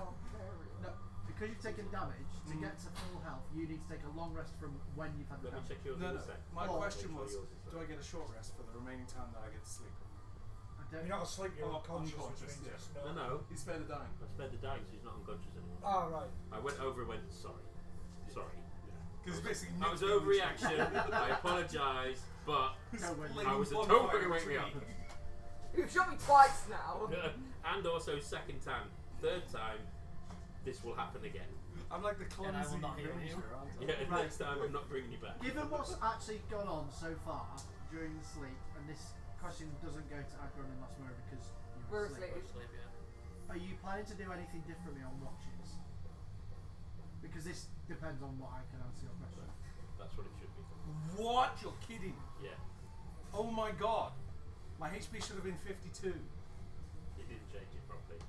No, because you've taken damage, to get to full health, you need to take a long rest from when you've had the Let me damage. check yours No, in no. a sec. My Oh. question Make was, sure yours is do I get a short rest for the remaining time that I get to sleep? I don't You're not asleep, you're Oh, unconscious, unconscious, which means yeah. it's No. You spare the dying. I spared the dying, so he's not unconscious anymore. Oh, right. I went over and went, sorry. Because basically That was overreaction. I apologise, but I was a don't fucking wake me up. You've shot me twice now. And also second time, third time, this will happen again. I'm like the And I will clumsy not heal you. ranger, aren't I? Yeah, next time I'm not bringing you back. Given what's actually gone on so far during the sleep, and this question doesn't go to Agron and Lasmura because We're you're asleep, asleep. Sleep, yeah. are you planning to do anything differently on watches? Because this depends on what I can answer your question. That's what it should be. What? You're kidding? Yeah, Oh my god. My HP should have been 52. it didn't change it properly.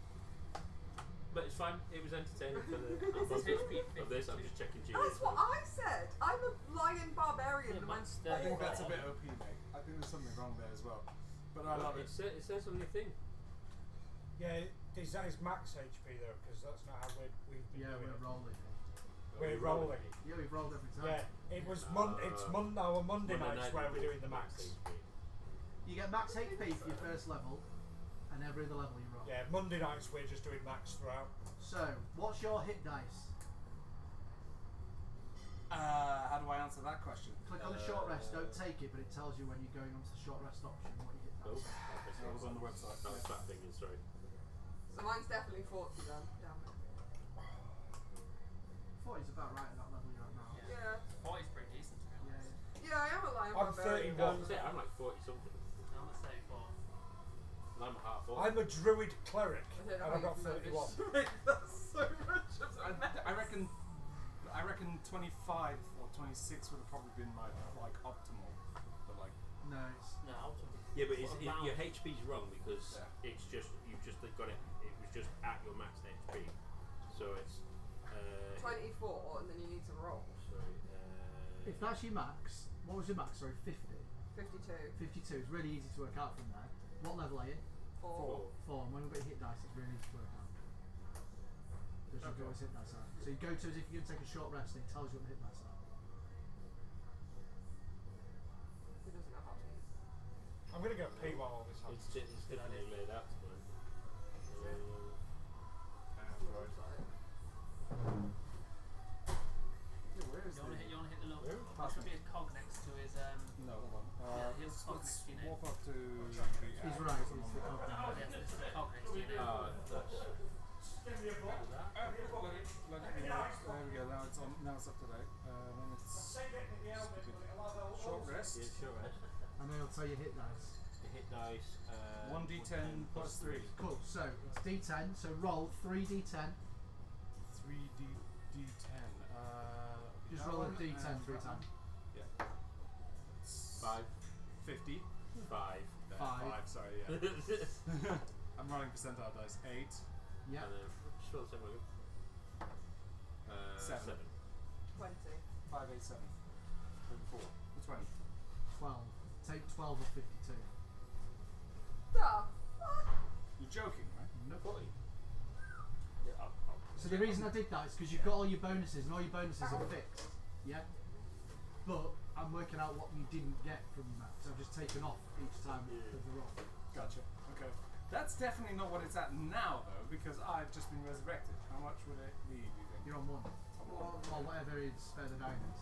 But it's fine. It was entertaining for the It's HP of this. I'm just checking GA. That's what I said. I'm a lion barbarian. Yeah, and I'm mine's I think 34. that's a bit OP, mate. I think there's something wrong there as well. But I love it. It says on your thing. Yeah, that is max HP though, because that's not how we've been Yeah, doing we're it. rolling. We're rolling. Yeah, we've rolled every time. Yeah, it was it's our Monday nights where we're doing the max. HP. You get max HP for your first level, and every other level you roll. Yeah, Monday nights we're just doing max throughout. So, what's your hit dice? How do I answer that question? Click on the short rest, don't take it, but it tells you when you're going onto the short rest option what your hit Oh, dice. That was on the website. That was that thing. Sorry. So mine's definitely 40 then. Damn it. 40 is about right at that level you're at now. Yeah. 40's pretty decent, to be honest. Yeah. Yeah, I am a lion I'm barbarian. 31. I'm like 40 something. I'm at 34. And I'm a half orc. I'm a druid cleric, I and don't know I've got how you 31. That's so much of a mess. I reckon 25 or 26 would have probably been my like optimal. But like No, it's No, ultimately. Yeah, but What it's, about- your HP's wrong because Yeah. it's just you've just got it. It was just at your max HP, so it's 24, and then you need to roll. sorry. if that's your max, what was your max? Sorry, 50. 52. 52 is really easy to work out from there. What level are you? 4. 4. And when we've got your hit dice, it's really easy to work out. Because you've got his hit dice out. So you go to as if you're going to take a short rest and it tells you what the hit dice are. He doesn't know how to use it. I'm gonna go pee while all this happens. It's definitely laid out to mine. Looks like. where is You wanna hit the little. Where? There should be a cog next to his. No, hold on. Yeah, he'll stop Let's next to you now. walk up to He's the right, it's the cog Oh, down. yeah, there's a cog next to you now. Let it, there we go. Now it's on. Now it's up to date. Then it's stupid. Short rest. Yeah, sure. Right. And then it'll tell you hit dice. The hit dice. 1d10 plus 3. Cool, so it's D10, so roll 3D10. 3d10. Just roll a D10 3 times. Yeah. 5. 50. 5. 5. Sorry. Yeah. I'm running percentile dice. 8. Yeah. And then just roll the same way. 7. 20. 5, 8, 7. 4. 20. 12. Take 12 of 52. The fuck? You're joking, right? No 40. So the reason I did that is because you've got all your bonuses, and all your bonuses are fixed. Yeah? But I'm working out what you didn't get from that, so I've just taken off each time of the roll. Gotcha. Okay. That's definitely not what it's at now, though, because I've just been resurrected. How much would it be, do you think? You're on 1. Or whatever is further down is.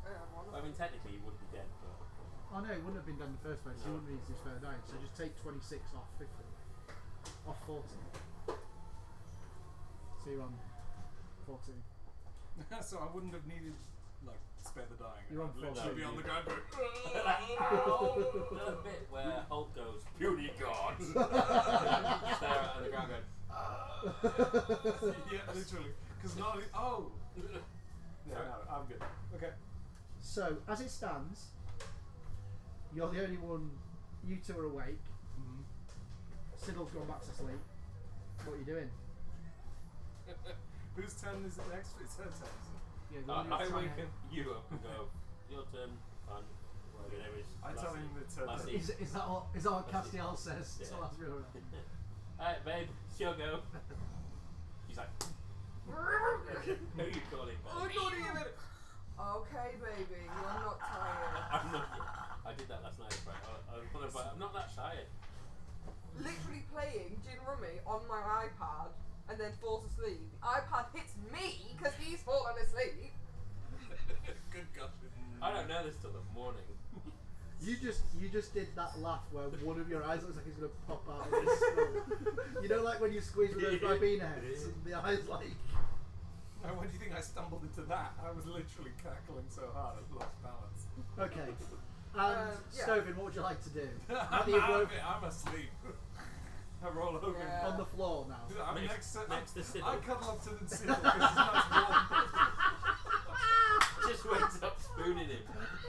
I mean, technically, you wouldn't be dead, but. Oh no, it wouldn't have been done in the first place, so you wouldn't have used this further down. So just take 26 off 50. Off 40. So you're on 14. So I wouldn't have needed, like, spare the dying. You're on I'd literally 14. be on the ground going, There's a bit where Hulk goes, "Puny gods!" Stare at the ground going, yeah, literally. Because not only, yeah, no, I'm good. Okay. So, as it stands, you're the only one, you two are awake. Siddle's gone back to sleep. What are you doing? Whose turn is it next? It's her turn, is it? Yeah, the one I who's trying wake to- you up and go, "Your turn, fun." Well, your name is I tell him it's her Lassie. turn. Is that what Castiel says Yeah. to Lasriora? Alright, babe, it's your go. He's like, "Who are you calling, Oh, Bob?" not even. Okay, baby, you're not tired. I'm not. I did that last night. Right? I'm not that tired. Literally playing Gin Rummy on my iPad and then falls asleep. The iPad hits me because he's fallen asleep. Good God. I don't know this till the morning. You just did that laugh where one of your eyes looks like it's going to pop out of your skull. You know, like when you squeeze with those Ribena heads and the eyes like... And when do you think I stumbled into that? I was literally cackling so hard I lost balance. Okay. And Yeah. Stovin, what would you like to do? I'm Do you out roll of it. I'm asleep. I roll over. Yeah. on the floor now? I'm Next to I Siddle. cuddle up to the Siddle because he's nice warm. Just wakes up spooning him.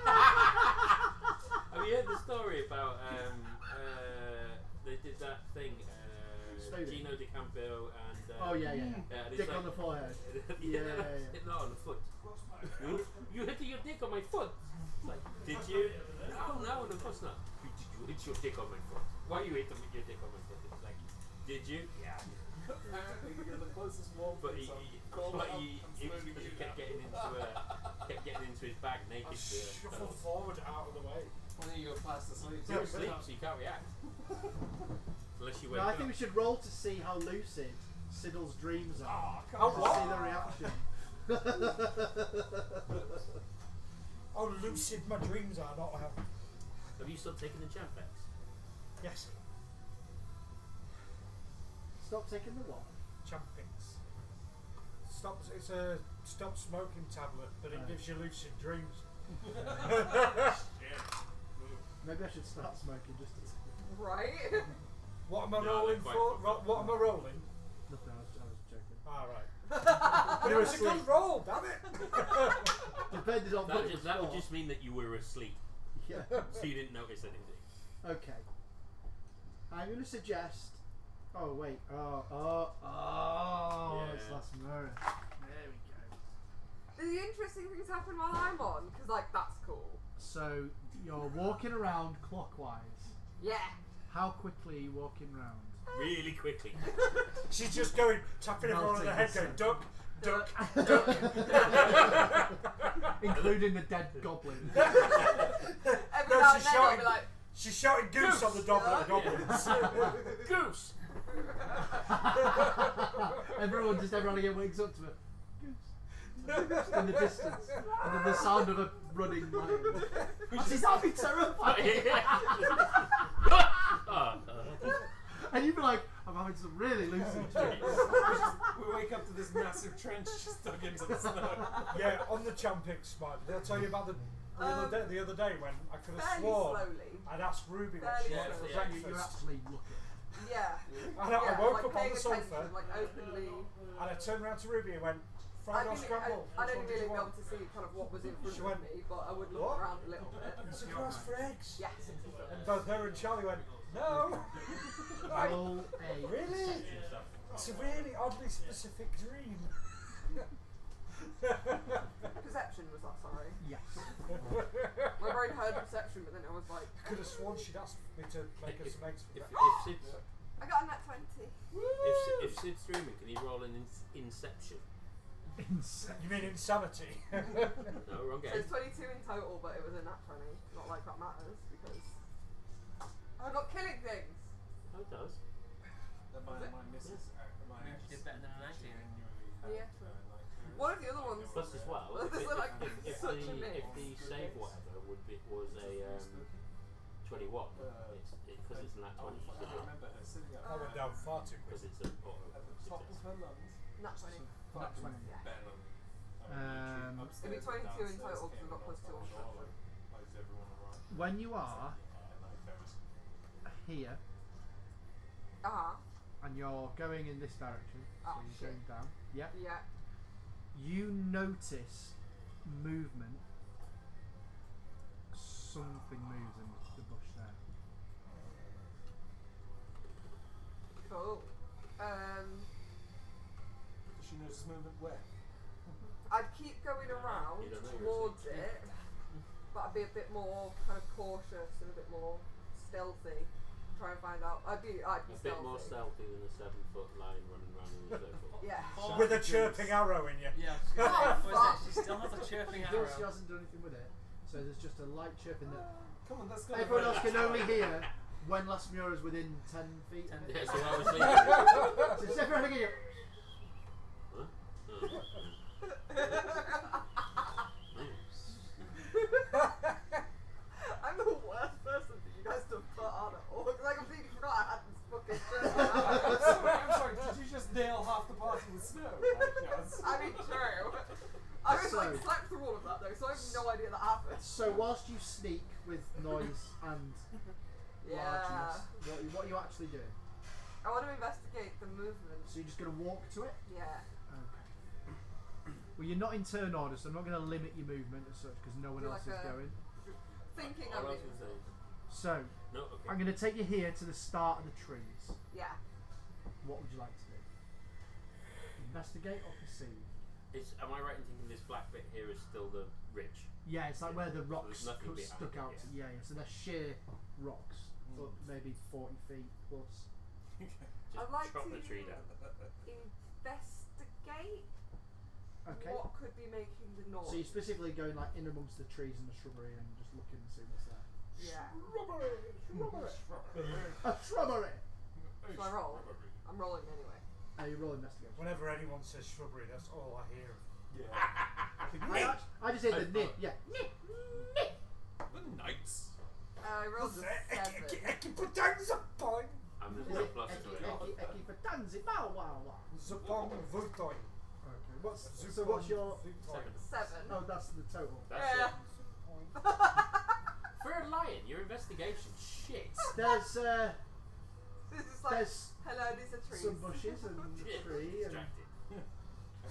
Have you heard the story about they did that thing, Spooning. Gino Di Campo and Oh yeah. and it's Dick like- on the forehead. yeah, Yeah. no, on the foot. You hit your dick on my foot. It's like, did you? No, of course not. Did you hit your dick on my foot? Why you hit your dick on my foot? It's like, did you? Yeah. Apparently you're the closest warm But place. he kept getting into his bag naked. Shuffle forward out of the way. And then you go past the sleep. You're asleep, so you can't react. Unless you wake No, I up. think we should roll to see how lucid Siddle's dreams are. Oh, Oh, come To what? see the reaction. Oh, lucid my dreams are not how. Have you still taken the Champex? Yes, Stop taking the what? Champix. Stop. It's a stop smoking tablet, but it Right. gives you lucid dreams. Maybe I should start smoking just to... Right? What am I No, rolling they're for? quite- What am I rolling? Nothing, I was joking. Ah, right. But it was a good roll, damn it! Depended on what it was That would for. just mean that you were asleep, Yeah. so you didn't notice anything. Okay. I'm going to suggest... Oh, wait. Oh, Yeah. it's last mirror. There we go. Do the interesting things happen while I'm on? Because, like, that's cool. So, you're walking around clockwise. Yeah. How quickly are you walking around? Really quickly. She's just going, tapping everyone on the head, going, duck, duck, duck. Including the dead goblin. Every No, now she's and then I'll shouting. be like, She's shouting goose on the Yeah. goblins. Goose! Everyone again wakes up to it. Goose. In the distance. And then the sound of a running lion. That'd be terrifying. And you'd be like, I'm having some really lucid dreams. We wake up to this massive trench just dug into the snow. Yeah, on the Champix, man. Did I tell you about the other day when I could have fairly sworn slowly. I'd asked Ruby what Fairly she wanted for slowly. You're breakfast. actually looking. yeah. And I Yeah, woke like up on paying the sofa attention, like openly. and I turned around to Ruby and went, fried or scrambled? I'd Which only one did really you be able want? to see kind of what was in front She of went, me, but I would look "What?" around a little bit. It's a grass for eggs. Yes. And both her and Charlie went, no. Like, Roll a really? It's a really oddly specific dream. Perception was that, sorry. Yes. My brain heard perception, but then I was like, Could have sworn she'd asked me to make us some eggs for If breakfast. Sid's, I got a nat 20. if Sid's dreaming, can he roll an inception? You mean insanity? No, wrong So game. it's 22 in total, but it was a nat 20. Not like that matters, because I got killing things. Oh, it does. My missus. Did better than a 19. Yeah. One of the other ones. Plus as well, This is like if such a mix. the save whatever was a 21, it's because it's not 20. I remember her sitting I up went down far too Because quick. it's a auto at the top of her lungs. Nat 20. Nat 20. Yeah. Bellowing. It'd be 22 in total because we've got plus 2 on perception. Is everyone alright? When you are here and you're going in this direction, so Oh, you're shit. going down, yeah, Yeah. you notice movement. Something moves in the bush there. Cool. Does she notice movement where? I'd keep going around You don't know, you're towards it, but I'd be a bit more kind of cautious and a bit more stealthy. Try and find out. I'd be A stealthy. bit more stealthy than a 7-foot lion running around in a circle. Yeah. With a chirping arrow in you. Yeah, she still has a chirping Still, arrow. she hasn't done anything with it, so there's just a light chirping that Come on, let's go. everyone else can only hear when Lasmura is within 10 feet. 10 of it. Yeah, so I was thinking. So just everyone can hear. Huh? Oh. fill half the party with snow. Yes. I mean, true. I was like So- slept through all of that though, so I have no idea that happened. So whilst you sneak with noise and Yeah. largeness, what are you actually doing? I want to investigate the movement. So you're just going to walk to it? Yeah. Okay. Well, you're not in turn order, so I'm not going to limit your movement as such because no one Do else like is a- going. Thinking What I'm else was doing. So No, okay. I'm going to take you here to the start of the trees. Yeah. What would you like to do? Investigate or perceive? Am I right in thinking this black bit here is still the ridge? Yeah, it's like Yeah. where the So rocks there's nothing stuck behind out. it, Yeah, so they're sheer rocks, but maybe 40 feet plus. Just I'd like chop to the tree down. investigate Okay. what could be making the noise. So you're specifically going like in amongst the trees and the shrubbery and just looking and seeing what's there. Yeah. A shrubbery! Shall I roll? I'm rolling anyway. You roll investigation. Whenever anyone says shrubbery, that's all I hear. I just say the nip, yeah. The knights. I rolled a 7. Put down the point. And Is there's no it plus to it. Eki for Tanzi, bow wow wow. Zapong Vutoy. Okay. So what's your... 7. Oh, that's the total. That's Yeah. it. For a lion, your investigation shit. There's This is like, there's hello, these are trees. some bushes and a tree and...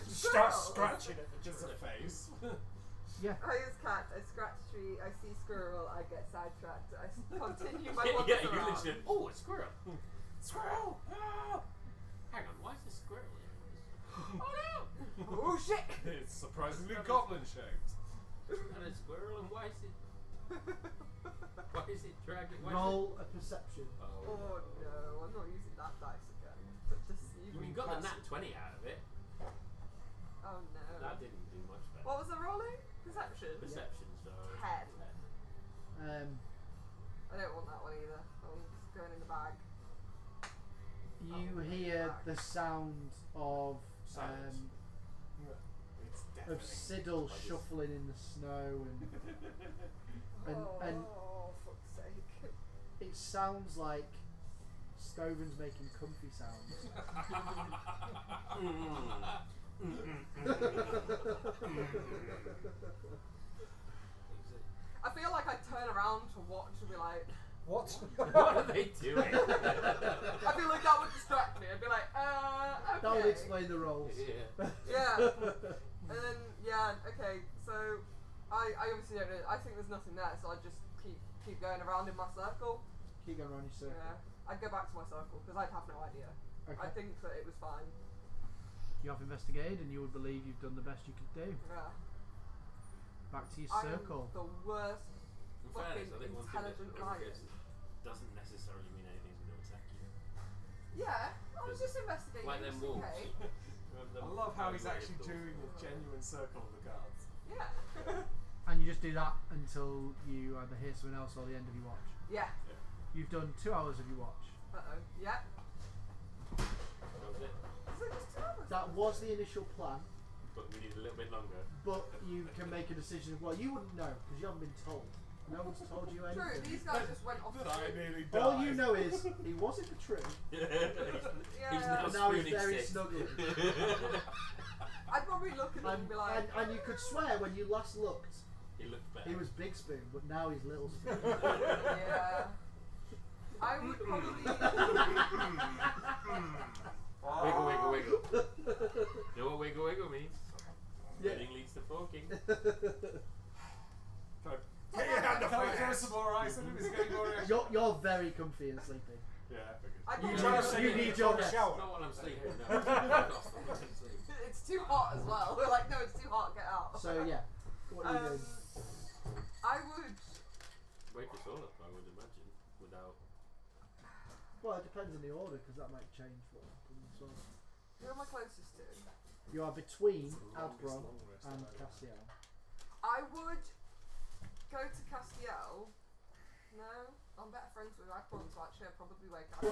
Distracted. Start scratching at the Just a face. Yeah. I use cat, I scratch tree, I see squirrel, I get sidetracked, I continue my Yeah, walk you around. literally. Oh, a squirrel. Squirrel. Ah! Hang on, why is the squirrel here? Oh no! Oh shit! It's surprisingly goblin shaped. And a squirrel, and why is it? Why is it dragging? Why Roll a perception. Is it, oh. Oh no, I'm not using that dice again. But deceiving. You got the nat 20 out of it. Oh no. That didn't do much better. What was the rolling? Perception? Perception, so. 10. I don't want that one either. That one's going in the bag. You Oh, hear back. the sound of Silence. It's of deafening. Siddle Like this. shuffling in the snow and Oh, fuck's sake. it sounds like Stoven's making comfy sounds. I feel like I turn around to watch and be like, What? What are they doing? I feel like that would distract me. I'd be like, okay. That would explain the roles. Yeah. Yeah. And then, yeah, okay, so I obviously don't know. I think there's nothing there, so I just keep going around in my circle. Keep going around your circle. Yeah. I'd go back to my circle because I'd have no idea. Okay. I think that it was fine. You have investigated and you would believe you've done the best you could do. Yeah. Back to your I circle. am the worst In fucking fairness, I think one thing that intelligent everyone lion. gets doesn't necessarily mean anything's going to attack you. Yeah, I was just investigating. Like them just in wolves. case. I love how he's actually doing a genuine circle of the guards. Yeah. And you just do that until you either hear someone else or the end of your watch. Yeah. You've done 2 hours of your watch. Uh-oh. Yeah. That was it. Is it just 2 hours? That was the initial plan, But we need a little bit longer. but you can make a decision. Well, you wouldn't know because you haven't been told. No one's told you True, anything. these guys just went off the That I tree. nearly died. All you know is he was in the tree, He's Yeah. and now he's spooning very sticks. snuggly. I'd probably look at them and be like, And you could swear when you last looked, He looked better. he was Big Spoon, but now he's Little Spoon. yeah. I would probably. Wiggle, wiggle, wiggle. You know what wiggle, wiggle means? Yeah. Running leads to forking. Can I throw some more ice at him? Is he getting more reaction? You're very comfy and sleepy. Yeah, I figured. I'd You probably need- say you it need before your the rest. shower. Not while I'm sleeping, no. Fuck off, I'm not sleeping. It's too hot as well. We're like, no, it's too hot. Get out. So yeah, what are you doing? I would. Wake us all up, I would imagine, without. Well, it depends on the order because that might change what happens as well. Who am I closest to? You are between It's the longest Adbron long rest and I've ever had. Castiel. I would go to Castiel. No, I'm better friends with Akron, so actually I'd probably wake up.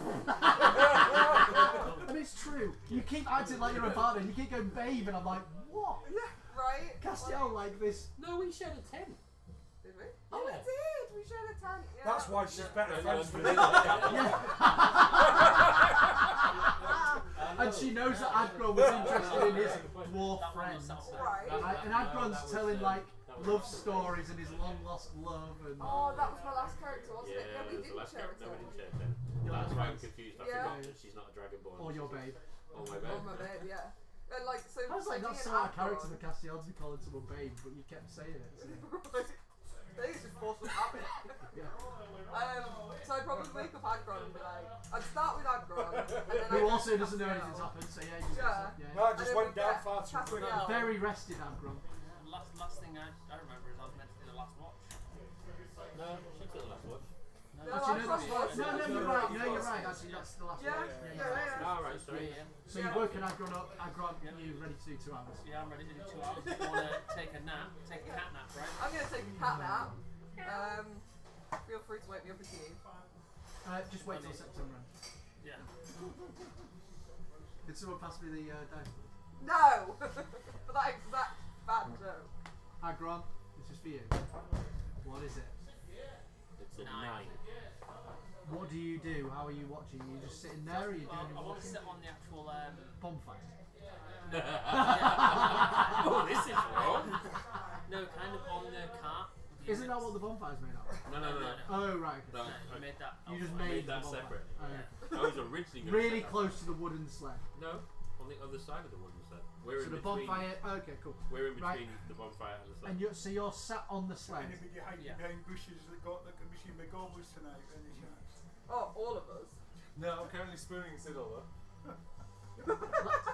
And it's true. You keep acting like you're a bard and you keep going babe, and I'm like, what? Yeah, right? Castiel like this. No, we shared a tent. Did we? Oh, we Yeah. did! We shared a tent, yeah. That's why she's better No, friends no, with no. me. Yeah. And she knows that Agron was interested in his dwarf That one friends. was that one. Right. And Agron's was, telling like that was love the- stories and his long lost love and. Oh, that was my last character, wasn't Yeah, it? No, we it was the didn't last share character. it. No, we didn't share it. Your That's last why I'm friends. confused. I Yeah. forgot that she's not a dragonborn. Or your babe. Oh my Oh babe. my babe, yeah. And like, so. I was like, so that's me so and our character Agron- that cast the odds of calling someone babe, but you kept saying it. So. Right. They just forced a habit. Yeah. So I'd probably wake up Agron and be like, I'd start with Agron, and then Who I'd also go to doesn't know Castiel. anything's happened, so yeah, just Yeah. yeah. No, I And just then went we'd down get far too quick. Castiel. Very rested, Agron. Last thing I remember is I was meant to do the last watch. No, she took the last watch. No, Actually, I no, trust no, you. you're right. No, you're right. Actually, that's the last Yeah, one. yeah. Oh, right, sorry. Yeah. So you've woken Agron up. Agron, you ready to do 2 hours? Yeah, I'm ready to do 2 hours. If you want to take a nap, take a cat nap, right? I'm gonna take a cat nap. Feel free to wake me up if you need. Just wait till September. Yeah. Did someone pass me the dice? No! For that exact bad joke. Agron, this is for you. What is it? It's a 9. What do you do? How are you watching? Are you just sitting there? Or are you Well, doing I want to watching? sit on the actual. Bonfire. Oh, this is wrong. No, kind of on the cart. Isn't that what the bonfire's made of? No. Oh, right. Okay. No, You made that. You just I made made that the bonfire. separate. Oh, okay. I was originally going Really close to the wooden sled. No, on the other side of the wooden sled. We're So in the between. bonfire. Okay, cool. We're in Right. between the bonfire and the sled. And so you're sat on the sled. Anybody hiding Yeah. behind bushes that got the machine make overs tonight? Any chance? Oh, all of us. No, I'm currently spooning Siddle though.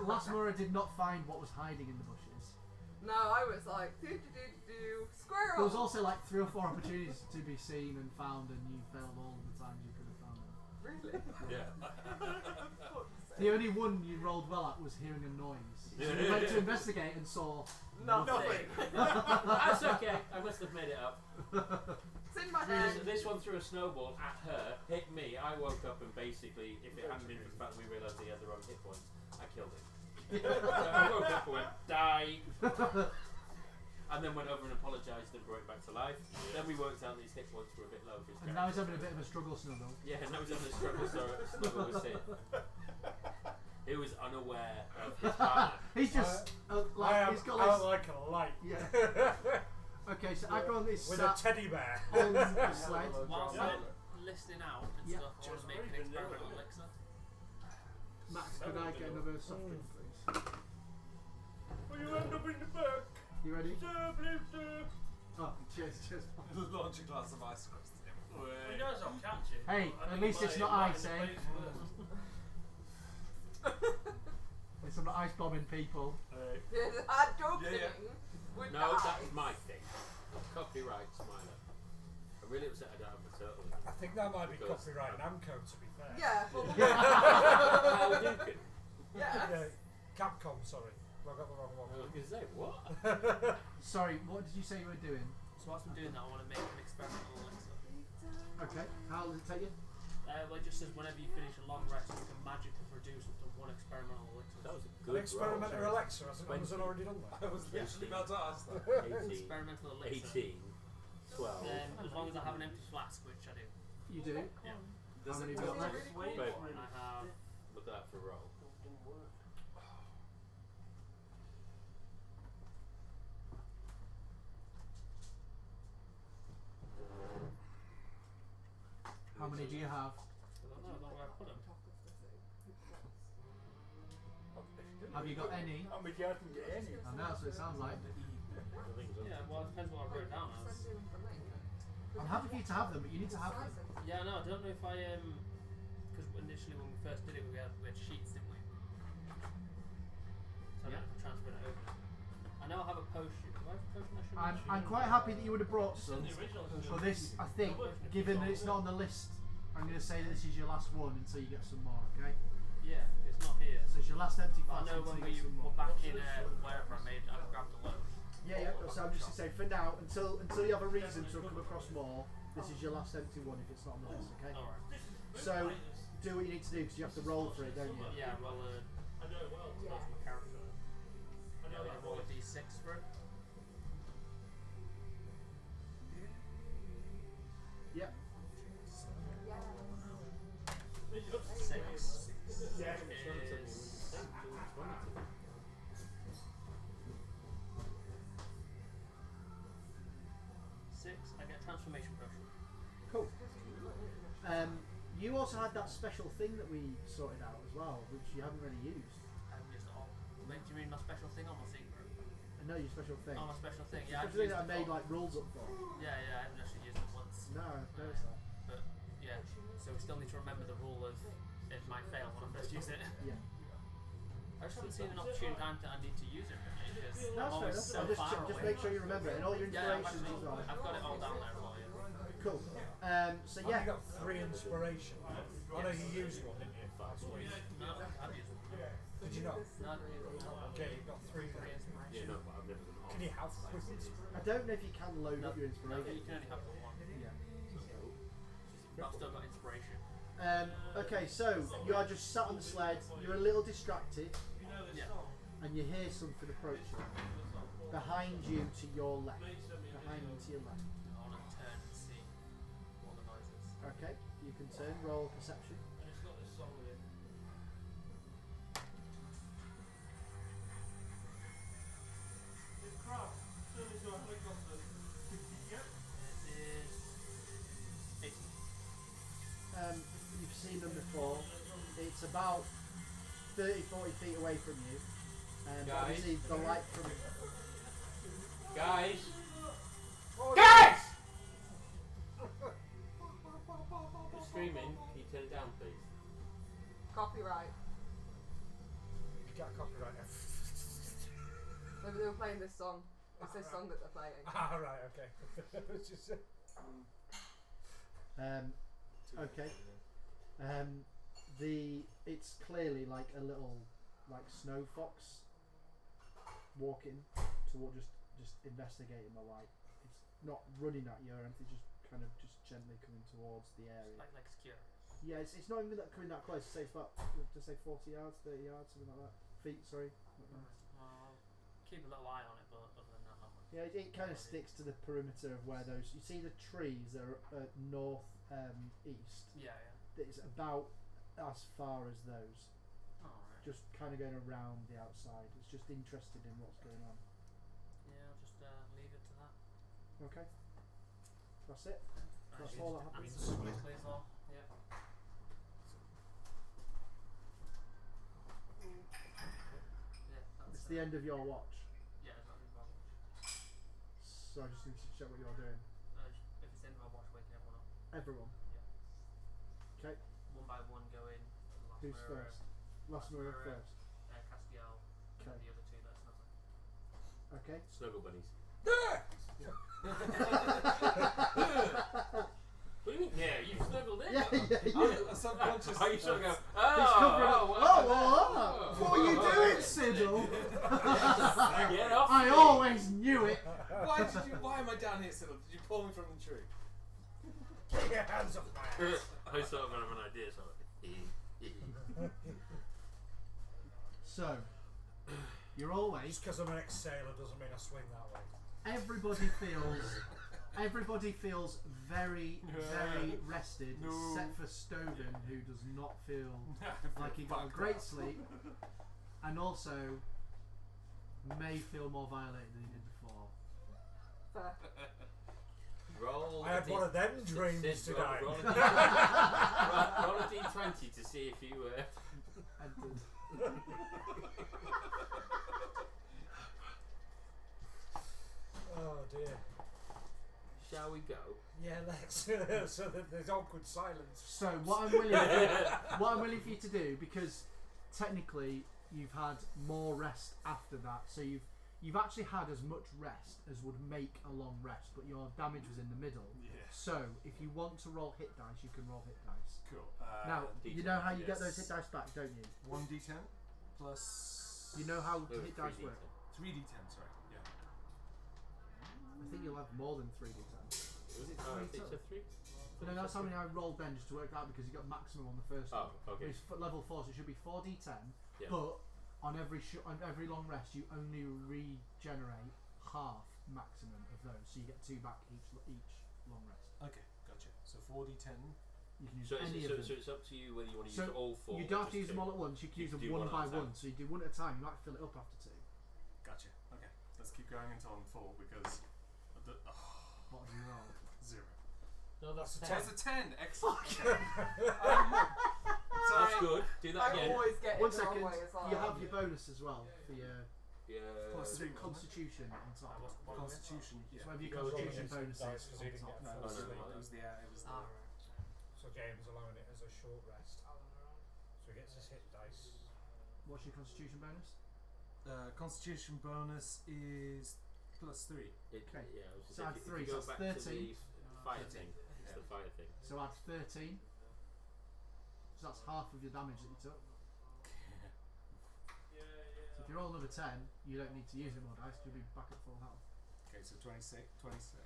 Lasmura did not find what was hiding in the bushes. No, I was like, do squirrel. There was also like 3 or 4 opportunities to be seen and found, and you failed all of the times you could have found them. Really? Yeah. The only one you rolled well at was hearing a noise. So you went to investigate and saw Nothing. That's okay. I must have made it up. It's in my head. This one threw a snowball at her, hit me. I woke up and basically, if it hadn't been for the fact that we realised he had the wrong hit points, I killed him. I woke up and went, die. And then went over and apologised and brought it back to life. Then we worked out that his hit points were a bit low for his And now he's character. having a bit of a struggle, Snuggle. Yeah, and now he's having a struggle, so Snuggle was hit. He was unaware of his partner. He's just he's got out like like a light. yeah. Okay, so Agron is With a sat teddy bear. on the sled. Whilst Yeah. I'm listening out and Yeah. stuff, I want to make an experimental elixir. Max, could I get another soft drink, please? Well, you end up in the back. You ready? Sir, please, sir. Oh, cheers. Launch a glass of ice across the table. He knows I'll catch it. Hey, but I at think least he it's might not hit ice, him eh? in the face first. It's not ice bombing people. Yeah, I'm joking. Would No, die. that's my thing. Copyright Smiler. I'm really upset I don't have the turtle. I think that might be Because- copyright Namco, to be fair. Yeah, well, How Dukin? yeah. Yeah, Capcom, sorry. I got the wrong I was one. going to say, what? Sorry, what did you say you were doing? So whilst I'm doing that, I want to make an experimental elixir. Okay, how long does it take you? Well, it just says whenever you finish a long rest, you can magically produce up to 1 experimental elixir. That was a An good experimenter roll. Alexa, hasn't Amazon already done that? I was literally about to ask that. 18, Experimental elixir. 18, 12. Then, as long as I have an empty flask, which I do. You do? Yeah. How many have you got left? Babe, And I have. look at that for a roll. How many do you have? I don't know where I put them. Have you got any? I mean, you haven't got any. I know, that's what it sounds like. Yeah, well, it depends what I wrote down as. I'm happy for you to have them, but you need to have them. Yeah, no, I don't know if I because initially when we first did it, we had sheets, didn't we? So I don't know if I transferred it over. I know I have a potion. Do I have a potion? I should I'm quite happy that you would have brought some. The original For this, I think, given that it's not on the list, I'm going to say that this is your last one until you get some more, okay? Yeah, it's not here. So it's your last empty But I flask know until when you we get some were more. back in wherever I grabbed a load. Yeah. So I'm just going to say, for now, until you have a reason to come across more, this is your last empty one if it's not on the list, okay? Alright. So do what you need to do because you have to roll for it, don't you? Yeah, well, I know it well. that's my character. Yeah, I roll a d6 for it. Yep. 6 Yeah. is transformation potion. Cool. You also had that special thing that we sorted out as well, which you haven't really used. I haven't used it all. Wait, do you mean my special thing or my secret? I know your special thing. Oh, my special thing. The Yeah, special thing that I I've used made it all. like rules up for. Yeah, I haven't actually used it once. No, I've noticed that. But yeah, so we still need to remember the rule of it might fail when I first use it. Yeah. I just haven't seen an opportune time that I need to use it really, because No, I'm that's fair always enough. so far Just away. make sure you remember it and all your Yeah, inspirations as well. I've got it all down there for you. Cool. So I've yeah. only got 3 inspiration. I know you used one, didn't you? Last week. No, I've used it. Did you not? No, I didn't use it. Okay, you've got 3. Yeah, no, but I've never done Can you have 3 inspiration? I don't know if you can load No, up your no, inspiration. you can only have the one. Yeah. But I've still got inspiration. Okay, so you are just sat on the sled. You're a little distracted, Yeah. and you hear something approaching behind you to your left. Behind you to your left. I want to turn and see all the noises. Okay, you can turn. Roll perception. It is 18. You've seen them before. It's about 30, 40 feet away from you. And Guys. obviously the light from Guys! Guys! You're screaming. Can you turn it down, please? Copyright. You got copyright. Maybe they were playing this song. It's this song that they're playing. Ah, right, okay. It's just, okay. It's clearly like a little like snow fox walking toward just investigating the light. It's not running at you or anything, just kind of just gently coming towards the area. Like secure. Yeah, it's not even that coming that close. Say it's about just say 40 yards, 30 yards, something like that. Feet, sorry. Well, keep a little eye on it, but other than that, not much. Yeah, it kind of sticks to the perimeter of where those. You see the trees are north east. Yeah. It's about as far as those. Alright. Just kind of going around the outside. It's just interested in what's going on. Yeah, I'll just leave it to that. Okay. That's it. Yeah. That's all that happens. Quickly as well. Yeah. Yeah, that's It's the end of your watch. Yeah, it's not really bad. So I just need to check what you're doing. If it's the end of my watch, waking everyone up. Everyone. Okay. One by one going. Who's first? Last mirror first. Castiel, and Okay. the other two that's nothing. Okay. Snuggle bunnies. Yeah. What do you mean? Yeah, you snuggled in. Yeah. A subconscious. Are you sort of go, He's covering up. oh, What are you doing, Siddle? Get off I me. always knew it. Why am I down here, Siddle? Did you pull me from the tree? get your hands off my ass. I sort of have an idea, so So, you're always. Just because I'm an ex-sailor doesn't mean I swing that way. Everybody feels very, very rested, except for Stoven, who does not feel like he got a great sleep, and also may feel more violated than he did before. Fair. roll. I had one of them dreams tonight. Roll a d20 to see if you Entered. Oh dear. Shall we go? Yeah, let's. So that there's awkward silence. So what I'm willing for you to do, because technically you've had more rest after that, so you've actually had as much rest as would make a long rest, but your damage was in the middle. Yeah. So if you want to roll hit dice, you can roll hit dice. Cool. Now you D10, know how you get yes. those hit dice back, don't you? 1d10 plus. You know how Oh, hit dice 3d10. work. 3d10, sorry. Yeah. I think you'll have more than 3d10. Was it Three it's a 3? But then that's how many I rolled then, just to work out, because you got maximum on the first one. Oh, okay. It's level 4, so it should be 4d10. Yeah. But on every long rest, you only regenerate half maximum of those, so you get 2 back each long rest. Okay, gotcha. So 4d10. You can use So, any so of them. it's up to you whether you want to So use all 4. you don't have to just use them two. all at once. You can You use them do one one by at a time. one. So you do one at a time. You might fill it up after 2. Gotcha. Okay, let's keep going until I'm full because. What do you roll? 0. No, that's That's a 10. That's a 10. Excellent. That's good. Do that I again. always get it One the wrong second. way as well. You have your bonus as well for your Yeah. Plus the 2, Constitution on top. What's the point? Constitution. So Yeah. have your Go Constitution against bonuses dice 'cause he on didn't top. get No, full no, sleep. no, it was the it was the Ah, right. So James allowing it as a short rest. So he gets his hit dice. What's your Constitution bonus? Constitution bonus is plus 3. Okay. Yeah, I was So gonna add say, if 3, you go so back that's to 13. the fire 13, thing. It's yeah. the fire thing. So add 13. So that's half of your damage that you took. So if you roll another 10, you don't need to use any more dice. You'll be back at full health. Okay, so 26, 27.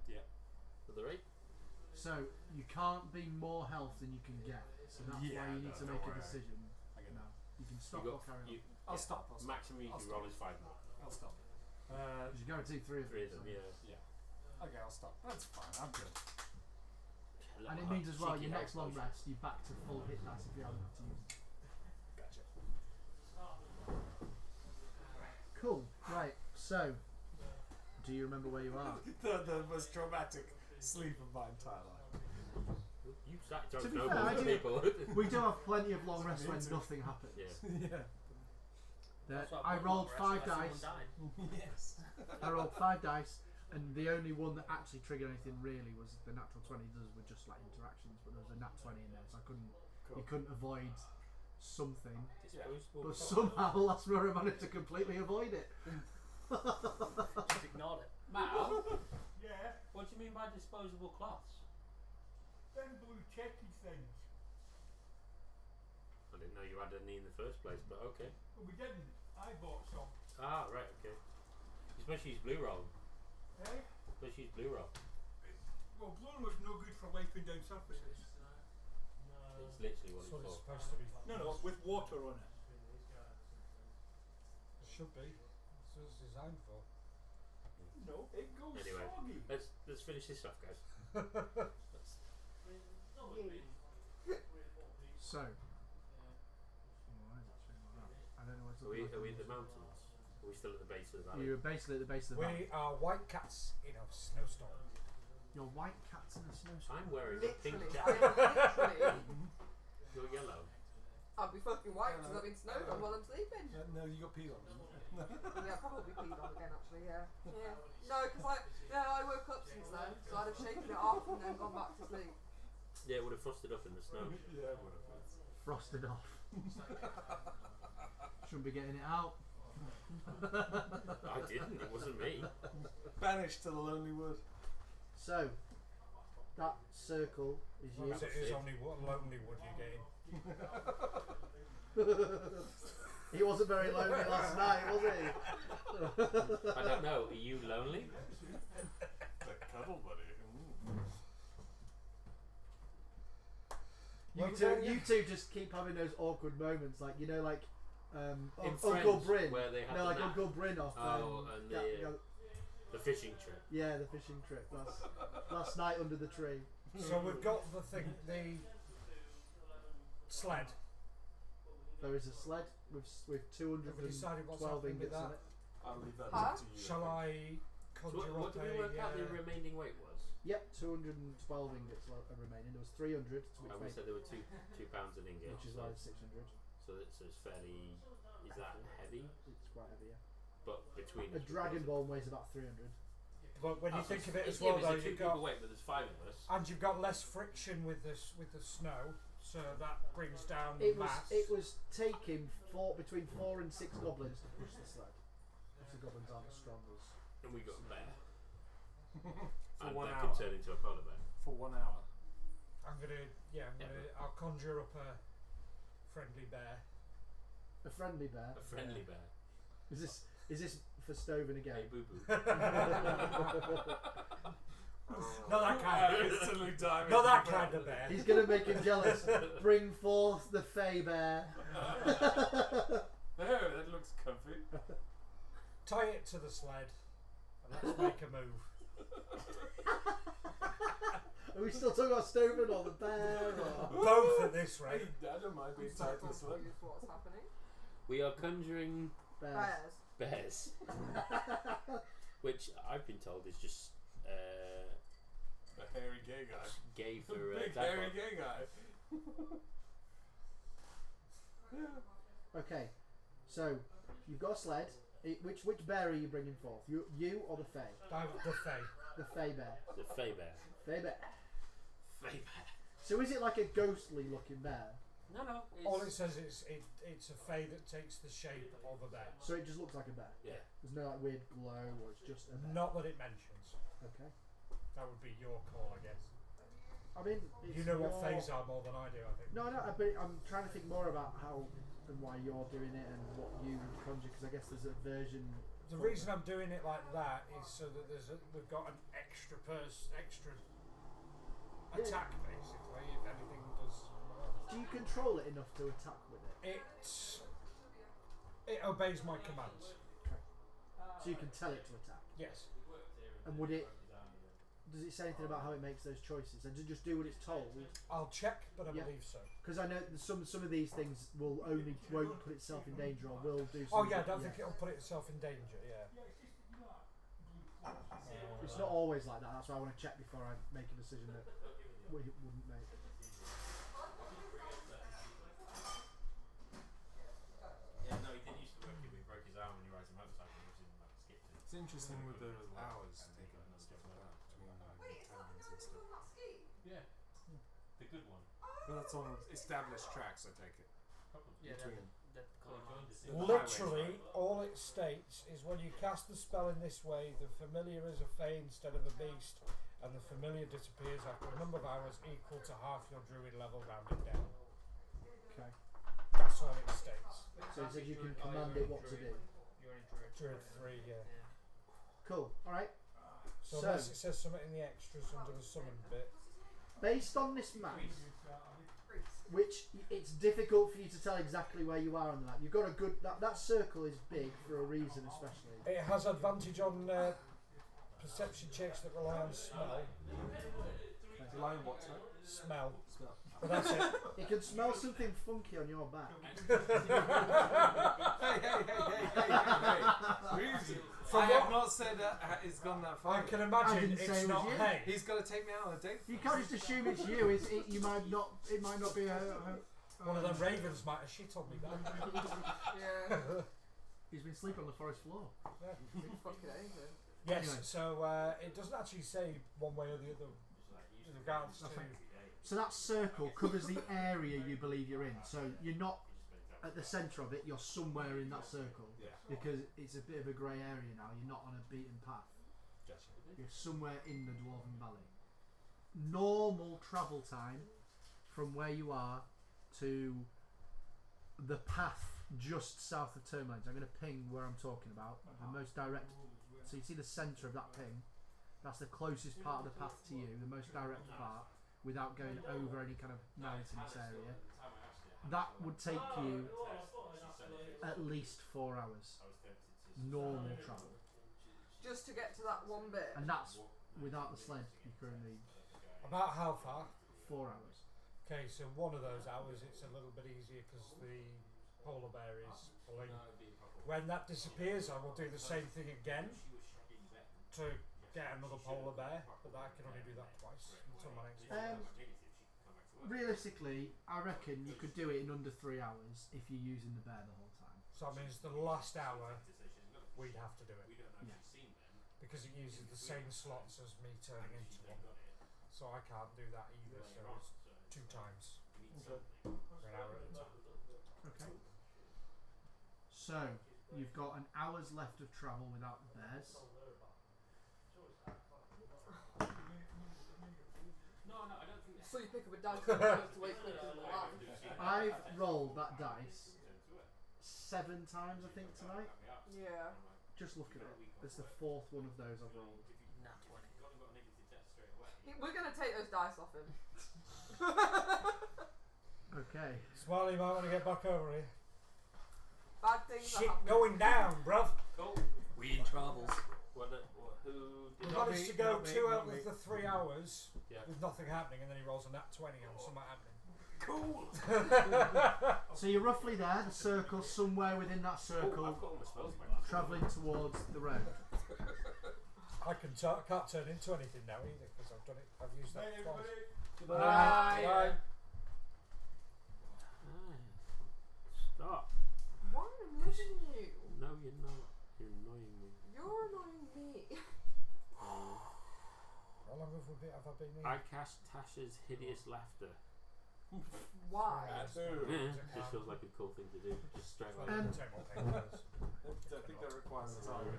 Yeah. Another 8. So you can't be more health than you can get. So that's Yeah, why you need no, to don't make a worry. decision. I get No, that. you can stop You or got- carry on. you- I'll yeah. stop. I'll stop. Maximum you I'll can stop. roll is 5 more. I'll stop. Because you guarantee 3 of Three of them. them, so- yeah. Yeah. Okay, I'll stop. That's fine. I'm good. And it means as well, Cheeky your next health long potion. rest, you're back to full hit dice if you haven't had to use them. Gotcha. Cool. Right. So, do you remember where you are? the most traumatic sleep of my entire life. You sat To throwing be fair, snowballs I at do- people. We do have plenty of long rests when Me too. nothing happens. Yeah. Yeah. That's what I I've got rolled long 5 rest unless dice. someone died. Yes. I rolled 5 dice, and the only one that actually triggered anything really was the natural 20. Those were just like interactions, but there was a nat 20 in there, so I couldn't. Cool. You couldn't avoid something, Disposable but pot. somehow last minute I managed to completely avoid it. Just ignored it. Mal, Yeah, what do you mean by disposable cloths? them blue checky things. I didn't know you had any in the first place, but okay. But we didn't. I bought some. Ah, right, okay. Especially his blue roll. Eh? Especially his blue roll. Well, blue was no good for wiping down surfaces. It's literally what That's what it's it's for. supposed to be. No, with water on it. It should be. That's what it's designed for. No, it goes Anyway. soggy. Let's finish this off, guys. Let's- So, why is it showing like that? I don't know what's Are we at the mountains? Are we still at the base of the valley? You're basically at the base of the valley. We are white cats in a snowstorm. You're white cats in a snowstorm. I'm wearing a pink Literally, jacket. literally. You're yellow. I'll be fucking white because I've been snowed on while I'm sleeping. No, you got peed on. Yeah, probably peed on again actually, yeah. No, because I woke up since then, so I'd have shaken it off and then gone back to sleep. Yeah, it would have frosted up in the snow. Yeah, it would have. Frosted off. Shouldn't be getting it out. I didn't, it wasn't me. Banished to the lonely wood. So, that circle is As long you. as it is only what lonely wood you're getting. He wasn't very lonely last night, was he? I don't know, are you lonely? The cuddle buddy. You two just keep having those awkward moments, like you know, like Uncle Friends, Bryn. where they had No, the like nap. Uncle Bryn off. Oh, and the fishing trip. yeah, the fishing trip last night under the tree. So we've got the thing, the sled. There is a sled with Have we decided what's 212 happening with ingots in that? it. I'll leave that Huh? up to you. Shall I So conjure what up did we work out the a... remaining weight was? Yep, 212 ingots are remaining. There was 300, And we which, said there were two pounds an ingot. which is so, why it's 600. so it's fairly. Is that heavy? It's quite heavy. Yeah. But between A us, Dragon Ball weighs about 300. But when you so think of it it's- as well, yeah, though, it's a you've 2 people got... weight, but there's 5 of us. And you've got less friction with the snow, so that brings down the It mass. was taking between 4 and 6 goblins to push the sled. Because the goblins aren't as strong as. And we got a bear. For And 1 that hour. can turn into a polar bear. For 1 hour. I'll conjure up a friendly bear. A friendly bear. A friendly bear. Is this for Stoven Hey, again? boo boo. Not that kind of Instantly diving. Not that kind of bear. He's gonna make him jealous. Bring forth the Fey bear. Oh, that looks comfy. Tie it to the sled and let's make a move. Are we still talking about Stoven or the bear? Or? Both at this rate. I don't mind being I'm so tied to the sled. confused what's happening. We are conjuring Bears. Bears. bears, which I've been told is just A hairy gay guy. gay for Big dad hairy bod. gay guy. Okay, so you've got a sled. Which bear are you bringing forth? You or the Fae? The Fae. The Fae bear. The Fae bear. Fae bear. Fae bear. So is it like a ghostly looking bear? No. All it says is it's a Fae that takes the shape of a bear. So it just looks like a bear? Yeah. There's no like weird glow or it's just a bear? Not that it mentions. Okay. That would be your call, I guess. I mean, it's You know what your- Faes are more than I do, I think. No, but I'm trying to think more about how and why you're doing it and what you conjure, because I guess there's a version. The reason I'm doing it like that is so that we've got an extra attack, basically, if anything does. Do you control it enough to attack with it? It obeys my commands. Okay. So you can tell it to attack. Yes. And does it say anything about how it makes those choices? And does it just do what it's told? I'll check, but I Yeah. believe so. Because I know that some of these things won't put itself in danger or will do something. Oh yeah, I don't think it'll put itself in danger. Yeah. It's not always like that. That's why I want to check before I make a decision that we wouldn't make. Yeah, no, he didn't used to work here, but he broke his arm when he rides a motorcycle and he was in like a skip to. It's interesting with the hours taken and stuff like that between towns and stuff. Yeah. The good one. But that's on established tracks, I take it. Yeah, Between. that Literally, all it states is when you cast the spell in this way, the familiar is a Fae instead of a beast, and the familiar disappears after a number of hours equal to half your druid level rounded down. Okay. That's all it states. So it says you can command it what to do. You're in druid. Druid 3, yeah. Cool. All right. So So- unless it says something in the extras under the summon bit. Based on this map, which it's difficult for you to tell exactly where you are on the map. You've got a good that circle is big for a reason, especially. It has advantage on perception checks that rely on smell. Line what, sorry? Smell. Smell. But that's it. It can smell something funky on your back. Hey. Easy. From I what- have not said that it's gone that far. I can I imagine didn't say it's it was not you. hay. He's got to take me out on a date. You can't just assume it's you. It might not be One of them ravens might have shit on me back. Yeah. He's been sleeping on the forest floor. Fucking anything. Yes, Anyway. so it doesn't actually say one way or the other in regards to. So that circle covers the area you believe you're in. So you're not at the centre of it. You're somewhere in that circle Yeah. because it's a bit of a grey area now. You're not on a beaten path. Gotcha. You're somewhere in the Dwarven Valley. Normal travel time from where you are to the path just south of Termines. I'm going to ping where I'm talking about. The most direct. So you see the centre of that ping. That's the closest part of the path to you. The most direct part, without going over any kind of mountainous area. That would take you at least 4 hours. Normal travel. Just to get to that one bit. And that's without the sled. You currently About how far? 4 hours. Okay, so one of those hours it's a little bit easier because the polar bear is pulling. When that disappears, I will do the same thing again to get another polar bear, but I can only do that twice until my next one. Realistically, I reckon you could do it in under 3 hours if you're using the bear the whole time. So that means the last hour we'd have to do it Yeah. because it uses the same slots as me turning into one. So I can't do that either. So it's 2 times for an hour at a time. Okay. So you've got an hour's left of travel without the bears. So you pick up a dice and you have to wait for it to alive. I've rolled that dice 7 times, I think, tonight. Yeah. Just look at it. It's the 4th one of those I've rolled. Nat 20. We're gonna take those dice off him. Okay. Smiley, you might want to get back over here. Bad things Shit that happen. going down, bruv. Cool. We in troubles. Who We did Not managed me, to go not me, 2 out not me. of the 3 hours Yeah. with nothing happening, and then he rolls a nat 20 and something happening. Cool. So you're roughly there, the circle, somewhere within that Oh, circle, I've got all my spells back. travelling towards the road. I can't turn into anything now either because I've done it. I've used that Hey, twice. everybody. Bye. Bye. Stop. Why am I losing you? No, you're not. You're annoying me. You're annoying me. How long have I been here? I cast Tasha's hideous laughter. Why? Yeah, just feels like a cool thing to do. Just straight away. Um, Take more papers. I think that requires a target.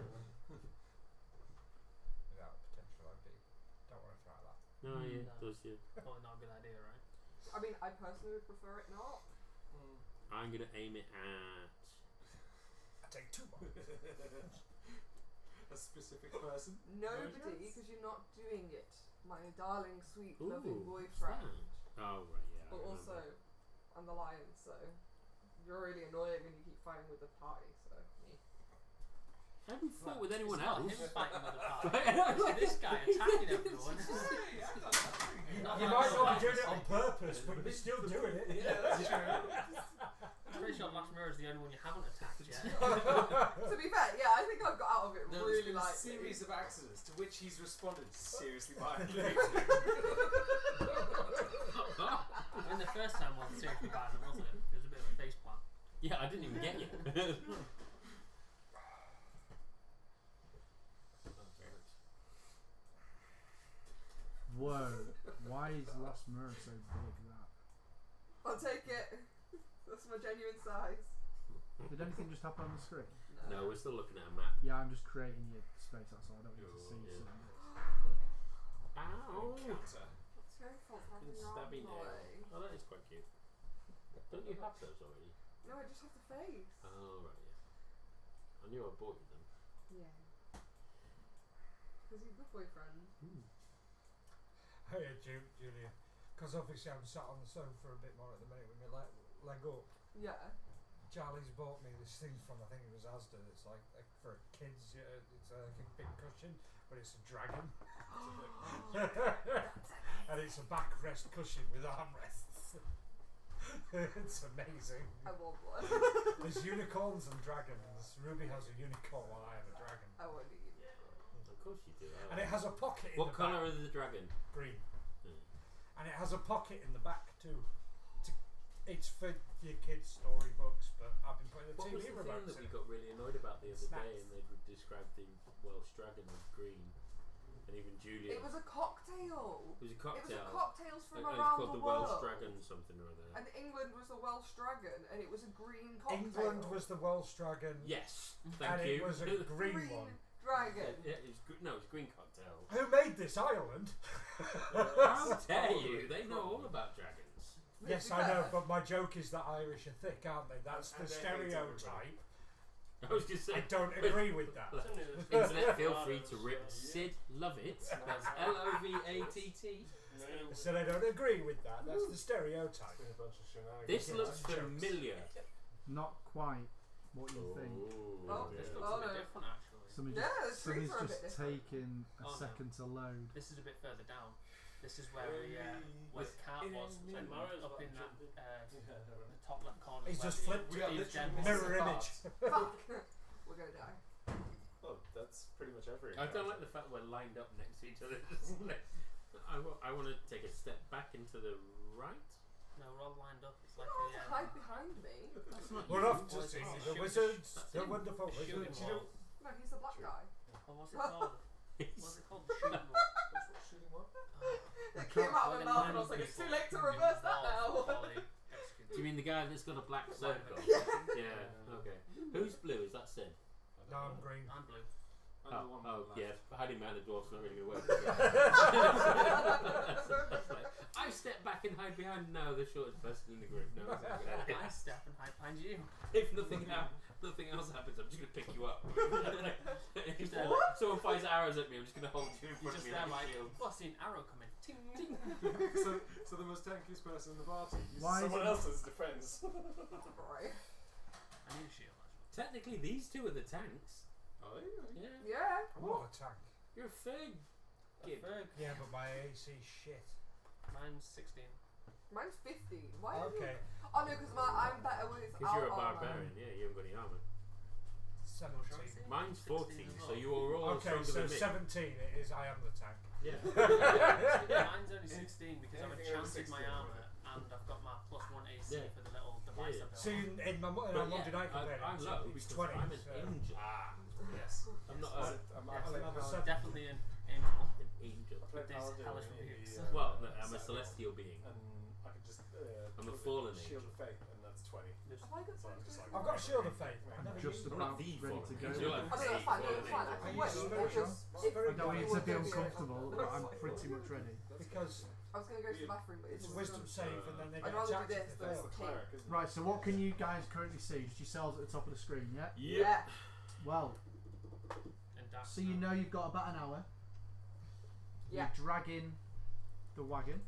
Without potential OD. Don't want to try that. No, yeah, No. it does you. Probably not a good idea, right? I mean, I personally would prefer it not. I'm gonna aim it at. I take 2 more. A specific person. Nobody, because you're not doing it. My darling, sweet, loving Ooh, what's boyfriend. that? Oh right, yeah. I But remember. also, I'm the lion, so you're really annoying and you keep fighting with the party, so me. I haven't fought with It's anyone not else. him fighting with the party. It's this guy attacking everyone. You might not be doing it on purpose, but you're still doing it. Yeah, that's true. I'm pretty sure Last Mirror is the only one you haven't attacked yet. To be fair, yeah, I think I've got out of it There's really been a lightly. series of accidents to which he's responded seriously violently. I mean, the first time wasn't seriously violent, was it? It was a bit of a face plant. Yeah, I didn't even get you. Whoa. Why is Lost Mirror so big that? I'll take it. That's my genuine size. Did anything just happen on the screen? No, we're still looking at a map. Yeah, I'm just creating your space, that's all. I don't need to see Yeah. certain bits. Ow! Encounter. It's very fault for having Good your arm stabby nail. away. Oh, that is quite cute. Don't you have those already? No, I just have the face. Oh, right, yeah. I knew I bought you them. Yeah. Because you're a good boyfriend. Hey, Julia. Because obviously I'm sat on the sofa a bit more at the minute with my leg up. Yeah. Charlie's bought me this thing from, I think it was Asda. It's like for kids. It's like a big cushion, but it's a dragon. And it's a backrest cushion with armrests. It's amazing. I want one. There's unicorns and dragons. Ruby has a unicorn while I have a dragon. I want a unicorn. Of course you do. And it has a pocket in What the colour back. is the dragon? Green. Hmm. And it has a pocket in the back too. It's for your kids' storybooks, but I've been putting the What was TV the thing remotes that in we it. got really annoyed about the other day, Snacks. and they described the Welsh dragon as green, and even Julia. It was a cocktail. It was a It cocktail. was a cocktails from It's around called the the world. Welsh dragon something or other. And England was the Welsh dragon, and it was a green cocktail. England was the Welsh dragon, Yes, and thank you. it was a green one. dragon. Yeah, it was no, it was green cocktail. Who made this island? How dare you? They know all about dragons. Yes, I know, but my joke is that Irish are thick, aren't they? That's And the they hate stereotype. I was just I saying. don't agree with that. Internet, feel free to rip Sid Lovett. That's Lovatt. I said I don't agree with that. That's the stereotype. This Yeah, looks jokes. familiar. Not quite what you think. Oh, This yeah. looks Oh, a bit no. different, actually. Somebody Yeah, the just, trees somebody's are a just bit different. taken a Oh, no. second to load. This is a bit further down. This is where the cat was, and up in that the top left corner. He's where just the flipped Steve's literally den was. Mirror Apart. image. Fuck. We're gonna die. Oh, that's pretty much every. I don't like the fact we're lined up next to each other. I want to take a step back into the right. No, we're all lined up. It's like You don't have to a hide behind me. That's not We're you. off to What's see it the called? wizards, That's the him. wonderful shooting wizards. wall. No, he's the black guy. Or what's it called? What's it called? The shooting wall. Shooting what? It came out of my We're mouth and I lining was like, it's too people late to in reverse that walls now. before they execute Do you mean the guy that's got a black Lining circle? them. Yeah. Okay. Who's blue? Is that Sid? No, I'm green. I'm blue. Oh, yeah. Hiding behind the dwarf's not really going to work. I step back and hide behind. No, the shortest person in the group. No, it's not a good idea. I step and hide behind you. If nothing else happens, I'm just going to pick you up. If What? someone fires arrows at me, I'm just going to hold you in You're front of just me there like a like, shield. oh, I see an arrow coming. Ting, ting. So the most tankiest person in the party uses Why is someone it- else's defense. Right. I need a shield, actually. Technically, these two are the tanks. Oh, Yeah. Yeah. I'm not a tank. You're a fig. A Ferg. Yeah, but my AC shit. Mine's 16. Mine's 15. Why are Okay. you? Oh no, because I'm better with Because you're a barbarian, yeah, you haven't got any armour. 17. Mine's 16 14, as so well. you are all Okay, stronger so than me. 17 it is. I am the tank. Yeah. Mine's only 16 because I've Anything over enchanted 16, my armour and I've got my +1 AC Yeah. for the little device Yeah. I built. See, in my But Monday night companion, I'm low it's because 20. I'm an so angel. Yes. I'm not Is a, it- I'm Yes. actually Another paladin. seven. Definitely an angel. an angel. I play With these paladin hellish in rebukes. the, Well, no, I'm a Saturday, celestial being. and I can just. I'm a put fallen Shield angel. of Faith, and that's 20. Have I got So I'm just like. I've got a shield of faith. I never Just used it. I'm not about the ready fallen to go. angel. Oh no, that's fine. No, it's fine. I I can use wait. spiritual. Because It's if very I don't you need were to be gonna do it- uncomfortable, but I'm pretty much ready. Because I was going to go to the bathroom, but it's a it's wisdom save and then they I'd get rather do attacked this if they than fail. That's the cleric, isn't it? Right, so what can you guys currently see? Just yourselves at the top of the screen, yeah? Yeah. Well, And dark so you know you've got about an hour. Yeah. You're dragging the wagon,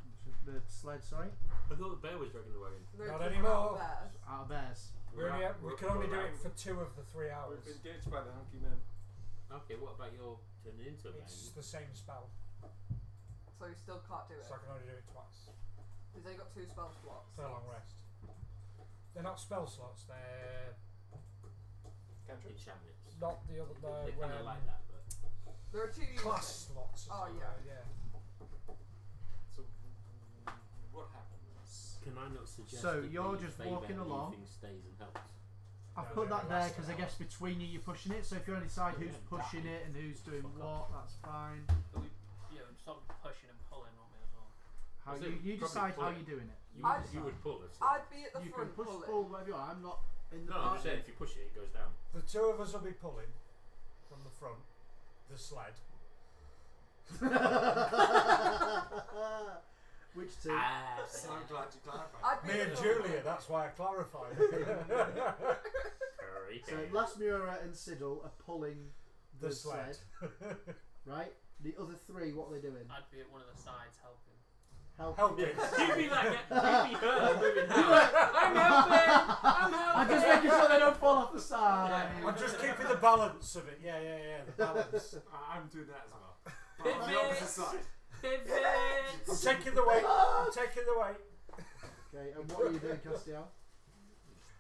the sled, sorry, I thought the bear was dragging the wagon. No, Not it's anymore. there. out of theirs. We can only do it for 2 of the 3 hours. We've been ditched by the hunky men. Okay, what about your turning into a man? It's the same spell, So you still can't do it. so I can only do it twice. He's only got 2 spell slots. For a long rest. They're not spell slots. They're Cantrip. Enchantments. not the other. They kind of The like that, but There are 2 units. class slots. Oh, as it yeah. were, yeah. So, what happens? can I not suggest So that you're the just favour walking along. leaving stays and helps? I've No, put no, that it there lasts because I an guess between you're pushing it. So if you're on the side who's Yeah, pushing die. it and who's doing Fuck what, off. that's fine. But we, sort of pushing and pulling on me as well. How I you, think you probably decide pull how it. you're doing it. You would pull us. I'd be at the You can front push, pulling. pull, whatever you want. I'm not in the No, I'm party. just saying if you push it, it goes down. The 2 of us will be pulling from the front, the sled. Which two? So I'm glad you clarified. I'd be Me at and the front. Julia, that's why I clarified. Hurry. So Lasmura and Siddle are pulling the sled. right? The other 3, what are they doing? I'd be at one of the sides helping. Helping. Give me that. Give me her moving house. I'm helping! I'm helping! I'm just making sure they don't fall off the side. I'm just keeping the balance of it. Yeah, the balance. I'm doing that as well. But on the opposite side. I'm taking the weight. I'm taking the weight. Okay, and what are you doing, Castiel?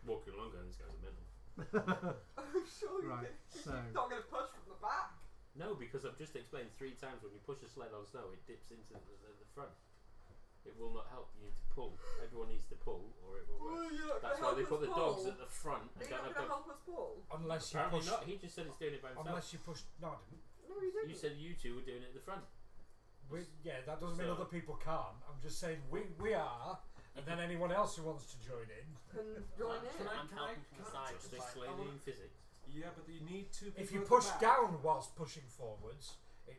Walking along and this guy's a mental. I'm sure you Right, can. so- You're not going to push from the back. No, because I've just explained 3 times when you push a sled on snow, it dips into the front. It will not help. You need to pull. Everyone needs to pull, or it will work. Well, you're not That's gonna why they help put the us dogs pull. at the front. Are And you don't not have going to dogs. help us pull? Unless you Apparently push. not. He just said he's doing it by himself. Unless you push. No, I didn't. No, you didn't. You said you 2 were doing it at the front. Yeah, that doesn't mean So- other people can't. I'm just saying we are, and then anyone else who wants to join in. Can join in. I'm helping from the side. Just Just like, explaining physics. Yeah, but you need 2 people. If you at the push back. down whilst pushing forwards, it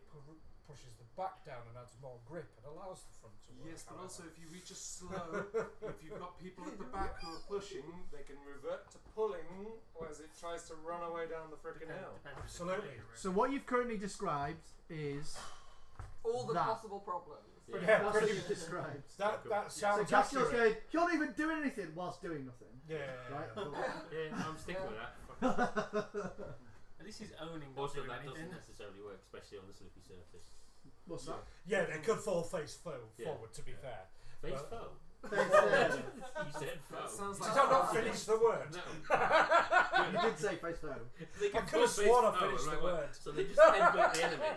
pushes the back down and adds more grip and allows the front to work. Yes, but however. also if you reach a slow, if you've got people at the back who are pushing, they can revert to pulling as it tries to run away down the frickin' hill. Absolutely. So what you've currently described is All the that. possible problems. Yeah. Yeah, that's what pretty- you've described. that So sounds Castiel's accurate. going, you're not even doing anything whilst doing nothing. Yeah. Right? Yeah, I'm sticking with that. At least he's owning not Also, doing that anything. doesn't necessarily work, especially on the slippery surface. What's that? Yeah, they could fall face Yeah. forward. To be fair, Face But- foe. Face You said foe. That sounds did like I not finish the word? No. You did say face foe. They I can could pull have face sworn I foe, finished and the I'm like, word. So they just headbutt the enemy.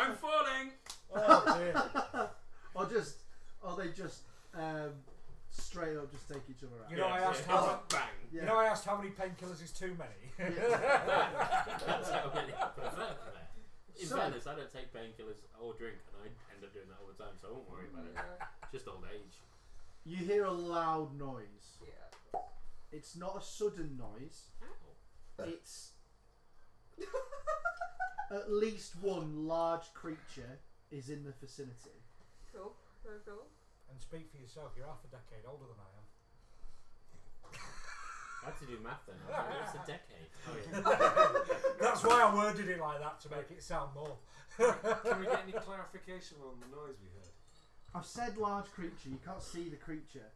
I'm falling. Oh dear. Or they just straight up just take each other out. You know, I asked it's how like bang. Yeah. You know, I asked how many painkillers is too many. That's how many put a there. In So- fairness, I don't take painkillers or drink, and I end up doing that all the time, so I won't worry about it. Yeah. Just old age. You hear a loud noise. Yeah. It's not a sudden noise. It's at least one large creature is in the vicinity. Cool. Very cool. And speak for yourself. You're half a decade older than I am. I had to do math then. I was like, what's a decade? Oh, yeah. That's why I worded it like that, to make it sound more. Can we get any clarification on the noise we heard? I've said large creature. You can't see the creature.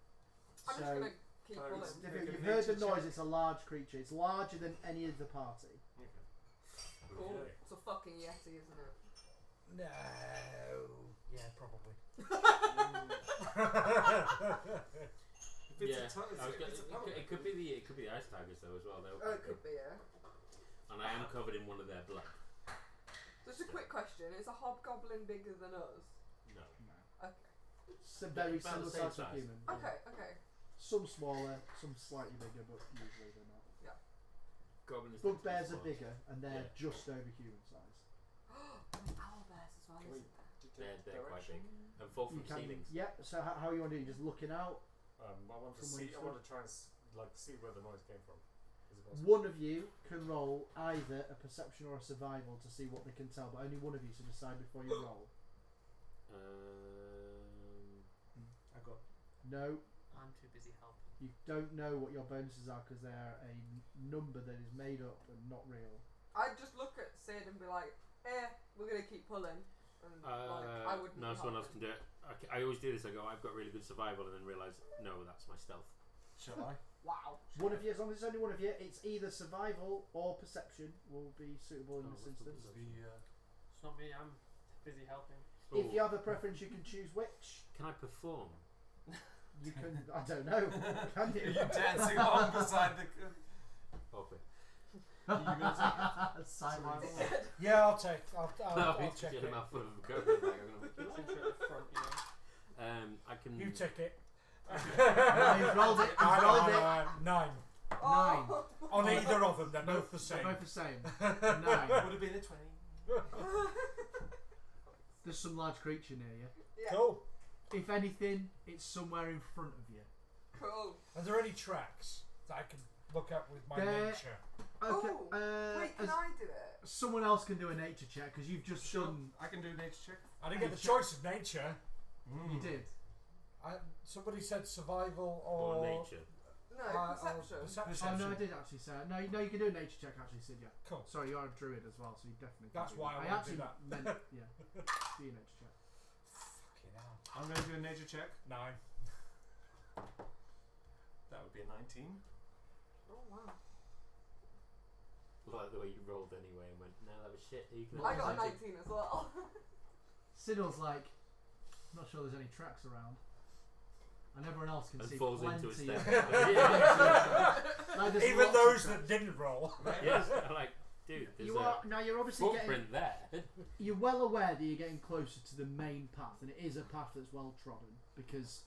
I'm just So gonna keep Clarence, pulling. if Make a you've heard the nature noise, check. it's a large creature. It's larger than any of the party. Okay. Cool. Okay. It's a fucking yeti, isn't it? No. Yeah, probably. If it's Yeah, a tu- it could be the ice tigers though as well. Oh, it could be, yeah. And I am covered in one of their blood. Just a quick question: is a hobgoblin bigger than us? No. Okay. So very About similar the same size to size. human. Okay. Okay. Some smaller, some slightly bigger, but usually they're not. Goblins. Bugbears are bigger, and they're Yeah. just over human size. There's owl bears as well, Can we isn't there? They're quite direction? big and fall You from can, ceilings. yeah. So how you want to do? Just looking out. I want to From where see. you I want to try and see where the noise came from. Is it possible? One of you can roll either a perception or a survival to see what they can tell, but only one of you should decide before you roll. I got. No, I'm too busy helping. you don't know what your bonuses are because they're a number that is made up and not real. I'd just look at Sid and be like, we're gonna keep pulling. And I wouldn't. No, be someone else helping. can do it. I always do this. I go, I've got really good survival, and then realise, no, that's my stealth. Shall I? Wow. One of you, as long as it's only one of you, it's either survival or perception will be suitable in this instance. It's not me. I'm busy helping. If you have a preference, you can choose which. Can I perform? You can. I don't know. Can Are you? you dancing along beside the? Okay. Are you gonna take Silence. survival? Yeah, I'll check Get it. a mouthful of coconut. Like, It's intro at the front, you know. I can. You take it. No, you've rolled it. You've rolled it. 9. Oh. On either of them, they're both the They're same. both the same. 9. Would have been a 20. There's some large creature near you. Yeah. Cool. If anything, it's somewhere in front of you. Cool. Are there any tracks that I can look up with my There- nature? Okay. Wait, can I do it? Someone else can do a nature check because you've just done. I can do a nature check. I didn't get the choice of nature. You did. Somebody said survival Or nature. No, perception. Oh no, I did actually say it. No, you can do a nature check actually, Sid. Yeah. Cool. Sorry, you are a druid as well, so you definitely. Can That's do why that. I wanna actually do that. meant yeah. Do your nature check. Fucking hell. I'm going to do a nature check. 9. That would be a 19. Oh wow. Like the way you rolled anyway and went, no, that was shit. You can I got a always 19 as well. Siddle's like, I'm not sure there's any tracks around, and everyone else can and see falls plenty. into a of- step. Like, there's Even lots of those tracks. that didn't roll. Yes, I'm like, dude, there's You a are now. You're obviously getting. footprint there. You're well aware that you're getting closer to the main path, and it is a path that's well trodden because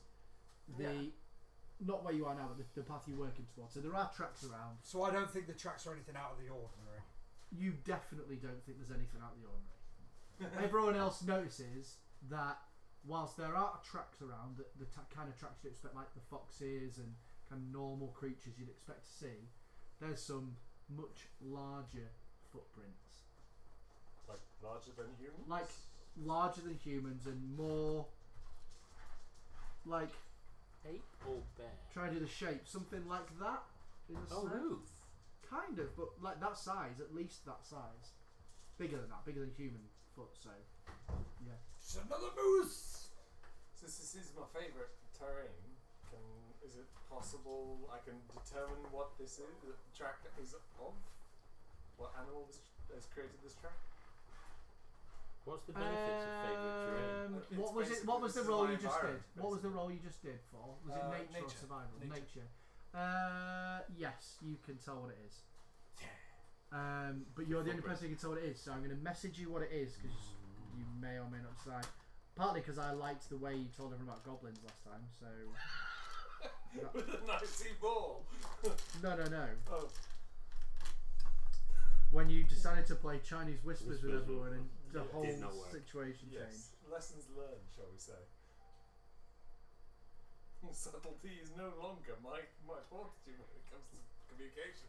not where you are now, but the path you're working towards. So there are tracks around. So I don't think the tracks are anything out of the ordinary. You definitely don't think there's anything out of the ordinary. Everyone else notices that whilst there are tracks around, the kind of tracks you'd expect, like the foxes and kind of normal creatures you'd expect to see, there's some much larger footprints. Like larger than humans? Like larger than humans and more like, Ape or bear? try to do the shape, something like that. In a Oh, sense. no. Kind of, but like that size, at least that size. Bigger than that, bigger than human foot, so yeah. It's another moose! Since this is my favourite terrain, is it possible I can determine what this is, the track is of? What animal has created this track? What's the benefits of favourite terrain? It's What was it? basically- What was the this is roll my you just did? environment, What was the basically. roll you just did for? Was it nature, or nature. survival? Nature. Yes, you can tell what it is. But you're the only person who can tell what it is, so I'm going to message you what it is because you may or may not decide. Partly because I liked the way you told everyone about goblins last time, so. With a nicey ball! No. Oh. When you decided to play Chinese whispers with Whispers, everyone and the it whole did not work. situation changed. Yes. Lessons learned, shall we say. Subtlety is no longer my fortitude when it comes to communication.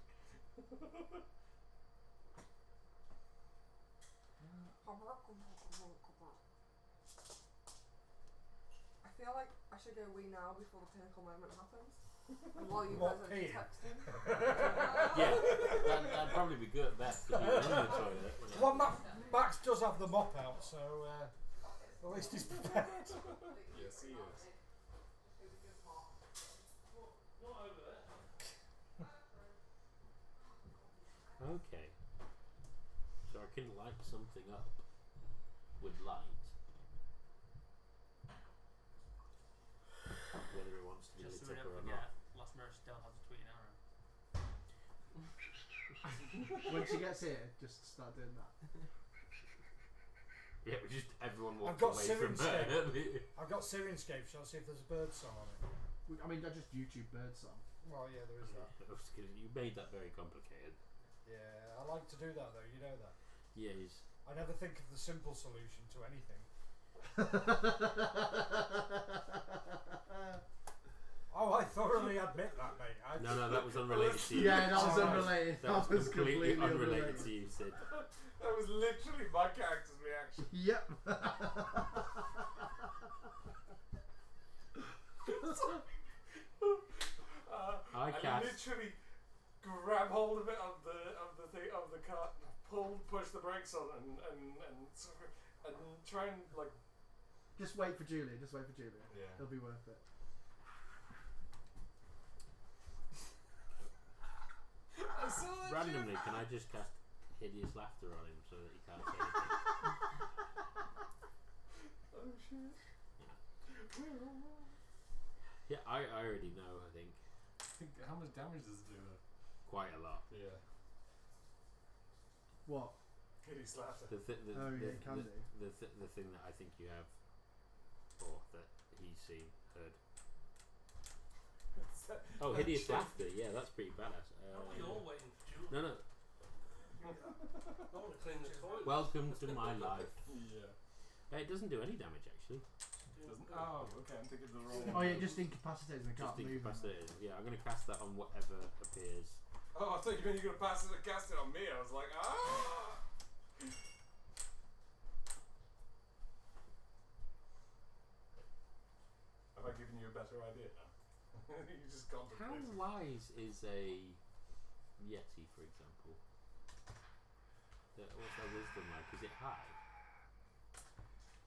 I feel like I should go wee now before the pinnacle moment happens. And while you What, guys are peeing? texting. Yeah, that'd probably be good. Best if you were in the toilet. wouldn't it? Well, Max does have the mop out, so at least he's prepared. Yes, he is. Okay. So I can light something up with light. Whether it wants to be Just so lit we up don't or forget. not. When she gets here, just start doing that. Yeah, we just everyone walks I've got away from her. I've got Sirenscape, shall I see if there's a bird song on it? I mean, I just YouTube bird song. Well, yeah, there is that. You made that very complicated. Yeah, I like to do that though, you know that. Yes. I never think of the simple solution to anything. Oh, I thoroughly admit that, mate. No, that was unrelated to you. Yeah, that was unrelated. That was completely unrelated to you, Sid. That was literally my character's reaction. Yep. I and literally grab hold of it of the thing of the cart, push the brakes on, and try and like. Just wait for Julia. Just wait for Julia. Yeah. It'll be worth it. I saw that Randomly, shit. can I just cast hideous laughter on him so that he can't say anything? Oh shit. Yeah, I already know, I think. How much damage does it do? Quite a lot. Yeah. What? Hideous laughter. Oh, yeah, it can do. The thing that I think you have, or that he's seen, heard. Oh, hideous laughter. Yeah, that's pretty badass. Are we all waiting for Julie? No. I want to clean the toilet. Welcome to my life. Yeah. It doesn't do any damage actually. Doesn't? Oh, okay. I'm thinking the wrong. Oh, yeah, it just incapacitates me. I Just can't move. incapacitated. Yeah, I'm going to cast that on whatever appears. Oh, I thought you meant you were gonna pass it and cast it on me. I was like, ah. Have I given you a better idea now? You just How contemplated. wise is a Yeti, for example? What's their wisdom like? Is it high?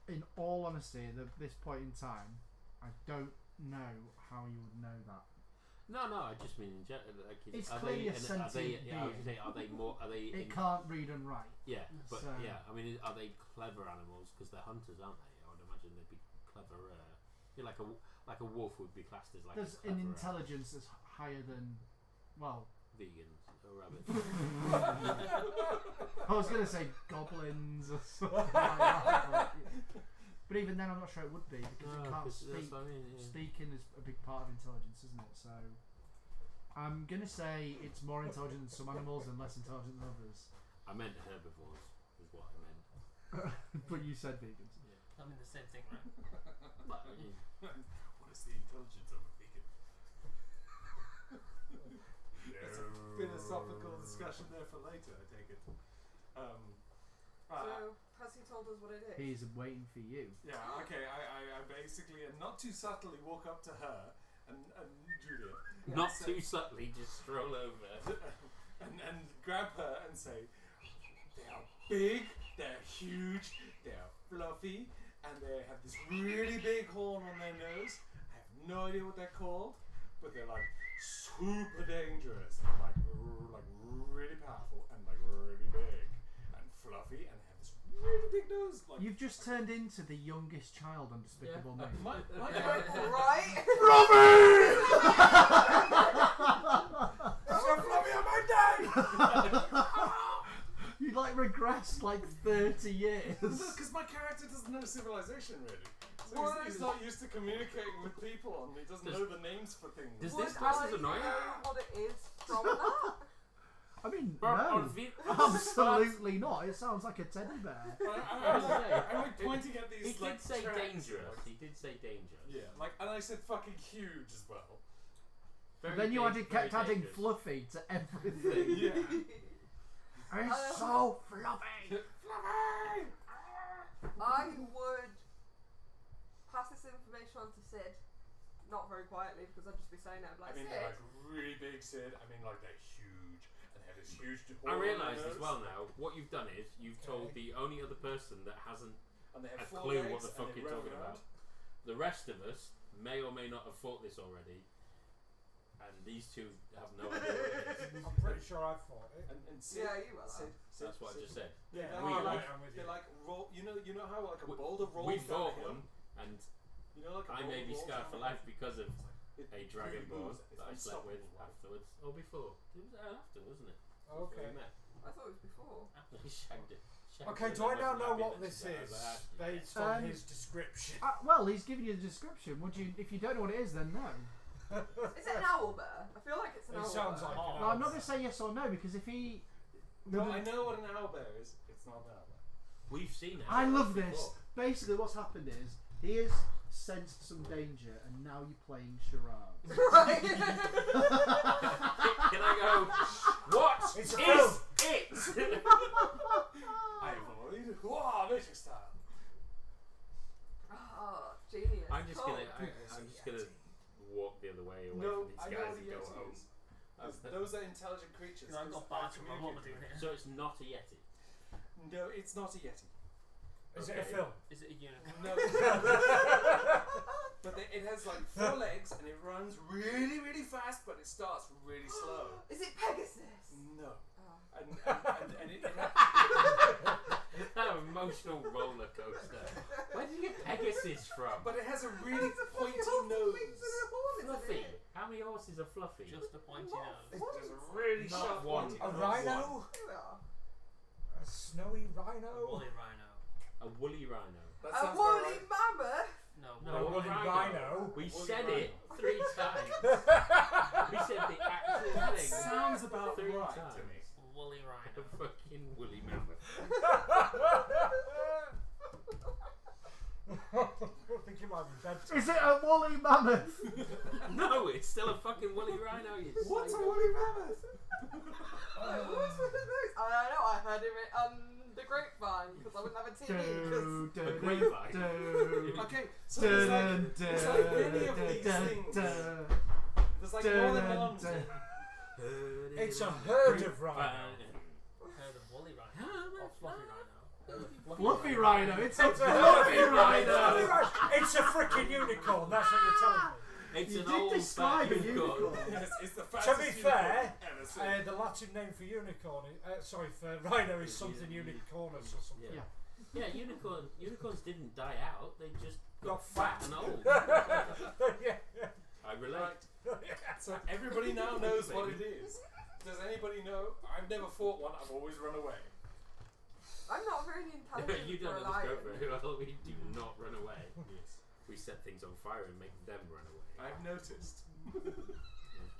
In all honesty, at this point in time, I don't know how you would know that. No, I just mean in general. Like, It's are clearly they, a sentient I was being. say, are they more? Are they? It can't read and write. Yeah, but So- yeah, I mean, are they clever animals? Because they're hunters, aren't they? I would imagine they'd be cleverer. Yeah, like a wolf would be classed as like. There's a an cleverer intelligence that's higher than, well, vegans or rabbits. I was going to say goblins or something like that. But even then, I'm not sure it would be because it can't speak. That's what I mean, yeah. Speaking is a big part of intelligence, isn't it? So I'm going to say it's more intelligent than some animals and less intelligent than others. I meant herbivores, is what I meant. But you said vegans. I mean the same thing, right? But, yeah. What is the intelligence of a vegan? There's a philosophical discussion there for later, I take it. So, has he told us what it is? He's waiting for you. Yeah, okay, I basically, and not too subtly, walk up to her and Julia. Not and too subtly, just stroll over. and grab her and say, they are big, they're huge, they're fluffy, and they have this really big horn on their nose. I have no idea what they're called, but they're like super dangerous and like really powerful and like really big and fluffy and they have this really big nose. Like You've just turned into the youngest child on Despicable Me. my Right? It's so fluffy on my day. You like regressed like 30 years. Because my character doesn't know civilization really. So he's not used to communicating with people and he doesn't know the names for things. Does Would this class I is annoying? know what it is from that? I mean, Or no. Absolutely not. It sounds like a teddy bear. I'm like pointing at these He like did say tracks, dangerous. like- He did say dangerous. yeah, like, and I said fucking huge as well. Very Then you dangerous, kept very adding dangerous. fluffy to everything. Yeah. It's so fluffy. Fluffy! I would pass this information on to Sid. Not very quietly because I'd just be saying it. I'd be I like, mean, Sid. they're like really big, Sid. I mean, like they're huge, and they have this huge. I horn on realise their as nose, well now, what you've done is you've told the only other person that hasn't and they have a 4 clue legs, what the and fuck they you're run talking around. about. The rest of us may or may not have thought this already, and these two have no idea what it is. I'm pretty sure I fought it. And Sid, Yeah, you will. Sid, That's what I just said. Yeah, Yeah, we alright, like, I'm with you. they're like roll. You know how like a We- boulder rolls We down a fought hill? one, and You know, like a I boulder may be rolls scarred down for a life hill? because of It a really dragonborn moves, it's that I slept with unstoppable, right? afterwards. Or before. It was after, wasn't it? Okay. I thought it was before. Shagged it. Okay, do I now know what this is based on his description? Well, he's giving you the description. Would you? If you don't know what it is, then no. Is it an owl bear? I feel like it's an It owl sounds bear. like No, an I'm not going to say yes or no because if he. No, I know what an owlbear is. It's not an owlbear. We've seen it. I love this. Basically, what's happened is he has sensed some danger, and now you're playing charades. Right. Can I go? What It's is a film. it? I avoid. Wow, magic style. Oh, genius. I'm just Cool. gonna walk the other way away No, from these I know guys what a and go yeti home. is. Those are intelligent creatures. I've got bars from my mum doing it. So it's not a yeti. No, it's not a yeti. Is it a Okay. film? Is it a unicorn? No. But it has like 4 legs and it runs really, really fast, but it starts really slow. Is it Pegasus? No. Oh. And it That emotional roller coaster. Where did you get Pegasus from? but it has a really It's a pointy fucking nose. wings and a horn, isn't Fluffy. it? How many horses are fluffy? Just a pointy What? nose. It has a really Not sharp one. pointy A nose. rhino? Here we are. A snowy A rhino? woolly rhino. A woolly rhino. That A sounds about woolly right. mammoth? No, No, a woolly rhino. We Woolly said rhino. it 3 times. We said the actual That thing. sounds about 3 right times. to me. woolly A rhino. fucking woolly mammoth. I think it might be bedtime. Is it a woolly mammoth? No, it's still a fucking woolly rhino. You What's a psycho. woolly mammoth? What's with the nose? I don't know, I heard it on the grapevine because I wouldn't have a TV. Do, A grapevine. do, Okay, so do, there's do, like many of do, these do, things. do, There's like more than do, one. do. It's a herd of rhino. Heard of woolly rhino. Or fluffy rhino. Fluffy rhino. It's a It's a fluffy herd of rhino. It's a freaking unicorn, that's what you're telling me. It's You an did old describe fat a unicorn. It's the To fastest be unicorn fair, ever seen. the Latin name for unicorn, for rhino is something unicornus or something. Yeah. Yeah, unicorns didn't die out. They just got Got fat fat. and old. Yeah. I relate. So everybody now knows what it is. Does anybody know? I've never fought one. I've always run away. I'm not very intelligent You for don't a know this go lion. very well. We do not run away. Yes. We set things on fire and make them run away. I've noticed.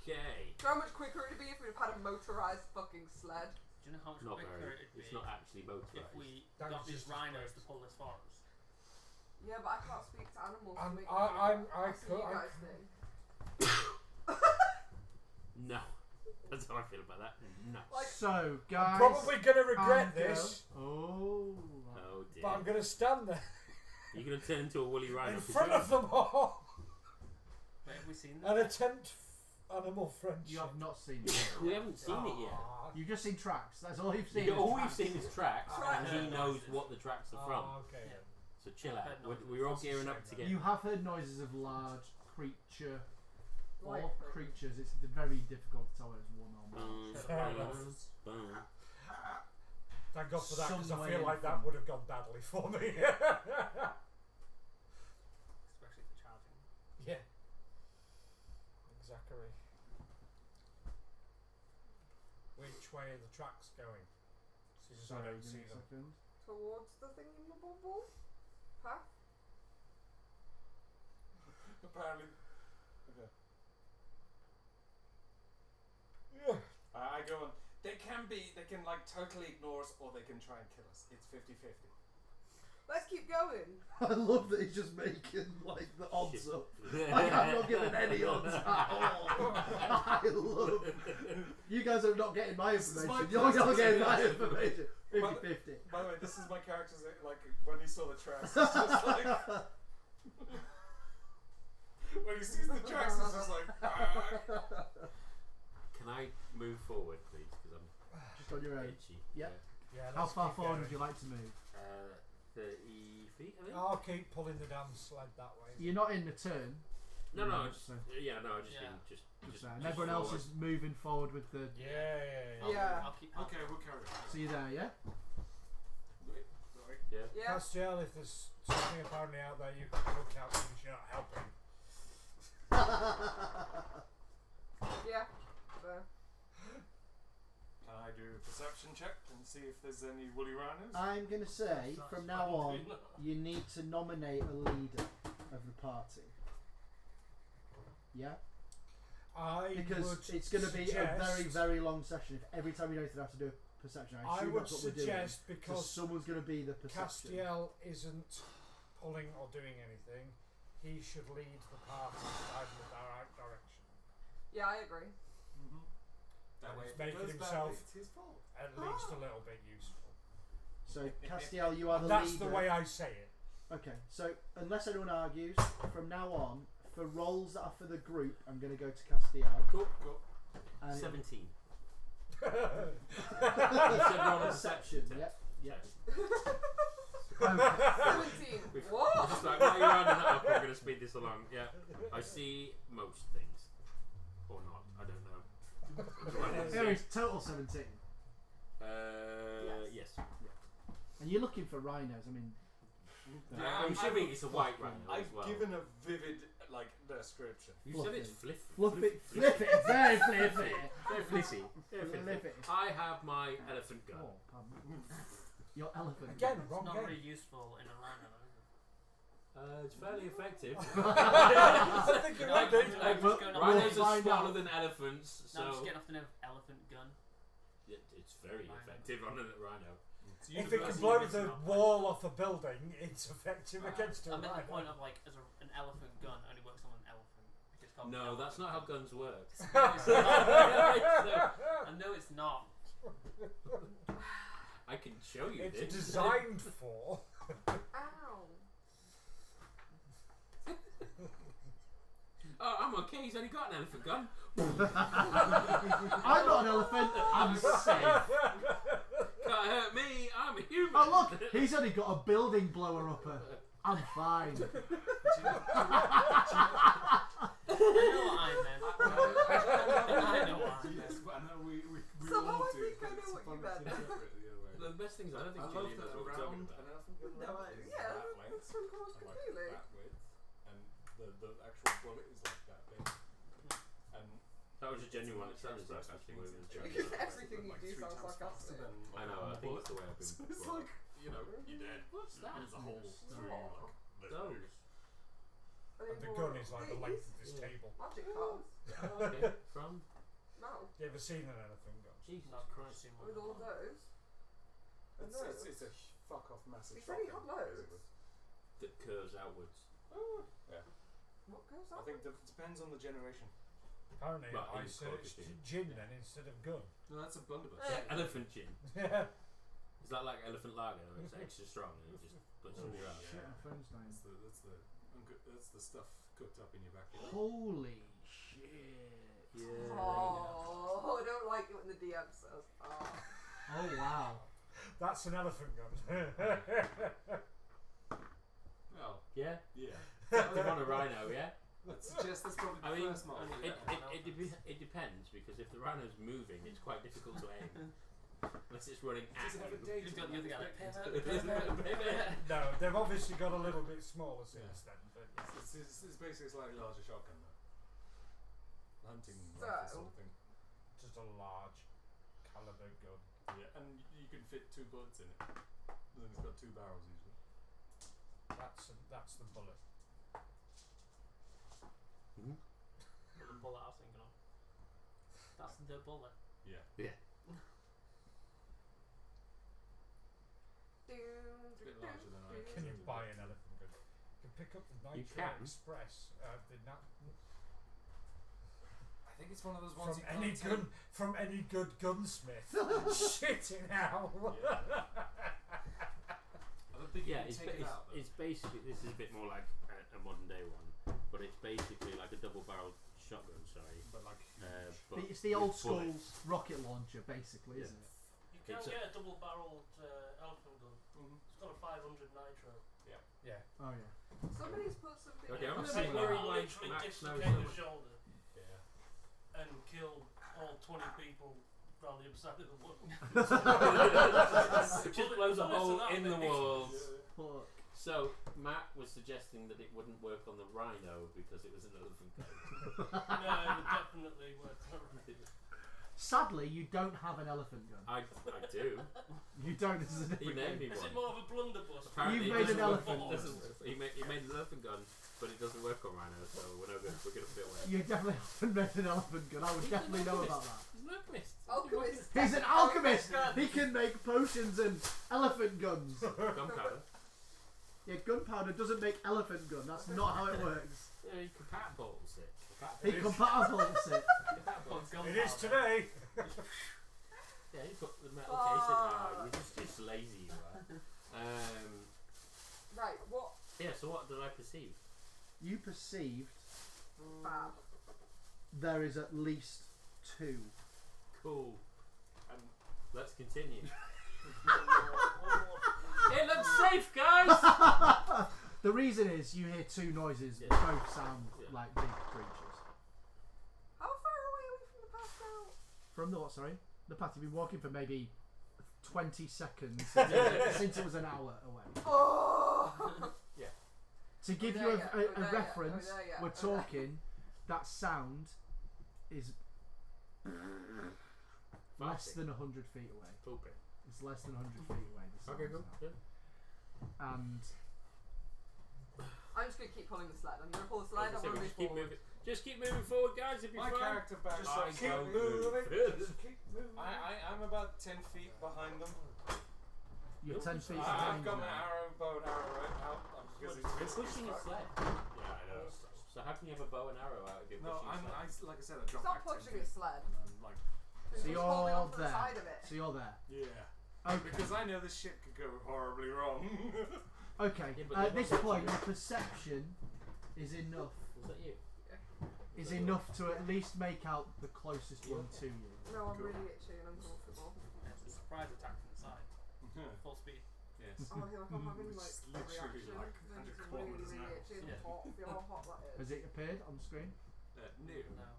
Okay. So how much quicker would it be if we'd have had a motorised fucking sled? Do you know how much Not quicker very. it'd be It's not actually motorized. if we That got was these just rhinos described. to pull this for us? Yeah, but I can't speak to animals to I'm- make I That's what could- you I guys could- think. No. That's how I feel about that. No. Like, So, guys. Probably going to regret and this, Oh. Oh dear. but I'm going to stand there You're going to turn into a woolly rhino. in for front sure. of them all Wait, have we seen this? and attempt animal friendship. You have not seen it. We haven't seen it yet. Ah, You've just seen tracks. That's all you've seen. Yeah, is all tracks. we've seen is tracks, Tracks. and he knows what the tracks are from. okay. Yeah. So chill I've out. heard noises. We're all That's a gearing up shame, to though. get. You have heard noises of large creature like or creatures. It's very difficult to tell whether it's one or more. Fair enough. Boom. Thank God for that, because I Somewhere feel like in that would have gone badly for me. Especially for charging. Yeah. Exactly. Which way are the tracks going? Since Sorry, I don't give see me a them. second. towards the thing in the bubble path. Apparently. Okay. Yeah. I go on. They can like totally ignore us or they can try and kill us. It's 50-50. Let's keep going. I love that he's just making like the odds Shit. up. Like I'm not giving any odds at all. I love. You guys are not getting my This is my information. You're not getting my personal information. Well, 50-50. By the way, this is my character's like when he saw the tracks. It's just like when he sees the tracks, it's just like. Can I move forward, please? Because I'm Just on your own. itchy. Yep. Yeah, How let's far keep forward going. would you like to move? 30 feet, I think. I'll keep pulling the damn sled that way. You're not in the turn. No, No, I just, so- yeah, no, I just Yeah. mean just And everyone else forward. is moving forward with the. Yeah. Yeah. I'll keep. Okay, we'll carry on. So you're there, yeah? Wait, sorry. Yeah. Yeah. Castiel, if there's something apparently out there, you can look out since you're not helping. Yeah. There. Can I do perception check and see if there's any woolly rhinos. I'm going to say, That's from now fine, on, doing that. you need to nominate a leader of the party. Yeah? I Because would it's going to be a suggest- very, very long session. If every time you don't have to do a perception, I I assume would that's what we're doing. suggest So because someone's going to be the perception. Castiel isn't pulling or doing anything, he should lead the party in the right direction. Yeah, I agree. Mm-hmm. That And way, he's if it making goes himself- badly, it's his fault. At least a little bit useful. So, Castiel, you are the That's leader. the way I say it. Okay, so unless anyone argues, from now on, for roles that are for the group, I'm going to go to Castiel. Cool. Cool. And 17. You said roll a perception. perception. Yep. Yep. Okay. 17. What? Just like, while you're rounding that up, I'm going to speed this along. Yeah. I see most things. Or not. I don't know. There is total 17. Yes. And you're looking for rhinos. I mean, Yeah, I'm assuming it's a white rhino as I've well. given a vivid description. You said it's fliff. flip it, very flippy. Very flissy. Very Flippy. I have my elephant gun. Oh, pardon. Your elephant. Again, It's wrong not game. very useful in a rhino, is it? It's fairly effective. I think you're right, No, dude. I'm just going off Rhinos the are find smaller out. than elephants, No, I'm just so getting off the name elephant gun. it's very Rhino. effective on a rhino. It's If it can universally blow missing the up. wall off a building, it's effective against a I meant the rhino. point of like, an elephant gun only works on an elephant. Because it's called No, an that's not how guns work. elephant. I know it's not. I can show you It's this. designed for. Ow. Oh, I'm okay. He's only got an elephant gun. I'm not an elephant. I'm safe. Can't hurt me. I'm a human. Oh look, he's only got a building blower upper. I'm fine. I know what I meant. I know what I meant. Yes, but I know we Somehow all I do. think I but know it's what you fun to meant. interpret it the other way. The best things I don't I think love Julian that knows what we're talking around about. an elephant gun No, round is yeah, that that's length from course and like completely. that width, and the actual bullet is like that big. And That was a genuine one. It sounded sarcastic when it was Because joking. everything you like do 3 sounds times faster sarcastic. than I know. I think it's the way I've been. It's brought like, you know, you're dead. What's that? There's a hole through Oh. like Those. And the gun is like the length of this Yeah. table. Magic cards. Oh, okay. From No. You ever seen an elephant gun? Jesus Not Christ. seen one With of all of them. those. And those. It's a fuck off massive He said he shotgun, had loads. basically. That curves outwards. Yeah. What goes I on? think it depends on the generation. Apparently, Right, I in searched Scottish. gin then instead of gun. No, that's a blunderbuss. Yeah. Elephant gin. Yeah. Is that like elephant lager? It's extra strong and it just puts in your ass. Shit, my phone's dying. That's the stuff cooked up in your backyard. Holy shit. Yeah. Oh, I don't like it when the DM says. Oh. Oh wow. That's an elephant gun. Well, Yeah. yeah. Effective on a rhino, yeah? I'd suggest that's probably the I mean, first model. it depends because if the rhino's moving, it's quite difficult to aim. Unless it's running at Does it have a you. date? You've got the other guy like, No, they've obviously got a little bit smaller since then. But It's basically a slightly larger shotgun though. Hunting So- rifle sort of thing. just a large caliber gun. Yeah, and you can fit 2 bullets in it. And then it's got 2 barrels usually. That's the bullet. Mhm. The bullet I was thinking of. That's the bullet. Yeah. Yeah. It's It's a bit larger than I Can you expected. buy an elephant gun? You can pick up the You Nitro can. Express. I think it's one of those ones From any good gunsmith. Shitting hell. Yeah. I don't think Yeah, you it's, can take it out though. it's basically, this is a bit more like a modern day one, but it's basically like a double barreled shotgun, sorry. But like, But It's the old with school bullets. rocket launcher, basically, isn't it? You can It's a- get a double-barreled elephant gun. mhm. It's got a 500 nitro. Yeah. Oh yeah. Somebody's put something. Okay, I'm in not the saying middle. worry why Literally Max dislocate knows so the much. shoulder Yeah. and killed all 20 people round the other side of the world. It just blows a hole in the walls. Fuck. So, Matt was suggesting that it wouldn't work on the rhino because it was an elephant gun. No, it would definitely work. Sadly, you don't have an elephant gun. I do. You don't. This is a He different named game. me Is one. it more of a blunderbuss? Apparently You've it made doesn't an work- elephant. He made an elephant gun, but it doesn't work on Rhino, so we're no good. We're gonna fit one. You definitely haven't made an elephant gun. I would He's definitely an know alchemist. about that. He's an alchemist. Alchemist. He's an alchemist. He can make potions and elephant guns. Gunpowder. Yeah, gunpowder doesn't make elephant gun. That's not how it works. Yeah, he catapults it. He compatibles it. It is today. Yeah, you put the metal case in. Oh, you're just lazy, you are. Right, what? Yeah. So what did I perceive? You perceived Bad. there is at least 2. Cool. Let's continue. It looks safe, guys. The reason is you hear 2 noises, Yeah. both sound Yeah. like big creatures. How far away are we from the path now? From the what, sorry? The path you've been walking for maybe 20 seconds since it was an hour away. Oh! To give Oh, you there a you go. reference, Oh, there you go. we're Oh, there. talking, that sound is less than 100 feet away. Okay. It's less than 100 feet away. The sound Okay, cool. now. Yeah. And I'm just gonna keep pulling the sled. I'm gonna pull the sled. I'm So gonna we move just keep forward. moving. Just keep moving forward, guys. If you're My fine. character back. Just I keep don't moving. move. Just keep moving. I'm about 10 feet behind them. you're 10 feet I've behind got you. my bow and arrow right out because it's You're risky. pushing a sled. Yeah, I know. So how can you have a bow and arrow out if you're No, pushing a sled? like I said, I It's dropped not back 10 pushing feet. a sled. And I'm like, It's So just holding you're on to the there. side of it. So you're there. yeah. Okay. Because I know this shit could go horribly wrong. Okay. Yeah, but At they're this not point, touching. your perception is enough. Was that you? Is enough to at least make out the closest one to you. No, I'm Cool. really itchy and uncomfortable. It's a surprise attack from the side. Full speed. Yes. Oh, I feel like I'm having like It's a literally reaction. like I'm 100 just kilometers really, an hour. really itchy and Yeah. hot. Feel how hot that is. Has it appeared on the screen? No. No.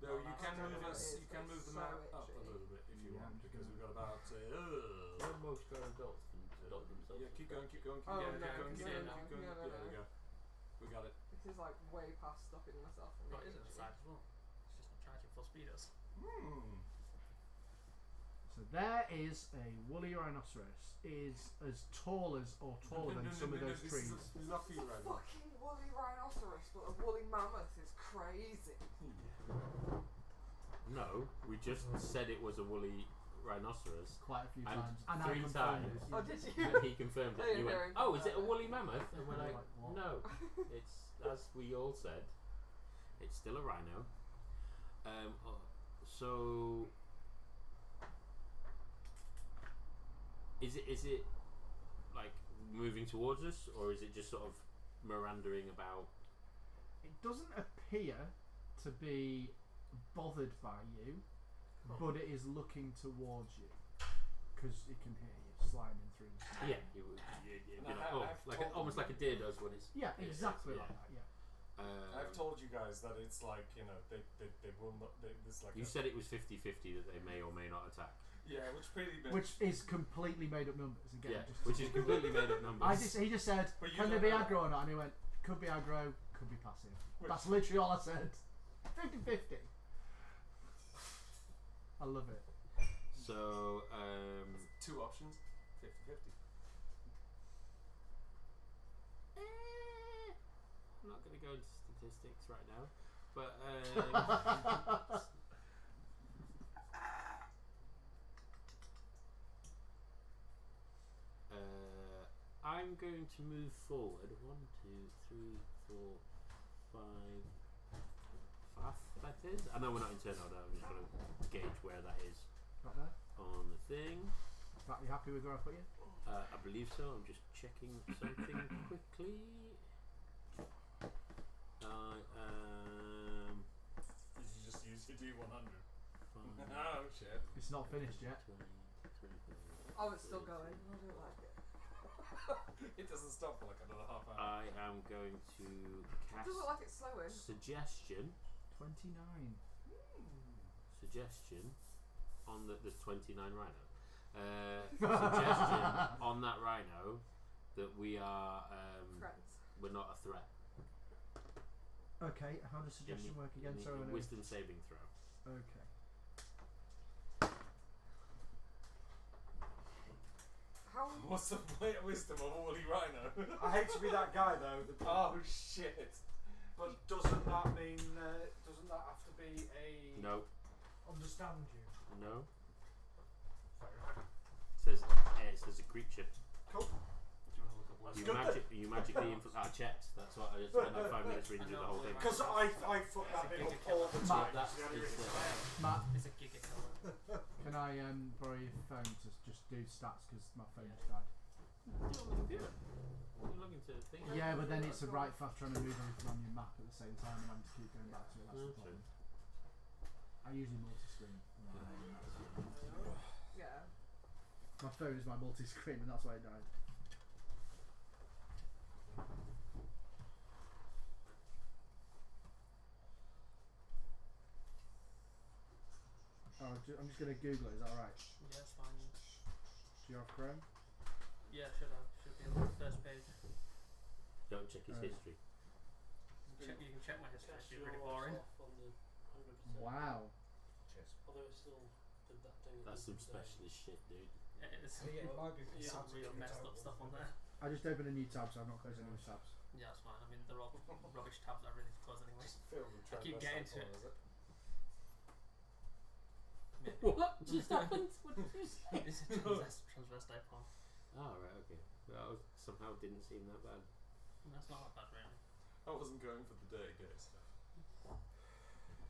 No, you can I don't move know us. what it You is, can but move it's the so map up a itchy. little bit if you Yeah, want, I'm just because gonna- we've got about. Most grown adults can adopt themselves. Yeah, keep going, keep going, keep Oh, going, no, keep going, keep no, going, no, keep going. no, no, Yeah, there we no. go. We got it. This is like way past stopping myself. From Got his getting on the itchy. side as well. It's just not charging full speed us. So there is a woolly rhinoceros. Is as tall as or taller than some of those this trees. is a fluffy rhino. Fucking woolly rhinoceros, but a woolly mammoth is crazy. No, we just said it was a woolly rhinoceros. Quite a few And times. And 3 I confirmed times. it. Oh, did you? And he confirmed it. Oh, And you you're went, very "Oh, is it a confirmed. woolly mammoth?" And we're like, Like, what? "No, it's as we all said. It's still a rhino." So is it like moving towards us, or is it just sort of meandering about? It doesn't appear to be bothered by you, but it is looking towards you because it can hear you sliding through the snow. Yeah, you No, know, I've like told almost them. like a deer does when it's. Yeah, yeah, exactly yeah. like that. Yeah. I've told you guys that it's like, you know, they will not. There's like You said it was 50-50 that they may or may not attack. yeah, which pretty much. Which is completely made up numbers again. Yeah, just which is completely made up numbers. he just said, But you can they don't be know. aggro or not? And he went, could be aggro, could be passive. Which- That's literally all I said. 50-50. I love it. So, two options. 50-50. I'm not going to go into statistics right now, but I'm going to move forward. 1, 2, 3, 4, 5. That is. I know we're not in turn order. I'm just going to gauge where that is Right there. on the thing. Right, you happy with where I put you? I believe so. I'm just checking something quickly. I am. Did you just use your D100? 5, Oh shit. It's not finished yet. 20, 25. Oh, it's still going. I don't like it. It doesn't stop for like another half hour. I am going to It cast doesn't look like it's slowing. suggestion. 29. Suggestion on there's 29 rhino. Suggestion on that rhino that we are Friends. we're not a threat. Okay, how does Give suggestion me- work again? give me Sorry, a I know. wisdom saving throw. Okay. What's the wisdom of a woolly rhino? I hate to be that guy though. Oh shit! But doesn't that mean? Doesn't that have to be a? No. Understand you. No. Fair. It says a creature. Cool. You magically checked. That's what I just spent like 5 minutes reading through the whole thing. Because I fuck that bit up all the Matt, time. That's the only reason. Matt, It's a giga killer. can I borrow your phone to just do stats because my phone just died? You're looking to think. Yeah, but then it's a right faff trying to move everything on your map at the same time and having to keep going back to it. That's the problem. I usually multi-screen. Yeah. My phone is my multi-screen and that's why it died. Oh, I'm just going to Google it, is that alright? Yeah, it's fine. Do you have Chrome? Yeah, should have. Should be on the first page. Don't check his history. You can check my history. It's pretty boring. Wow. Although it still did that thing. That's some specialist shit, dude. It is. Yeah, it might be Some real messed up stuff on there. I just opened a new tab, so I've not closed any more tabs. Yeah, it's fine. I mean, they're all rubbish tabs I really need to close anyway. I keep getting to it. Maybe. What just happened? What did you say? It's a transvestite porn. Oh, right, okay. Well, somehow didn't seem that bad. That's not that bad, really. I wasn't going for the dirty stuff.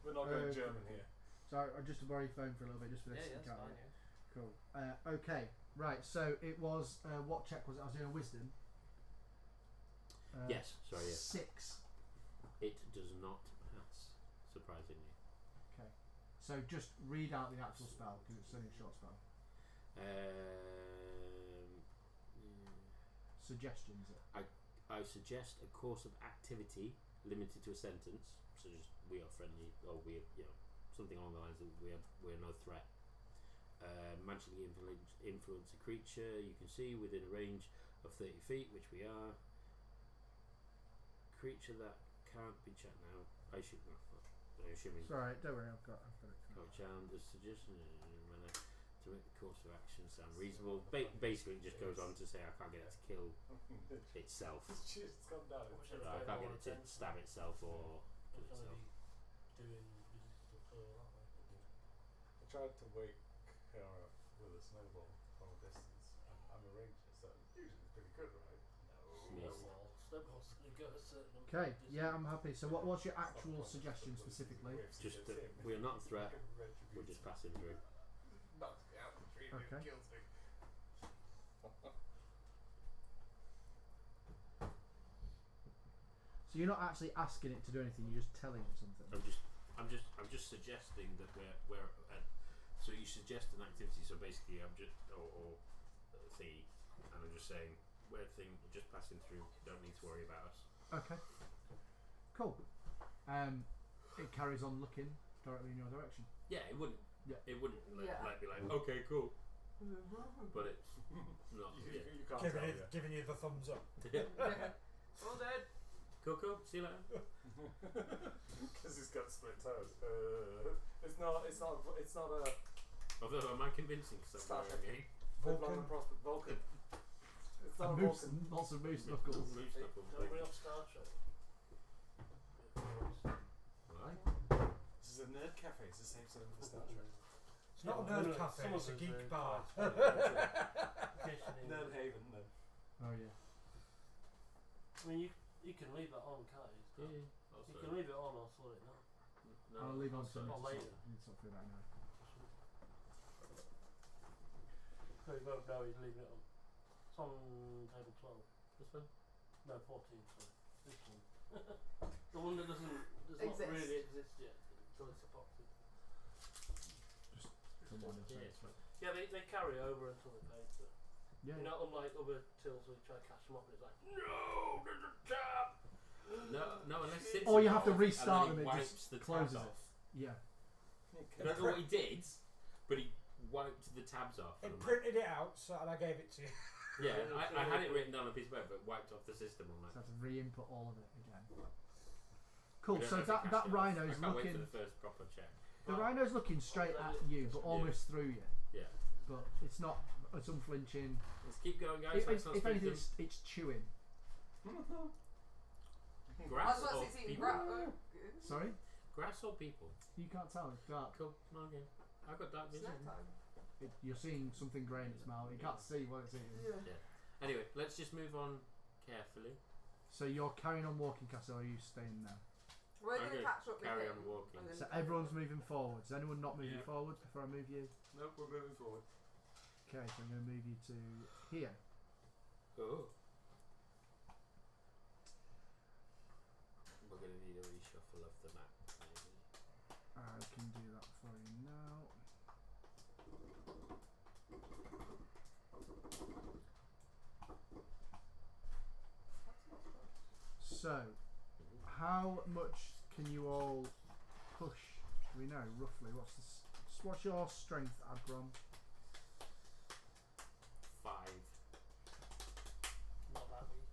We're not going German here. So I just to borrow your phone for a little bit, just for this. Yeah, that's encounter. fine, yeah. Cool. Okay, right. So it was what check was it? I was doing a wisdom. Yes, sorry, yes. 6. It does not pass, surprisingly. Okay. So just read out the actual spell because it's only a short spell. Suggestions. I suggest a course of activity limited to a sentence, such as we are friendly, or we are, something along the lines of we're no threat. Magically influence a creature you can see within a range of 30 feet, which we are. Creature that can't be checked now. I'm assuming. Sorry, don't worry, I've got it. Coach Arm, the suggestion to make the course of action sound reasonable. Basically, it just goes on to say I can't get it to kill itself. It's gone down. I can't get it to stab itself or kill itself. I tried to wake her up with a snowball from a distance. I'm a ranger, so usually it's pretty good, right? No. Yes. Okay, yeah, I'm happy. So what's your actual suggestion specifically? Just that we're not a threat. We're just passing through. Knocks me out the tree and Okay. kills me. So you're not actually asking it to do anything. You're just telling it something. I'm just suggesting that we're so you suggest an activity. So basically, I'm just or thingy, and I'm just saying we're thing. We're just passing through. Don't need to worry about us. Okay. Cool. It carries on looking directly in your direction. Yeah, it wouldn't. Yeah. It wouldn't Yeah. like be like okay, cool. But it's not. You Yeah. can't tell me. Giving you the thumbs up. Yeah. All dead. Cool. See you later. Because he's got split toes. It's not a Although, am I convincing Star somewhere Trek. again? Vulcan. Vulcan. It's not a Moose, Vulcan. lots of moose knuckles. Moose knuckles. Nobody off Star Trek. Right. This is a nerd cafe. It's the same setting for Star Trek. It's not a nerd cafe, it's a geek bar. Nerd haven. No. Oh yeah. I mean, you can leave it on, can't you? Yeah. You can leave it on or slow it down. No, I'll leave on so- some. Or later. I need to stop doing that now. So you won't know, you leave it on. It's on table 12. This one? No, 14, sorry. This one. The one that does not Exist. really exist yet until it's epoxy. Come on, Yeah, it's fine. Yeah, they carry over until they pay. But yeah. you know, unlike other tills where you try to catch them up and it's like, no, there's a trap! No, unless it's Or you have to involved, restart and them. then It he just wipes the tabs closes it. off. Yeah. I don't know what he did, but he wiped the tabs off. It and printed it out, so and I gave it to you. yeah, I had it written down on a piece of paper, but wiped off the system on So I that. have to re-input all of it again. We Cool. don't So know if it that cached it off. rhino's I can't wait for looking. the first proper check. The rhino's looking straight at you, but almost through you. Yeah. but it's not as unflinching. Let's keep going, guys. Let's not If speak anything, them. it's chewing. Grass That's or it's eating people? Sorry, Grass or people? you can't tell. It's dark. Cool. Okay. I've got dark vision. Snack time. You're seeing something grey in its mouth. You can't see what it's eating. Yeah. Anyway, let's just move on carefully. So you're carrying on walking, Castle, or are you staying there? We're I'm going to gonna catch up with carry him. on walking. and then So go. everyone's moving forward. Is anyone not moving Yeah. forward before I move you? Nope, we're moving forward. Okay, so I'm going to move you to here. Oh. We're going to need a reshuffle of the map, maybe. I can do that for you now. So, how much can you all push? Do we know roughly? What's your strength, Adbrom? 5. Not that weak.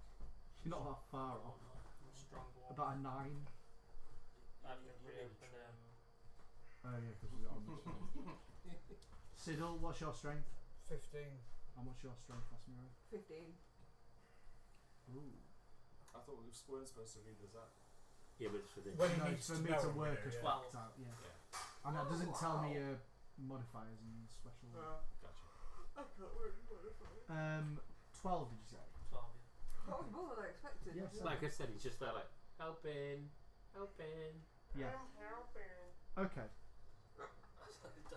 You're not that far off. I'm a strong one. About a 9. I've been pretty up and Oh yeah, because we got on this one. Siddle, what's your strength? 15. And what's your strength, Asmira? 15. Ooh. I thought we weren't supposed to read this out. Yeah, but it's for this. When he No, needs it's for to me know to him, work yeah, as yeah. facts out, yeah. Yeah. And that doesn't Oh, tell me wow. modifiers and special. Gotcha. I can't really 12 did you say? 12, yeah. That was more than I expected. Yes, wasn't Like it? I said, he's just felt like, helping. Yeah. Okay.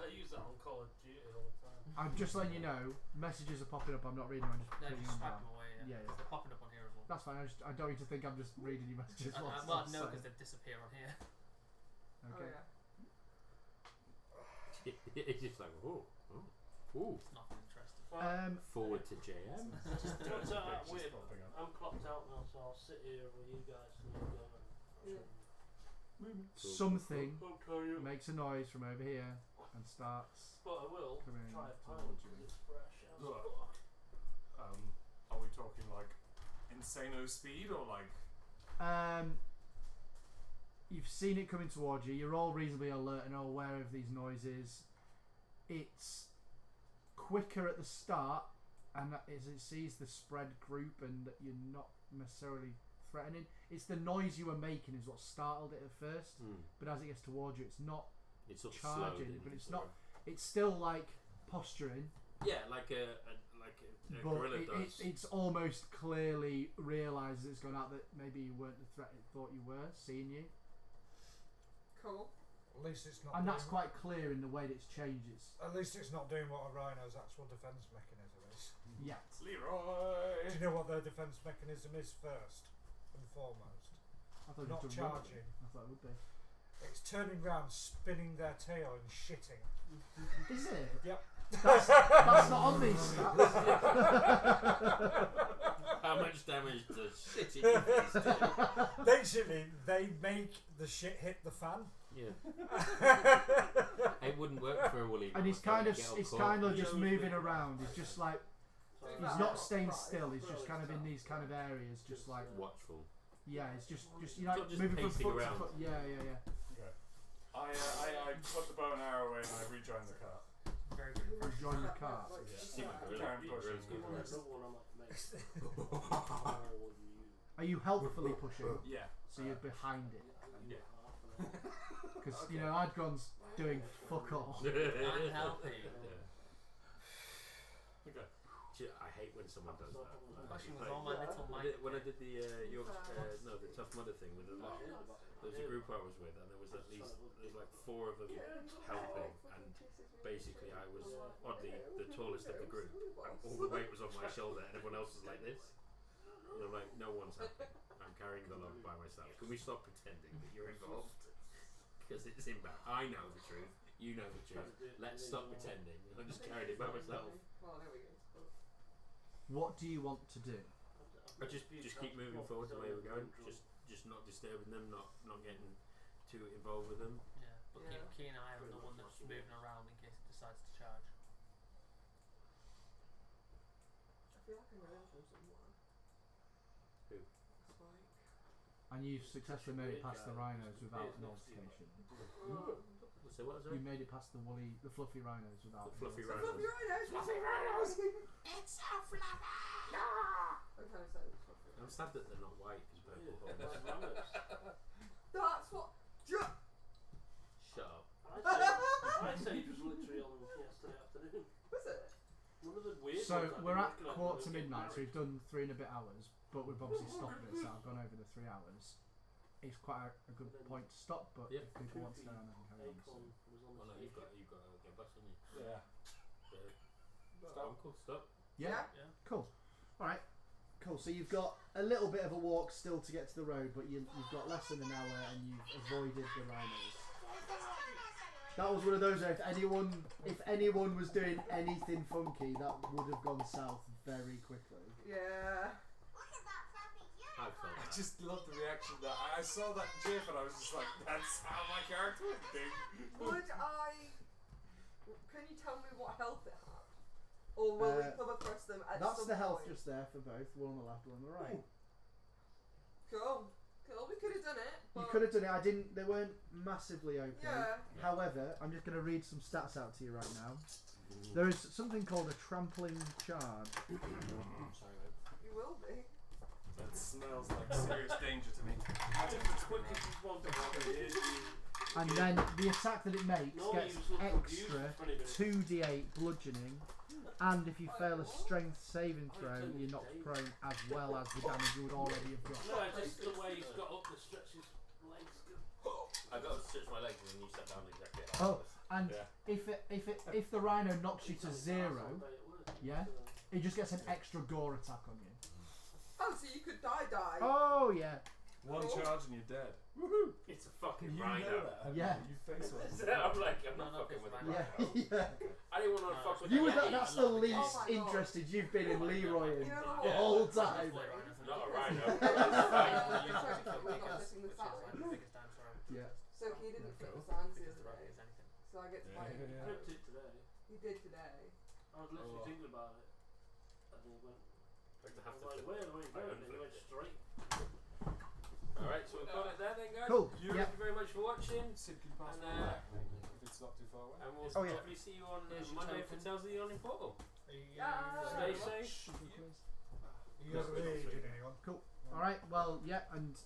I use that on Call of Duty all the time. I'm just letting you know, messages are popping up, I'm not reading them, I'm just No, putting just them swipe down. them away, yeah. Yeah, 'Cause yeah. they're popping up on here as well. That's fine, I don't need to think I'm just reading your messages. Well, whilst no, I'm because saying. they disappear on here. Oh, Okay. yeah. He's just like, ooh. It's nothing interesting. Forward to JM. Turns out Pictures weird. popping up. I'm clocked out now, so I'll sit here with you guys and you go. Yeah. Something I'll tell you. makes a noise from over here and starts. But I will Coming try a towards pound you. because it's fresh as Ugh. fuck. Are we talking like insano speed or like? You've seen it coming towards you. You're all reasonably alert and aware of these noises. It's quicker at the start, and as it sees the spread group, and that you're not necessarily threatening. It's the noise you were making is what startled it at first, but as it gets towards you, it's not It's sort of charging, slowed but in, it's sort not. It's still like posturing, Yeah, like a but gorilla does. it's almost clearly realises it's gone out that maybe you weren't the threat it thought you were, seeing you. Cool. At least it's not. And that's doing, quite clear in the way that it's changes. At least it's not doing what a rhino's actual defence mechanism is. Yet. Leroy. Do you know what their defence mechanism is first and foremost? I thought it Not was just a rubber. charging. I thought it would be. It's turning round, spinning their tail and shitting. Is it? Yep. That's not on these stats. How much damage does shit in your face do? Basically, they make the shit hit the fan. Yeah. It wouldn't work for a woolly. And he's mammoth, kind of, get all it's caught. kind of just moving around. He's just like, he's Right. not staying still. He's just kind of in these kind of areas, just like, watchful. yeah, it's just you know, Not just moving from pacing foot around. to foot. Yeah. Okay. I put the bow and arrow away and I rejoin the car. Very good. You join the car. See my gorilla. Try and Your push gorilla's it. good. Another one I might make. Oh, you. Are you helpfully pushing? Yeah. So you're behind it, Yeah. because you know Adgon's doing fuck all. I'm helping. Okay. Gee, I hate when someone does that. Pushing with all my little might. When I did the the Tough Mudder thing with the lot, there was a group I was with, and there was at least like 4 of them helping, and basically I was oddly the tallest of the group, and all the weight was on my shoulder, and everyone else was like this. And I'm like, no one's helping. I'm carrying the log by myself. Can we stop pretending that you're involved? Because it's inbound. I know the truth. You know the truth. Let's stop pretending. I'm just carrying it by myself. Well, there we go. What do you want to do? I just keep moving forward the way we're going. Just not disturbing them, not getting too involved with them. Yeah, but keep a keen eye on the one that's moving around in case it decides to charge. I feel like I know him from somewhere. Who? Spike. And you've successfully made it past the rhinos without an altercation. So what was You it? made it past the fluffy rhinos without. The fluffy wheels. rhinos. Fluffy rhinos! It's so fluffy! I'm kind of saying it's fluffy. I'm sad that they're not white and purple Those horns. runners. That's what. Shut up. I said it was literally on yesterday afternoon. Was it? One of the weird So ones I've we're been at looking at quarter when to we get midnight, so married. we've done 3 and a bit hours, but we've obviously stopped it, so I've gone over the 3 hours. It's quite a good point to stop, but Yeah. if people want to stay on, I can carry on. Acorn was on Well, no, the you've got to get back, haven't you? Yeah. Stop. Cool. Stop. Yeah? Yeah. Cool. Alright. Cool. So you've got a little bit of a walk still to get to the road, but you've got less than an hour and you've avoided the rhinos. That was one of those where if anyone was doing anything funky, that would have gone south very quickly. Yeah. I felt I that. just love the reaction that I saw that GIF and I was just like, that's how my character would do. Would I? Can you tell me what health it had? Or will we come across them at That's some the health point? just there for both, one on the left, one on the right. Cool. We could have done it. You But could have done it. I didn't. They weren't massively OP. Yeah. However, I'm just going to read some stats out to you right now. There is something called a trampling charge. Sorry, mate. You will be. That smells like serious danger to me. That's the quickest one to happen is And then the attack that it makes Normally gets you just look confused extra for 20 minutes. 2d8 bludgeoning, and if you fail a strength saving throw, you're knocked prone as well as the damage you would already have got. No, just the way he's got up the stretch his legs. I got to stretch my legs and then you sat down exactly. Oh, and Yeah. if the rhino knocks you to 0, yeah, it just gets an extra gore attack on you. Oh, so you could die. Oh yeah, One charge and you're dead. woohoo! It's a fucking You know rhino. that, haven't Yeah. you? You face one. I'm like, I'm No, not no, fucking it's with a fine. Yeah, rhino. yeah. I didn't want to fuck with You were that. that's the least Oh my God. interested you've been in Leroy in You know the what? whole time. Not a rhino. Yeah, You sorry, took but the we're not biggest, missing the which is sign. like the biggest dinosaur ever. Yeah. So he didn't Yeah, flip cool. the signs the Because the other rock day. is anything. So I get to Yeah, fight him. yeah. Flipped it today. He did today. I was literally Oh. thinking about it. And he went, Like to I have was to like, flip where it. are we I going? And he unflipped went it. straight. Alright, so we've got it there then, guys. Cool. You- Yeah. Thank you very much for watching. Sid can pass And, me back, mate, if it's not too far away. And we'll Oh, yeah. hopefully see you on Here's your Monday token. for Tales of the Yawning Portal. Yeah. Stay safe. You haven't really did anyone. Cool. All right. Well, yeah, and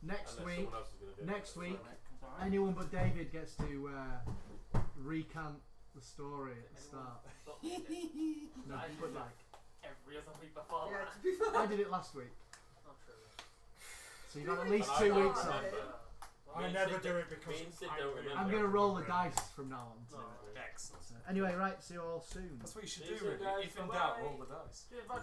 next Unless week, someone else is gonna do it. next week, anyone but David gets to recant the story at the start. No, but like Every other week before Yeah, that. to be fair. I did it last week, Not true. so you've got at least And 2 I weeks don't off. remember. I Me and never Sid do don't- it because me and Sid I don't really remember. I'm gonna roll the dice from now on. No. Excellent. Anyway, right. See you all soon. That's what you should See you do, soon, really. guys. If in Bye-bye. doubt, roll the dice. Cheers, bye,